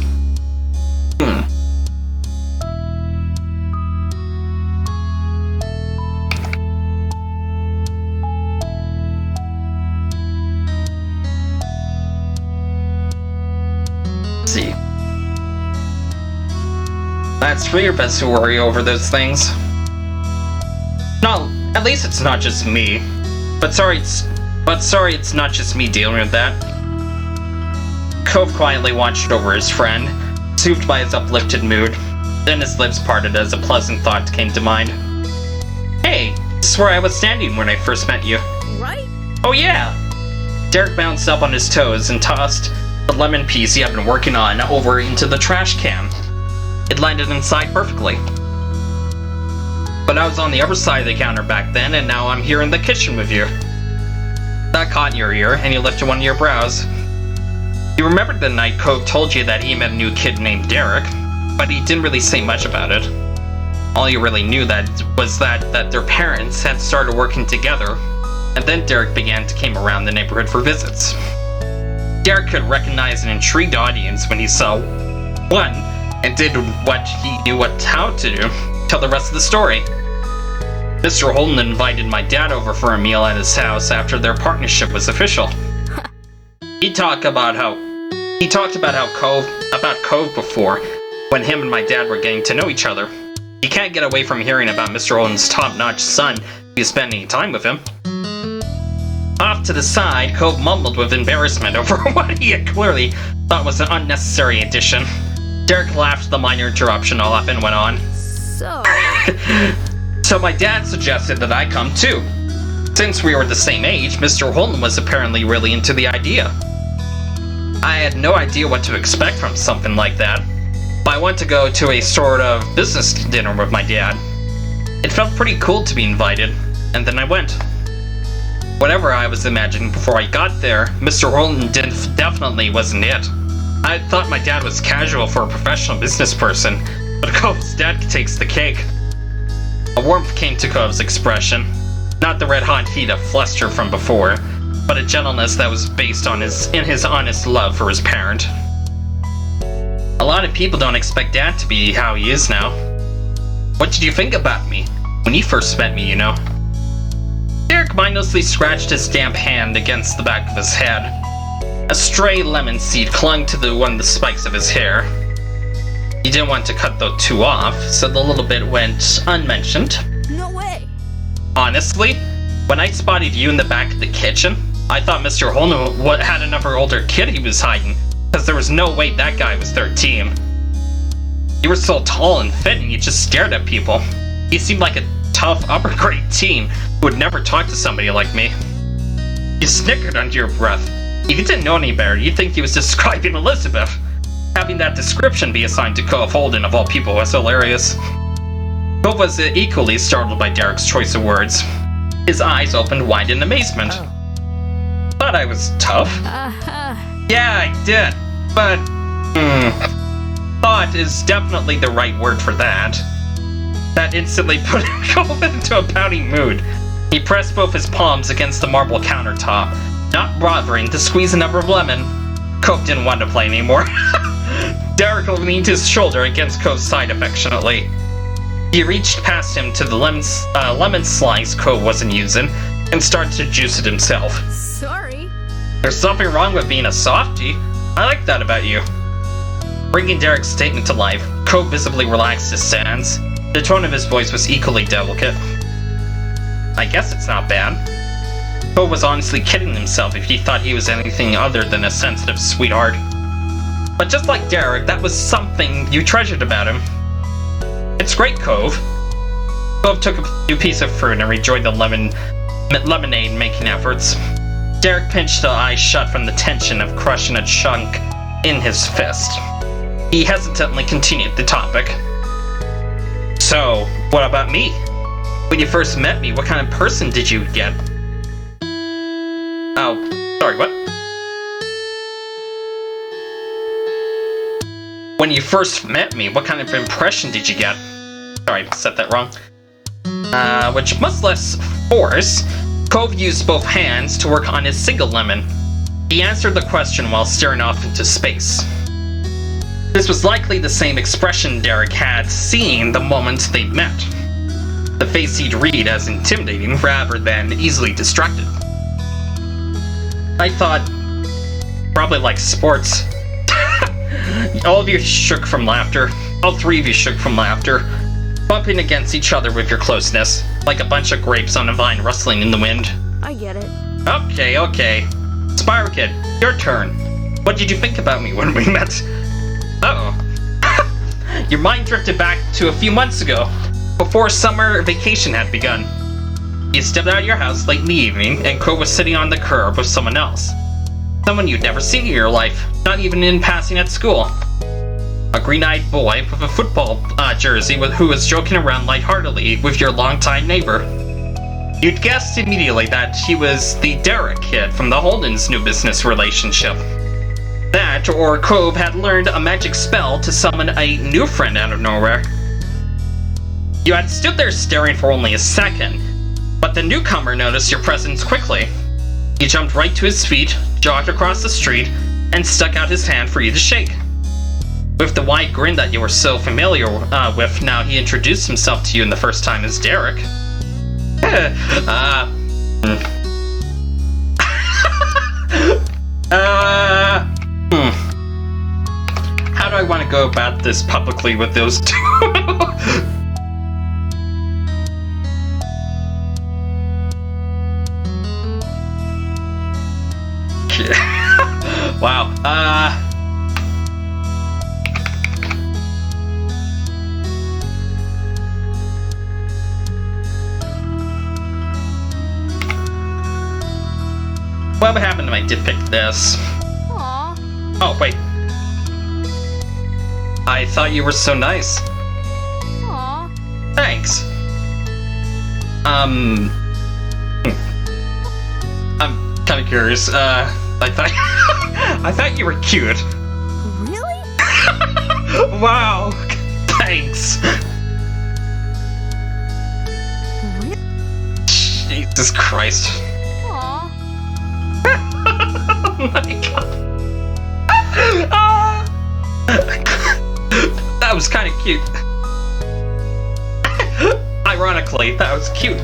See. That's for your best to worry over those things. No, at least it's not just me. But sorry it's not just me dealing with that. Cove quietly watched over his friend, soothed by his uplifted mood. Then his lips parted as a pleasant thought came to mind. Hey, this is where I was standing when I first met you. Right? Oh yeah! Derek bounced up on his toes and tossed the lemon piece he had been working on over into the trash can. It landed inside perfectly. But I was on the other side of the counter back then, and now I'm here in the kitchen with you. That caught your ear, and you lifted one of your brows. You remembered the night Cove told you that he met a new kid named Derek, but he didn't really say much about it. All you really knew was that their parents had started working together, and then Derek began to come around the neighborhood for visits. Derek could recognize an intrigued audience when he saw one, and did what he knew how to do, tell the rest of the story. Mr. Holden invited my dad over for a meal at his house after their partnership was official. He talked about Cove before, when him and my dad were getting to know each other. You can't get away from hearing about Mr. Holden's top-notch son if you spend any time with him. Off to the side, Cove mumbled with embarrassment over what he had clearly thought was an unnecessary addition. Derek laughed the minor interruption off and went on. So my dad suggested that I come too. Since we were the same age, Mr. Holden was apparently really into the idea. I had no idea what to expect from something like that, but I went to go to a sort of business dinner with my dad. It felt pretty cool to be invited, and then I went. Whatever I was imagining before I got there, Mr. Holden definitely wasn't it. I thought my dad was casual for a professional business person, but Cove's dad takes the cake. A warmth came to Cove's expression, not the red-hot heat of fluster from before, but a gentleness that was based on his honest love for his parent. A lot of people don't expect Dad to be how he is now. What did you think about me when you first met me, you know? Derek mindlessly scratched his damp hand against the back of his head. A stray lemon seed clung to one of the spikes of his hair. He didn't want to cut the two off, so the little bit went unmentioned. No way. Honestly, when I spotted you in the back of the kitchen, I thought Mr. Holden had another older kid he was hiding, because there was no way that guy was 13. You were so tall and fit and you just stared at people. You seemed like a tough upper grade teen who would never talk to somebody like me. You snickered under your breath. If you didn't know any better, you'd think he was describing Elizabeth. Having that description be assigned to Cove Holden of all people was hilarious. Cove was equally startled by Derek's choice of words. His eyes opened wide in amazement. Thought I was tough. Yeah, I did, but thought is definitely the right word for that. That instantly put Cove into a pouting mood. He pressed both his palms against the marble countertop, not bothering to squeeze another lemon. Cove didn't want to play anymore. Derek leaned his shoulder against Cove's side affectionately. He reached past him to the lemon slice Cove wasn't using and started to juice it himself. Sorry. There's something wrong with being a softie. I like that about you. Bringing Derek's statement to life, Cove visibly relaxed his stance. The tone of his voice was equally delicate. I guess it's not bad. Cove was honestly kidding himself if he thought he was anything other than a sensitive sweetheart. But just like Derek, that was something you treasured about him. It's great, Cove. Cove took a new piece of fruit and rejoined the lemonade-making efforts. Derek pinched the eyes shut from the tension of crushing a chunk in his fist. He hesitantly continued the topic. So, what about me? When you first met me, what kind of person did you get? Oh, sorry, what? When you first met me, what kind of impression did you get? Sorry, I said that wrong. Which much less force Cove used both hands to work on his single lemon. He answered the question while staring off into space. This was likely the same expression Derek had seen the moment they met. The face he'd read as intimidating rather than easily distracted. I thought, probably like sports. All of you shook from laughter. All three of you shook from laughter, bumping against each other with your closeness, like a bunch of grapes on a vine rustling in the wind. I get it. Okay. Spire Kid, your turn. What did you think about me when we met? Uh-oh. Your mind drifted back to a few months ago, before summer vacation had begun. You stepped out of your house late in the evening, and Cove was sitting on the curb with someone else. Someone you'd never seen in your life, not even in passing at school. A green-eyed boy with a football jersey who was joking around lightheartedly with your longtime neighbor. You'd guessed immediately that he was the Derek kid from the Holden's new business relationship. That, or Cove had learned a magic spell to summon a new friend out of nowhere. You had stood there staring for only a second, but the newcomer noticed your presence quickly. He jumped right to his feet, jogged across the street, and stuck out his hand for you to shake. With the wide grin that you were so familiar with, now he introduced himself to you in the first time as Derek. How do I want to go about this publicly with those two? Wow. What would happen if I did pick this? Aww. Oh, wait. I thought you were so nice. Aww. Thanks. I'm kind of curious. I thought I thought you were cute. Really? Wow. Thanks. Jesus Christ. Aww. Oh my god. That was kind of cute. Ironically, that was cute.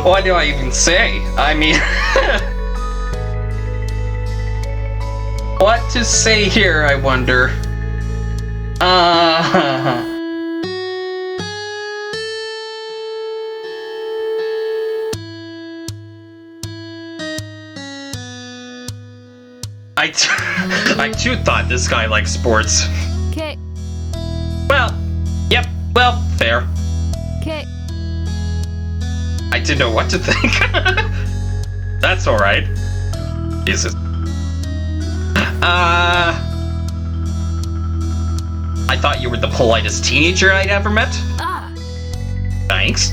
What do I even say? I mean, what to say here, I wonder? I too thought this guy liked sports. Okay. Well, yep, well, fair. Okay. I didn't know what to think. That's alright. Jesus. I thought you were the politest teenager I'd ever met. Ah. Thanks.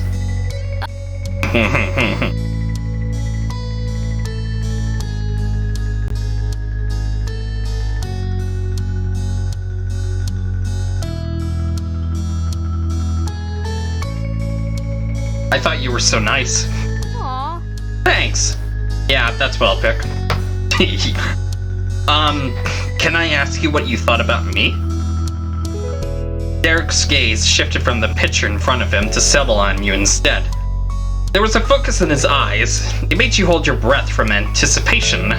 I thought you were so nice. Aww. Thanks. Yeah, that's what I'll pick. Can I ask you what you thought about me? Derek's gaze shifted from the picture in front of him to settle on you instead. There was a focus in his eyes. It made you hold your breath from anticipation.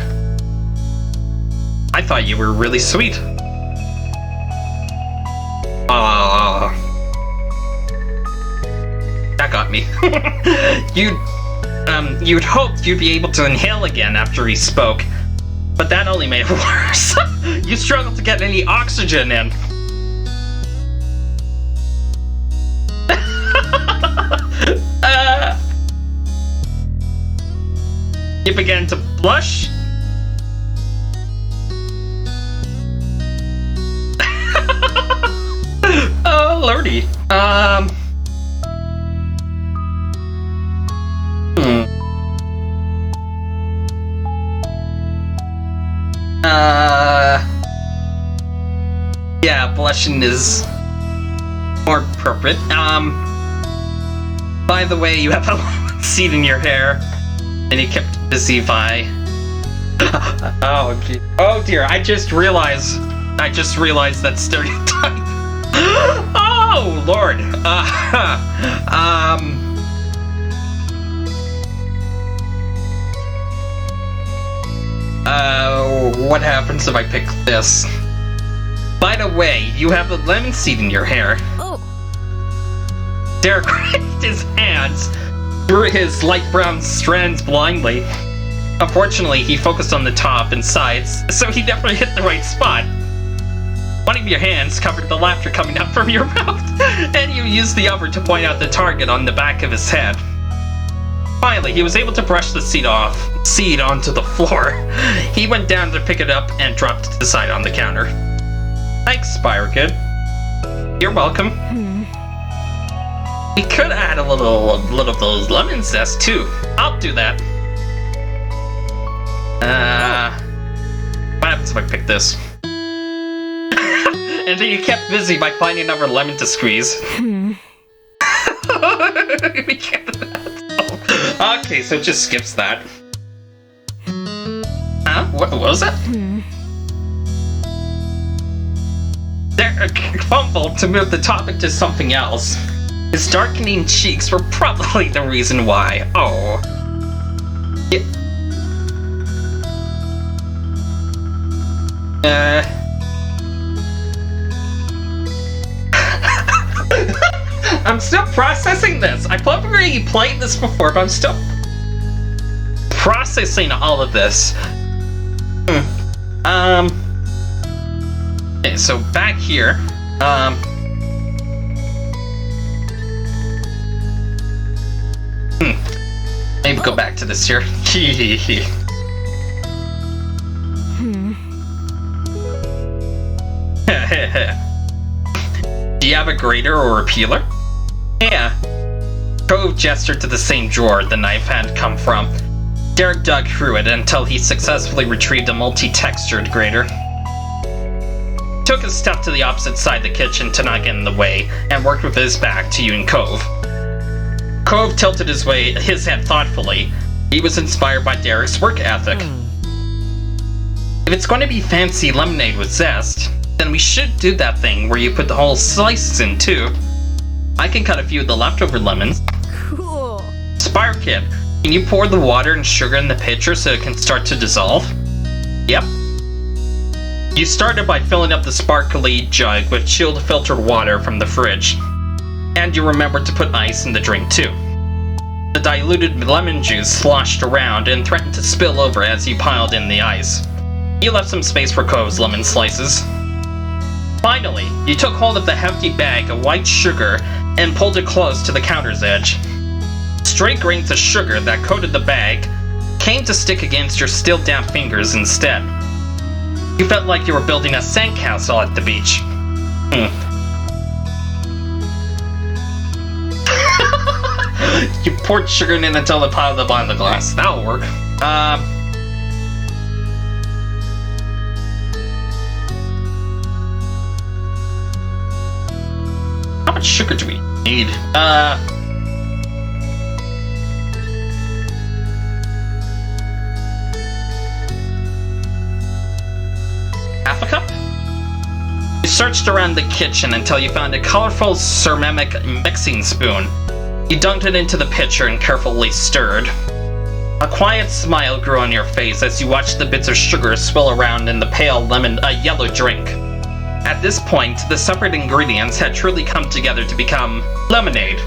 I thought you were really sweet. That got me. You'd hoped you'd be able to inhale again after he spoke, but that only made it worse. You struggled to get any oxygen in. You began to blush. Oh, lordy. Yeah, blushing is more appropriate. By the way, you have a seed in your hair, and you kept busy by. Oh, gee. Oh dear! I just realized that stereotype. Oh Lord. What happens if I pick this? By the way, you have a lemon seed in your hair. Oh. Derek raised his hands through his light brown strands blindly. Unfortunately, he focused on the top and sides, so he definitely hit the right spot. One of your hands covered the laughter coming out from your mouth, and you used the other to point out the target on the back of his head. Finally, he was able to brush the seed onto the floor. He went down to pick it up and dropped it to the side on the counter. Thanks, Spyro. You're welcome. We could add a little of those lemon zest too. I'll do that. What happens if I pick this? And then you kept busy by finding another lemon to squeeze. Okay, so it just skips that. Huh? What was that? Derek fumbled to move the topic to something else. His darkening cheeks were probably the reason why. Oh. I'm still processing this. I've already played this before, but I'm still processing all of this. Okay, so back here, maybe go back to this here. Do you have a grater or a peeler? Yeah. Cove gestured to the same drawer the knife had come from. Derek dug through it until he successfully retrieved a multi-textured grater. Took a step to the opposite side of the kitchen to not get in the way, and worked with his back to you and Cove. Cove tilted his head thoughtfully. He was inspired by Derek's work ethic. If it's going to be fancy lemonade with zest, then we should do that thing where you put the whole slices in too. I can cut a few of the leftover lemons. Cool. Spyro Kid, can you pour the water and sugar in the pitcher so it can start to dissolve? Yep. You started by filling up the sparkly jug with chilled filtered water from the fridge. And you remembered to put ice in the drink too. The diluted lemon juice sloshed around and threatened to spill over as you piled in the ice. You left some space for Cove's lemon slices. Finally, you took hold of the hefty bag of white sugar and pulled it close to the counter's edge. Stray grains of sugar that coated the bag came to stick against your still damp fingers instead. You felt like you were building a sandcastle at the beach. You poured sugar in until it piled up on the glass. That'll work. How much sugar do we need? Half a cup? You searched around the kitchen until you found a colorful ceramic mixing spoon. You dunked it into the pitcher and carefully stirred. A quiet smile grew on your face as you watched the bits of sugar swirl around in the pale yellow drink. At this point, the separate ingredients had truly come together to become lemonade.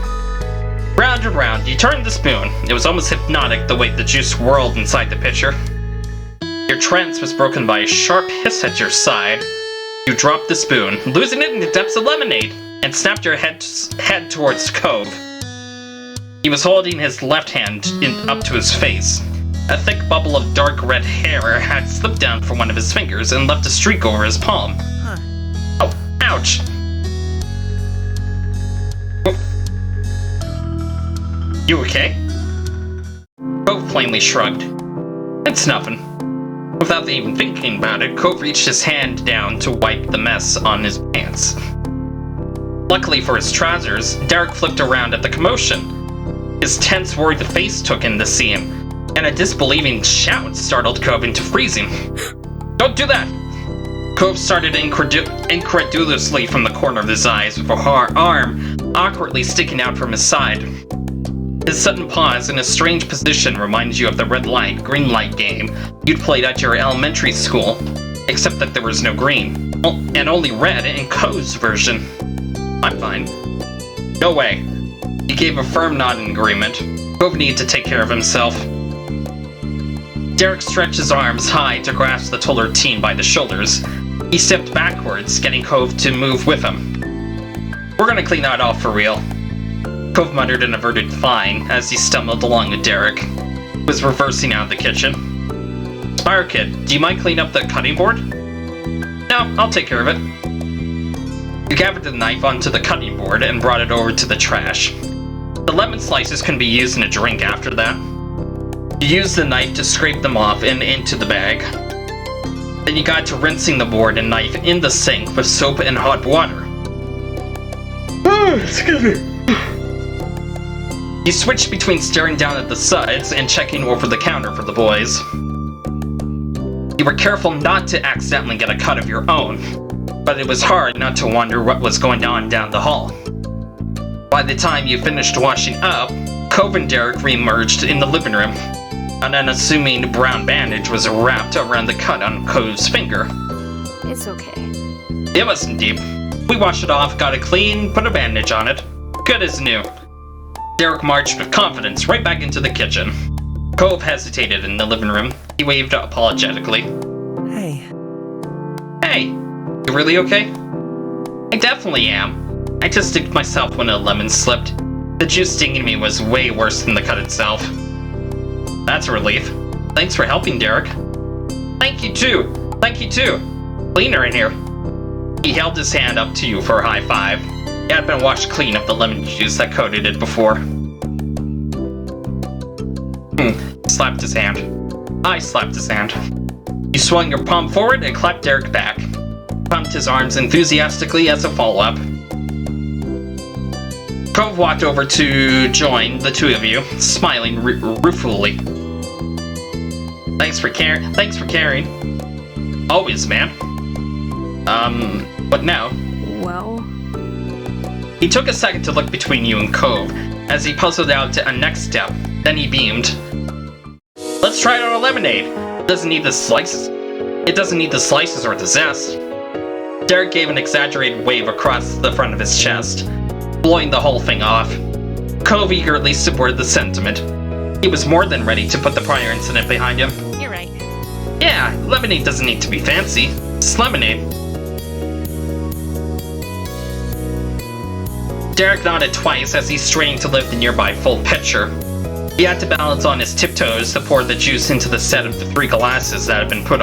Round and round, you turned the spoon. It was almost hypnotic the way the juice whirled inside the pitcher. Your trance was broken by a sharp hiss at your side. You dropped the spoon, losing it in the depths of lemonade, and snapped your head towards Cove. He was holding his left hand up to his face. A thick bubble of dark red hair had slipped down from one of his fingers and left a streak over his palm. Oh, ouch! You okay? Cove plainly shrugged. It's nothing. Without even thinking about it, Cove reached his hand down to wipe the mess on his pants. Luckily for his trousers, Derek flipped around at the commotion. His tense, worried face took in the scene, and a disbelieving shout startled Cove into freezing. "Don't do that!" Cove started incredulously from the corner of his eyes, with a arm awkwardly sticking out from his side. His sudden pause in a strange position reminds you of the red light, green light game you'd played at your elementary school, except that there was no green, and only red in Cove's version. "I'm fine." "No way." He gave a firm nod in agreement. Cove needed to take care of himself. Derek stretched his arms high to grasp the taller teen by the shoulders. He stepped backwards, getting Cove to move with him. "We're gonna clean that off for real." Cove muttered an averted fine as he stumbled along with Derek, who was reversing out of the kitchen. "Spire Kid, do you mind cleaning up the cutting board?" "No, I'll take care of it." You gathered the knife onto the cutting board and brought it over to the trash. The lemon slices can be used in a drink after that. You used the knife to scrape them off and into the bag. Then you got to rinsing the board and knife in the sink with soap and hot water. Excuse me. You switched between staring down at the suds and checking over the counter for the boys. You were careful not to accidentally get a cut of your own, but it was hard not to wonder what was going on down the hall. By the time you finished washing up, Cove and Derek re-emerged in the living room. An unassuming brown bandage was wrapped around the cut on Cove's finger. It's okay. It wasn't deep. We washed it off, got it clean, put a bandage on it. Good as new. Derek marched with confidence right back into the kitchen. Cove hesitated in the living room. He waved apologetically. Hey. Hey, you really okay? I definitely am. I just sticked myself when a lemon slipped. The juice stinging me was way worse than the cut itself. That's a relief. Thanks for helping, Derek. Thank you too. Thank you too. Cleaner in here. He held his hand up to you for a high five. It had been washed clean of the lemon juice that coated it before. Slapped his hand. I slapped his hand. You swung your palm forward and clapped Derek back. Pumped his arms enthusiastically as a follow-up. Cove walked over to join the two of you, smiling ruefully. Thanks for caring. Always, man. What now? Well... He took a second to look between you and Cove as he puzzled out a next step. Then he beamed. Let's try it on a lemonade. It doesn't need the slices or the zest. Derek gave an exaggerated wave across the front of his chest, blowing the whole thing off. Cove eagerly supported the sentiment. He was more than ready to put the prior incident behind him. You're right. Yeah, lemonade doesn't need to be fancy. It's lemonade. Derek nodded twice as he strained to lift the nearby full pitcher. He had to balance on his tiptoes to pour the juice into the set of the 3 glasses that had been put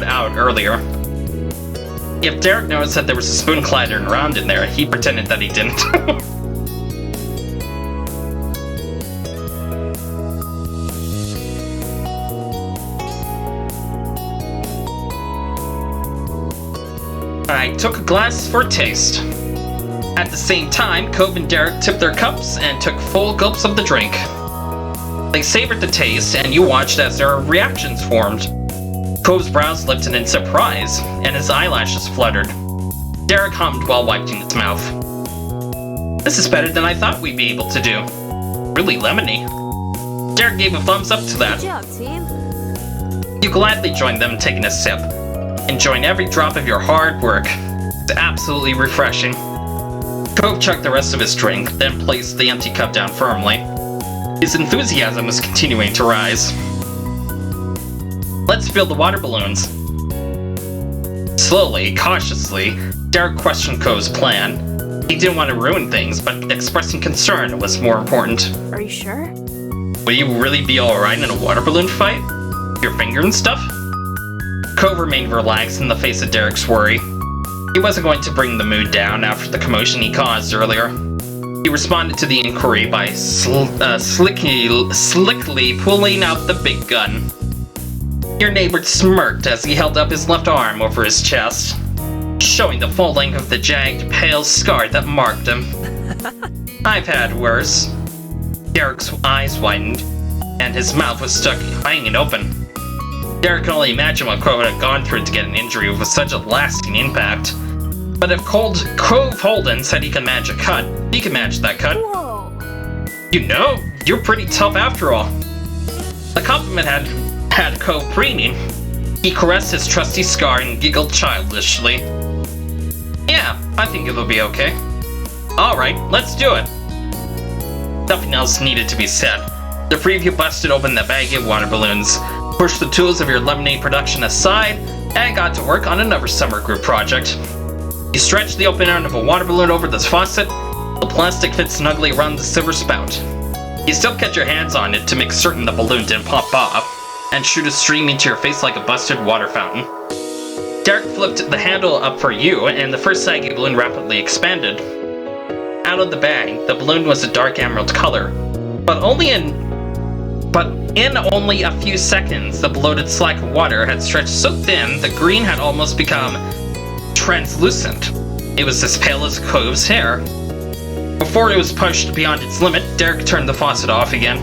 out earlier. If Derek noticed that there was a spoon clattering around in there, he pretended that he didn't. I took a glass for a taste. At the same time, Cove and Derek tipped their cups and took full gulps of the drink. They savored the taste, and you watched as their reactions formed. Cove's brows lifted in surprise, and his eyelashes fluttered. Derek hummed while wiping his mouth. This is better than I thought we'd be able to do. Really lemony. Derek gave a thumbs up to that. Good job, team. You gladly joined them taking a sip, enjoying every drop of your hard work. It's absolutely refreshing. Cove chugged the rest of his drink, then placed the empty cup down firmly. His enthusiasm was continuing to rise. Let's fill the water balloons. Slowly, cautiously, Derek questioned Cove's plan. He didn't want to ruin things, but expressing concern was more important. Are you sure? Will you really be alright in a water balloon fight? Your finger and stuff? Cove remained relaxed in the face of Derek's worry. He wasn't going to bring the mood down after the commotion he caused earlier. He responded to the inquiry by slickly pulling out the big gun. Your neighbor smirked as he held up his left arm over his chest. showing the full length of the jagged, pale scar that marked him. I've had worse. Derek's eyes widened, and his mouth was stuck hanging open. Derek could only imagine what Cove would have gone through to get an injury with such a lasting impact. But if Cove Holden said he could manage a cut, he could manage that cut. Whoa. You know, you're pretty tough after all. The compliment had Cove preening. He caressed his trusty scar and giggled childishly. Yeah, I think it'll be okay. Alright, let's do it. Nothing else needed to be said. The preview busted open the baggie of water balloons, pushed the tools of your lemonade production aside, and got to work on another summer group project. You stretched the open end of a water balloon over the faucet. The plastic fit snugly around the silver spout. You still kept your hands on it to make certain the balloon didn't pop off and shoot a stream into your face like a busted water fountain. Derek flipped the handle up for you, and the first saggy balloon rapidly expanded. Out of the bag, the balloon was a dark emerald color, but in only a few seconds, the bloated slack of water had stretched so thin the green had almost become translucent. It was as pale as Cove's hair. Before it was pushed beyond its limit, Derek turned the faucet off again.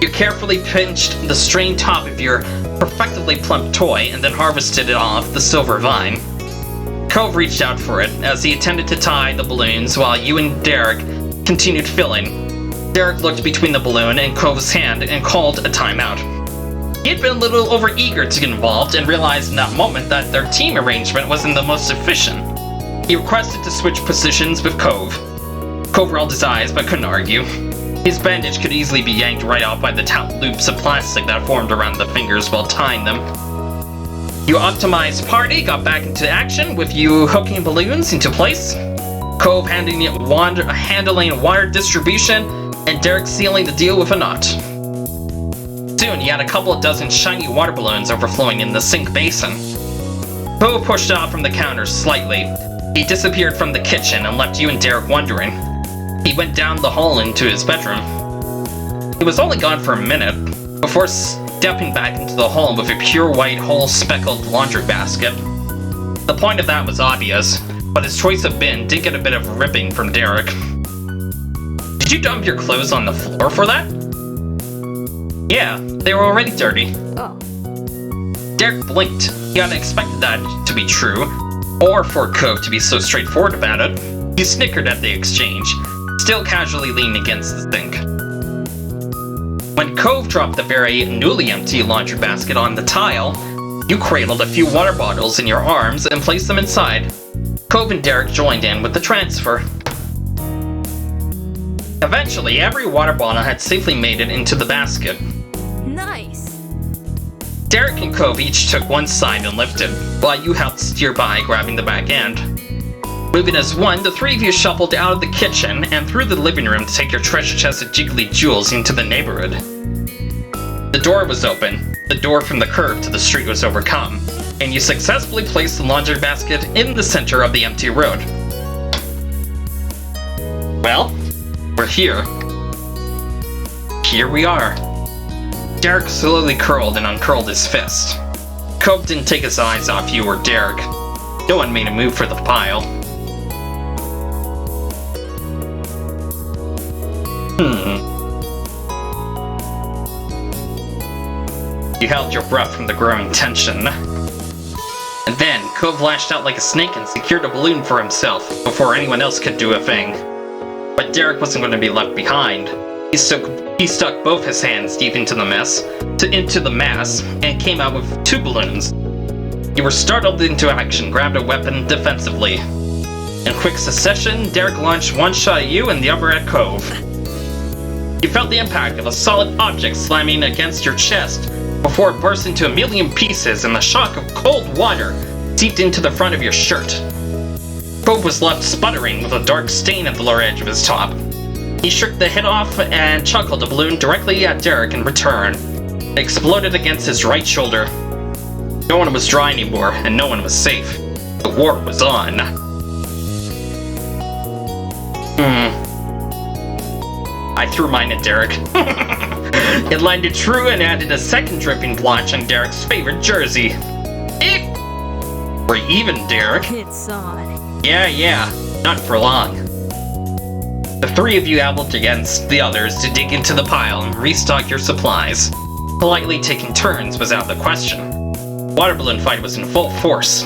You carefully pinched the strained top of your perfectly plump toy and then harvested it off the silver vine. Cove reached out for it as he attempted to tie the balloons while you and Derek continued filling. Derek looked between the balloon and Cove's hand and called a timeout. He had been a little overeager to get involved and realized in that moment that their team arrangement wasn't the most efficient. He requested to switch positions with Cove. Cove rolled his eyes but couldn't argue. His bandage could easily be yanked right off by the taut loops of plastic that formed around the fingers while tying them. Your optimized party got back into action with you hooking balloons into place, Cove handling wire distribution, and Derek sealing the deal with a knot. Soon you had a couple of dozen shiny water balloons overflowing in the sink basin. Cove pushed off from the counter slightly. He disappeared from the kitchen and left you and Derek wondering. He went down the hall into his bedroom. He was only gone for a minute, before stepping back into the hall with a pure white hole-speckled laundry basket. The point of that was obvious, but his choice of bin did get a bit of ripping from Derek. Did you dump your clothes on the floor for that? Yeah, they were already dirty. Oh. Derek blinked. He hadn't expected that to be true, or for Cove to be so straightforward about it. He snickered at the exchange, still casually leaning against the sink. When Cove dropped the very newly empty laundry basket on the tile, you cradled a few water bottles in your arms and placed them inside. Cove and Derek joined in with the transfer. Eventually, every water bottle had safely made it into the basket. Nice. Derek and Cove each took one side and lifted, while you helped steer by, grabbing the back end. Moving as one, the three of you shuffled out of the kitchen and through the living room to take your treasure chest of jiggly jewels into the neighborhood. The door was open. The door from the curb to the street was overcome, and you successfully placed the laundry basket in the center of the empty road. Well, we're here. Here we are. Derek slowly curled and uncurled his fist. Cove didn't take his eyes off you or Derek. No one made a move for the pile. You held your breath from the growing tension. And then, Cove lashed out like a snake and secured a balloon for himself before anyone else could do a thing. But Derek wasn't going to be left behind. He stuck both his hands deep into the mass, and came out with two balloons. You were startled into action, grabbed a weapon defensively. In quick succession, Derek launched one shot at you and the other at Cove. You felt the impact of a solid object slamming against your chest before it burst into a million pieces and the shock of cold water seeped into the front of your shirt. Cove was left sputtering with a dark stain at the lower edge of his top. He shook the head off and chuckled a balloon directly at Derek in return. It exploded against his right shoulder. No one was dry anymore, and no one was safe. The war was on. I threw mine at Derek. It landed true and added a second dripping blotch on Derek's favorite jersey. We're even, Derek. It's on. Yeah, not for long. The three of you held against the others to dig into the pile and restock your supplies. Politely taking turns was out of the question. Water balloon fight was in full force.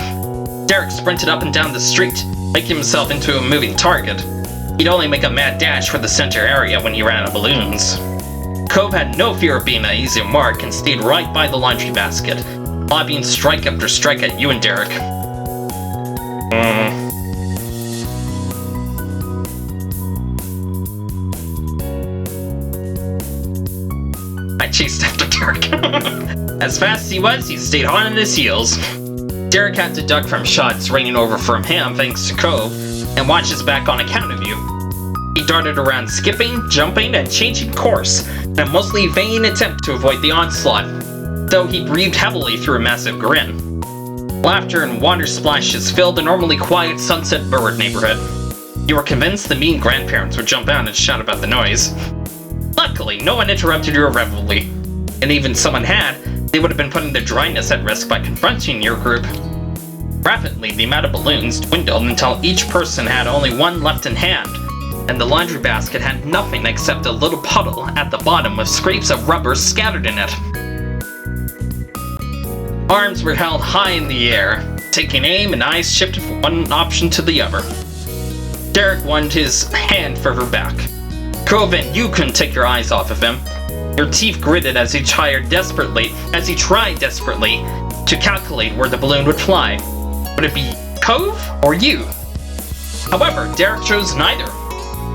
Derek sprinted up and down the street, making himself into a moving target. He'd only make a mad dash for the center area when he ran out of balloons. Cove had no fear of being an easy mark and stayed right by the laundry basket, lobbing strike after strike at you and Derek. I chased after Derek. As fast as he was, he stayed hot on his heels. Derek had to duck from shots raining over from him thanks to Cove, and watch his back on account of you. He darted around skipping, jumping, and changing course, in a mostly vain attempt to avoid the onslaught, though he breathed heavily through a massive grin. Laughter and water splashes filled the normally quiet Sunset Burwood neighborhood. You were convinced the mean grandparents would jump out and shout about the noise. Luckily, no one interrupted your revelry, and even if someone had, they would have been putting their dryness at risk by confronting your group. Rapidly, the amount of balloons dwindled until each person had only one left in hand, and the laundry basket had nothing except a little puddle at the bottom with scrapes of rubber scattered in it. Arms were held high in the air, taking aim, and eyes shifted from one option to the other. Derek wanted his hand further back. Cove and you couldn't take your eyes off of him. Your teeth gritted as he tried desperately to calculate where the balloon would fly. Would it be Cove or you? However, Derek chose neither.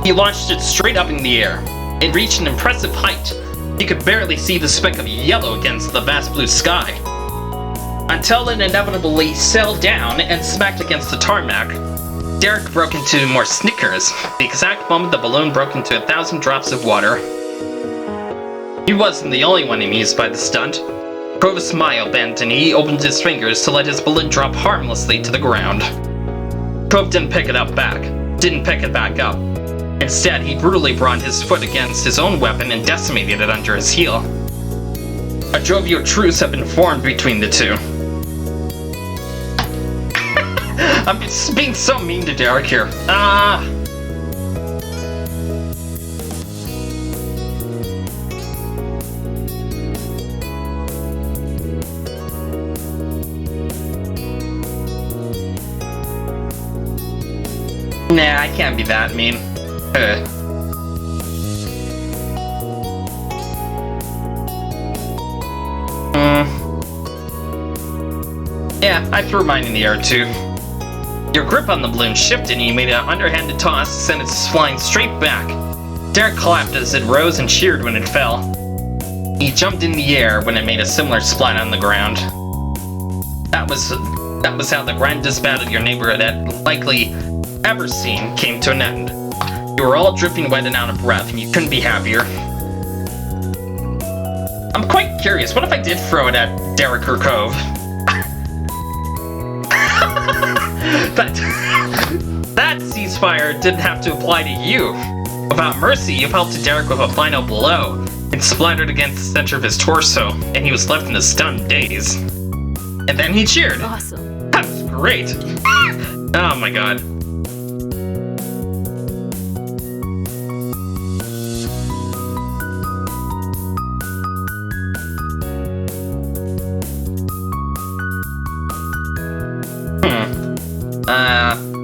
He launched it straight up in the air. It reached an impressive height. You could barely see the speck of yellow against the vast blue sky. Until it inevitably sailed down and smacked against the tarmac. Derek broke into more snickers, the exact moment the balloon broke into 1,000 drops of water. He wasn't the only one amused by the stunt. Cove's smile bent and he opened his fingers to let his balloon drop harmlessly to the ground. Cove didn't pick it back up. Instead, he brutally brought his foot against his own weapon and decimated it under his heel. A jovial truce had been formed between the two. I'm just being so mean to Derek here. Nah, I can't be that mean. Yeah, I threw mine in the air too. Your grip on the balloon shifted and you made an underhanded toss to send it flying straight back. Derek clapped as it rose and cheered when it fell. He jumped in the air when it made a similar splat on the ground. That was how the grandest battle your neighborhood had likely ever seen came to an end. You were all dripping wet and out of breath, and you couldn't be happier. I'm quite curious, what if I did throw it at Derek or Cove? That ceasefire didn't have to apply to you. Without mercy, you fell to Derek with a final blow and splattered against the center of his torso, and he was left in a stunned daze. And then he cheered. Awesome. That's great. Oh my god.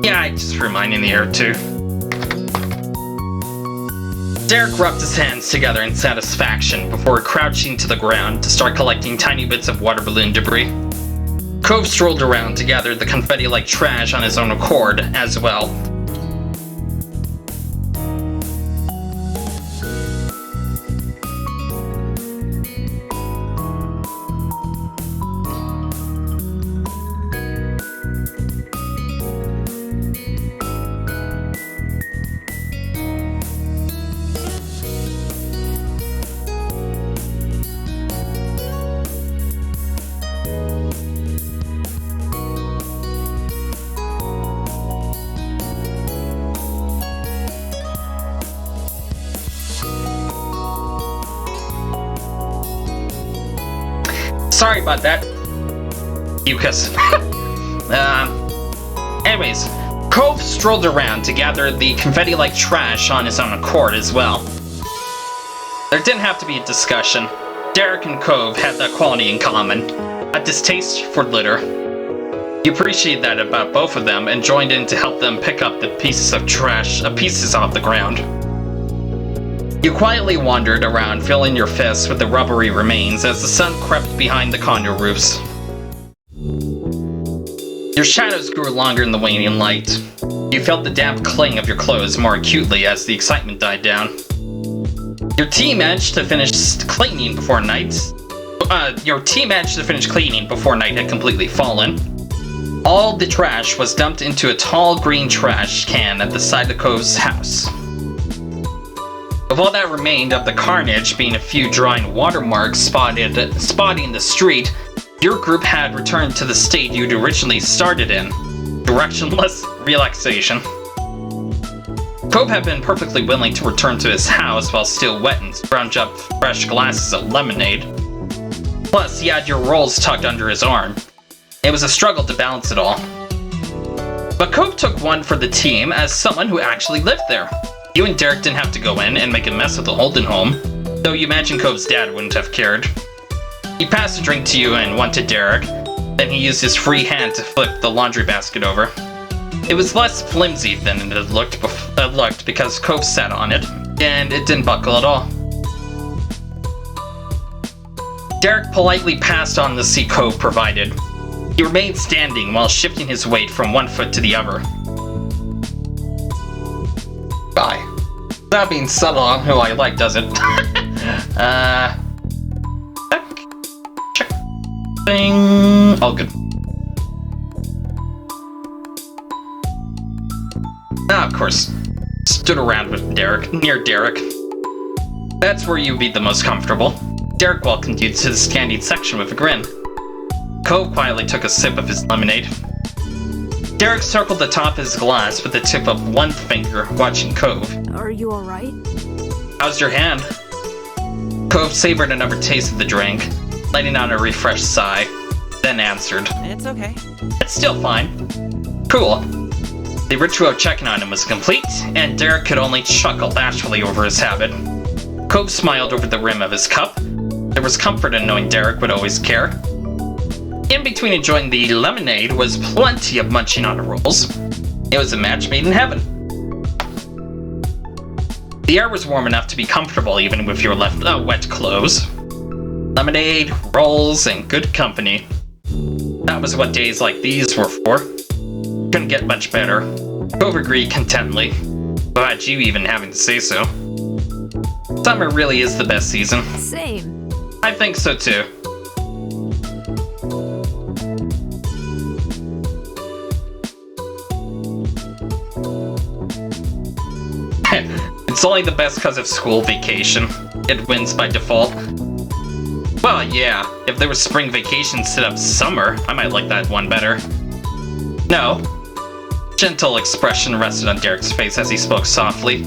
Yeah, I just threw mine in the air too. Derek rubbed his hands together in satisfaction before crouching to the ground to start collecting tiny bits of water balloon debris. Cove strolled around to gather the confetti-like trash on his own accord as well. Sorry about that, Lucas. Anyways, Cove strolled around to gather the confetti-like trash on his own accord as well. There didn't have to be a discussion. Derek and Cove had that quality in common, a distaste for litter. You appreciated that about both of them and joined in to help them pick up the pieces of trash, pieces off the ground. You quietly wandered around, filling your fists with the rubbery remains as the sun crept behind the condo roofs. Your shadows grew longer in the waning light. You felt the damp cling of your clothes more acutely as the excitement died down. Your team managed to finish cleaning before night. Your team managed to finish cleaning before night had completely fallen. All the trash was dumped into a tall green trash can at the side of Cove's house. Of all that remained of the carnage being a few drying watermarks spotting the street, your group had returned to the state you'd originally started in, directionless relaxation. Cove had been perfectly willing to return to his house while still wet and scrounge up fresh glasses of lemonade. Plus, he had your rolls tucked under his arm. It was a struggle to balance it all. But Cove took one for the team as someone who actually lived there. You and Derek didn't have to go in and make a mess of the Holden home, though you imagine Cove's dad wouldn't have cared. He passed a drink to you and one to Derek, then he used his free hand to flip the laundry basket over. It was less flimsy than it had looked because Cove sat on it, and it didn't buckle at all. Derek politely passed on the seat Cove provided. He remained standing while shifting his weight from one foot to the other. Bye. That being subtle on who I like, does it? Check. Thing. All good. Of course. Stood around with Derek, near Derek. That's where you'd be the most comfortable. Derek welcomed you to the standing section with a grin. Cove quietly took a sip of his lemonade. Derek circled the top of his glass with the tip of one finger, watching Cove. Are you alright? How's your hand? Cove savored another taste of the drink, letting out a refreshed sigh, then answered. It's okay. It's still fine. Cool. The ritual of checking on him was complete, and Derek could only chuckle bashfully over his habit. Cove smiled over the rim of his cup. There was comfort in knowing Derek would always care. In between enjoying the lemonade was plenty of munching on the rolls. It was a match made in heaven. The air was warm enough to be comfortable even with your wet clothes. Lemonade, rolls, and good company. That was what days like these were for. Couldn't get much better. Cove agreed contentedly, without you even having to say so. Summer really is the best season. Same. I think so too. It's only the best because of school vacation. It wins by default. Well, yeah, if there was spring vacation instead of summer, I might like that one better. No. Gentle expression rested on Derek's face as he spoke softly.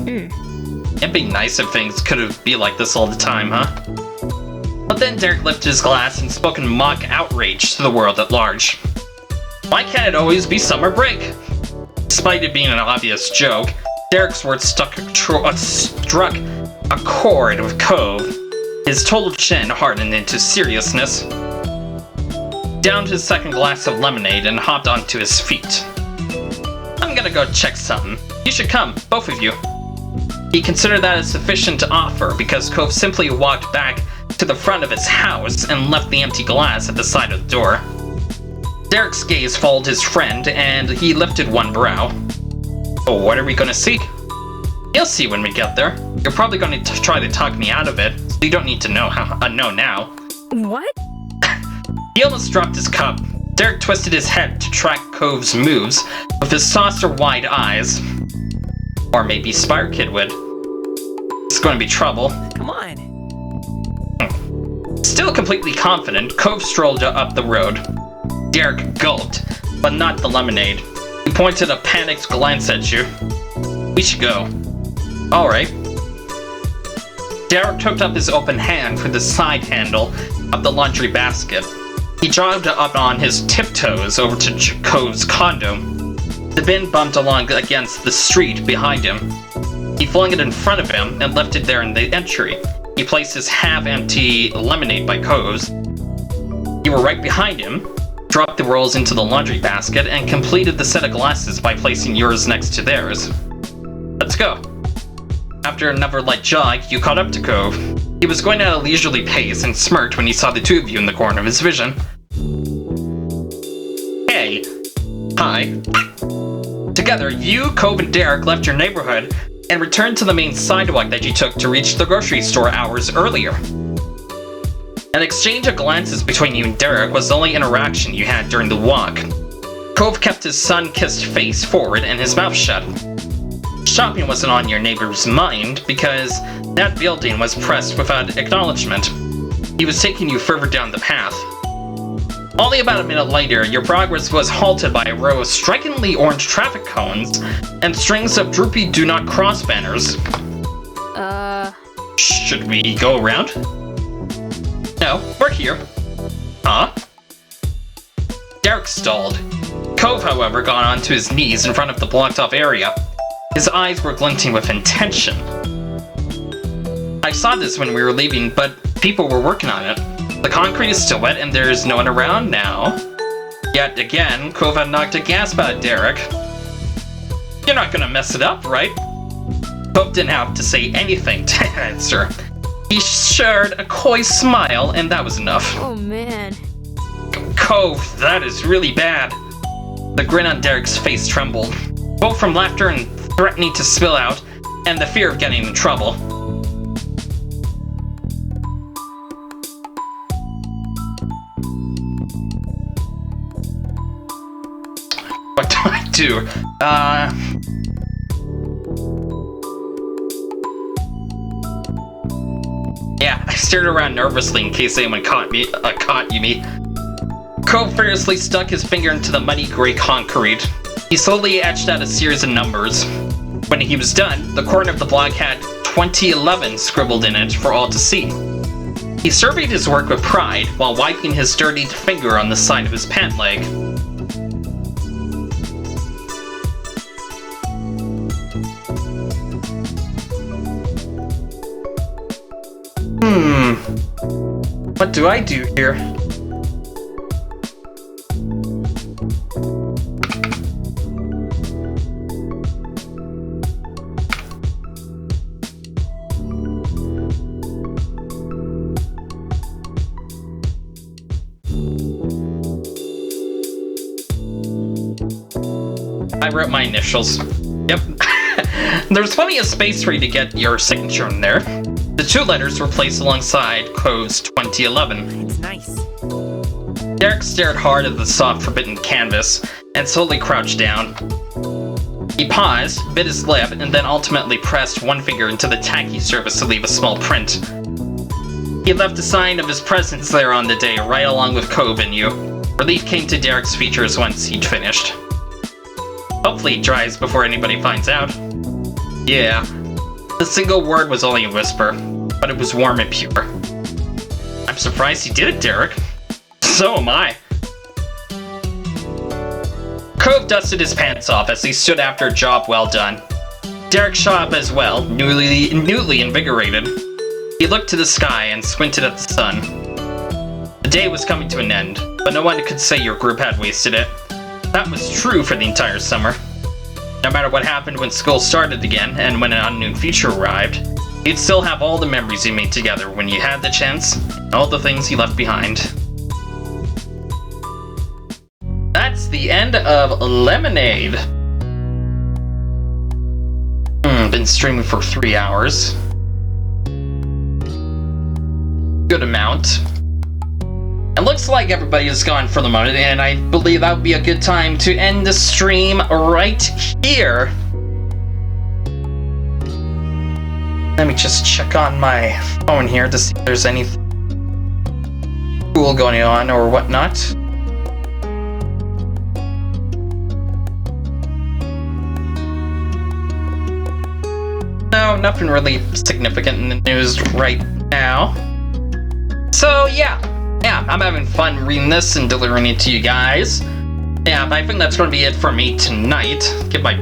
It'd be nice if things could be like this all the time, huh? But then Derek lifted his glass and spoke in mock outrage to the world at large. Why can't it always be summer break? Despite it being an obvious joke, Derek's words struck a chord with Cove. His total chin hardened into seriousness. Downed his second glass of lemonade and hopped onto his feet. I'm gonna go check something. You should come, both of you. He considered that a sufficient offer because Cove simply walked back to the front of his house and left the empty glass at the side of the door. Derek's gaze followed his friend and he lifted one brow. Oh, what are we gonna see? You'll see when we get there. You're probably going to try to talk me out of it, so you don't need to know now. What? He almost dropped his cup. Derek twisted his head to track Cove's moves with his saucer-wide eyes. Or maybe Spire Kid would. It's going to be trouble. Come on. Still completely confident, Cove strolled up the road. Derek gulped, but not the lemonade. He pointed a panicked glance at you. We should go. Alright. Derek hooked up his open hand for the side handle of the laundry basket. He jogged up on his tiptoes over to Cove's condo. The bin bumped along against the street behind him. He flung it in front of him and left it there in the entry. He placed his half-empty lemonade by Cove's. You were right behind him, dropped the rolls into the laundry basket, and completed the set of glasses by placing yours next to theirs. Let's go. After another light jog, you caught up to Cove. He was going at a leisurely pace and smirked when he saw the two of you in the corner of his vision. Hey. Hi. Together, you, Cove, and Derek left your neighborhood and returned to the main sidewalk that you took to reach the grocery store hours earlier. An exchange of glances between you and Derek was the only interaction you had during the walk. Cove kept his sun-kissed face forward and his mouth shut. Shopping wasn't on your neighbor's mind because that building was pressed without acknowledgement. He was taking you further down the path. Only about a minute later, your progress was halted by a row of strikingly orange traffic cones and strings of droopy do not cross banners. Should we go around? No, we're here. Huh? Derek stalled. Cove, however, got onto his knees in front of the blocked-off area. His eyes were glinting with intention. I saw this when we were leaving, but people were working on it. The concrete is still wet and there's no one around now. Yet again, Cove had knocked a gasp out of Derek. You're not gonna mess it up, right? Cove didn't have to say anything to answer. He shared a coy smile, and that was enough. Oh man. Cove, that is really bad. The grin on Derek's face trembled, both from laughter and threatening to spill out, and the fear of getting in trouble. What do I do? Yeah, I stared around nervously in case anyone caught me. Cove furiously stuck his finger into the muddy gray concrete. He slowly etched out a series of numbers. When he was done, the corner of the block had 2011 scribbled in it for all to see. He surveyed his work with pride while wiping his dirtied finger on the side of his pant leg. What do I do here? I wrote my initials. Yep. There's plenty of space for you to get your signature in there. The two letters were placed alongside Cove's 2011. It's nice. Derek stared hard at the soft, forbidden canvas and slowly crouched down. He paused, bit his lip, and then ultimately pressed one finger into the tacky surface to leave a small print. He left a sign of his presence there on the day, right along with Cove and you. Relief came to Derek's features once he'd finished. Hopefully it dries before anybody finds out. Yeah. The single word was only a whisper, but it was warm and pure. I'm surprised you did it, Derek. So am I. Cove dusted his pants off as he stood after a job well done. Derek shot up as well, newly invigorated. He looked to the sky and squinted at the sun. The day was coming to an end, but no one could say your group had wasted it. That was true for the entire summer. No matter what happened when school started again, and when an unknown future arrived, you'd still have all the memories you made together when you had the chance, and all the things you left behind. That's the end of Lemonade. Been streaming for 3 hours. Good amount. It looks like everybody is gone for the moment, and I believe that would be a good time to end the stream right here. Let me just check on my phone here to see if there's anything cool going on or whatnot. No, nothing really significant in the news right now. So yeah, yeah, I'm having fun reading this and delivering it to you guys. Yeah, but I think that's going to be it for me tonight. Give my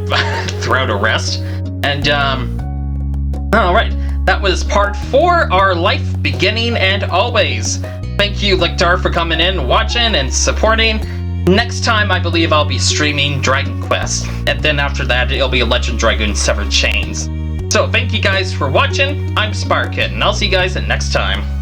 throat a rest. And, alright. That was part 4, Our Life Beginning and Always. Thank you, Lictar, for coming in, watching, and supporting. Next time, I believe I'll be streaming Dragon Quest. And then after that, it'll be Legend Dragoon Severed Chains. So, thank you guys for watching. I'm Sparkit, and I'll see you guys next time.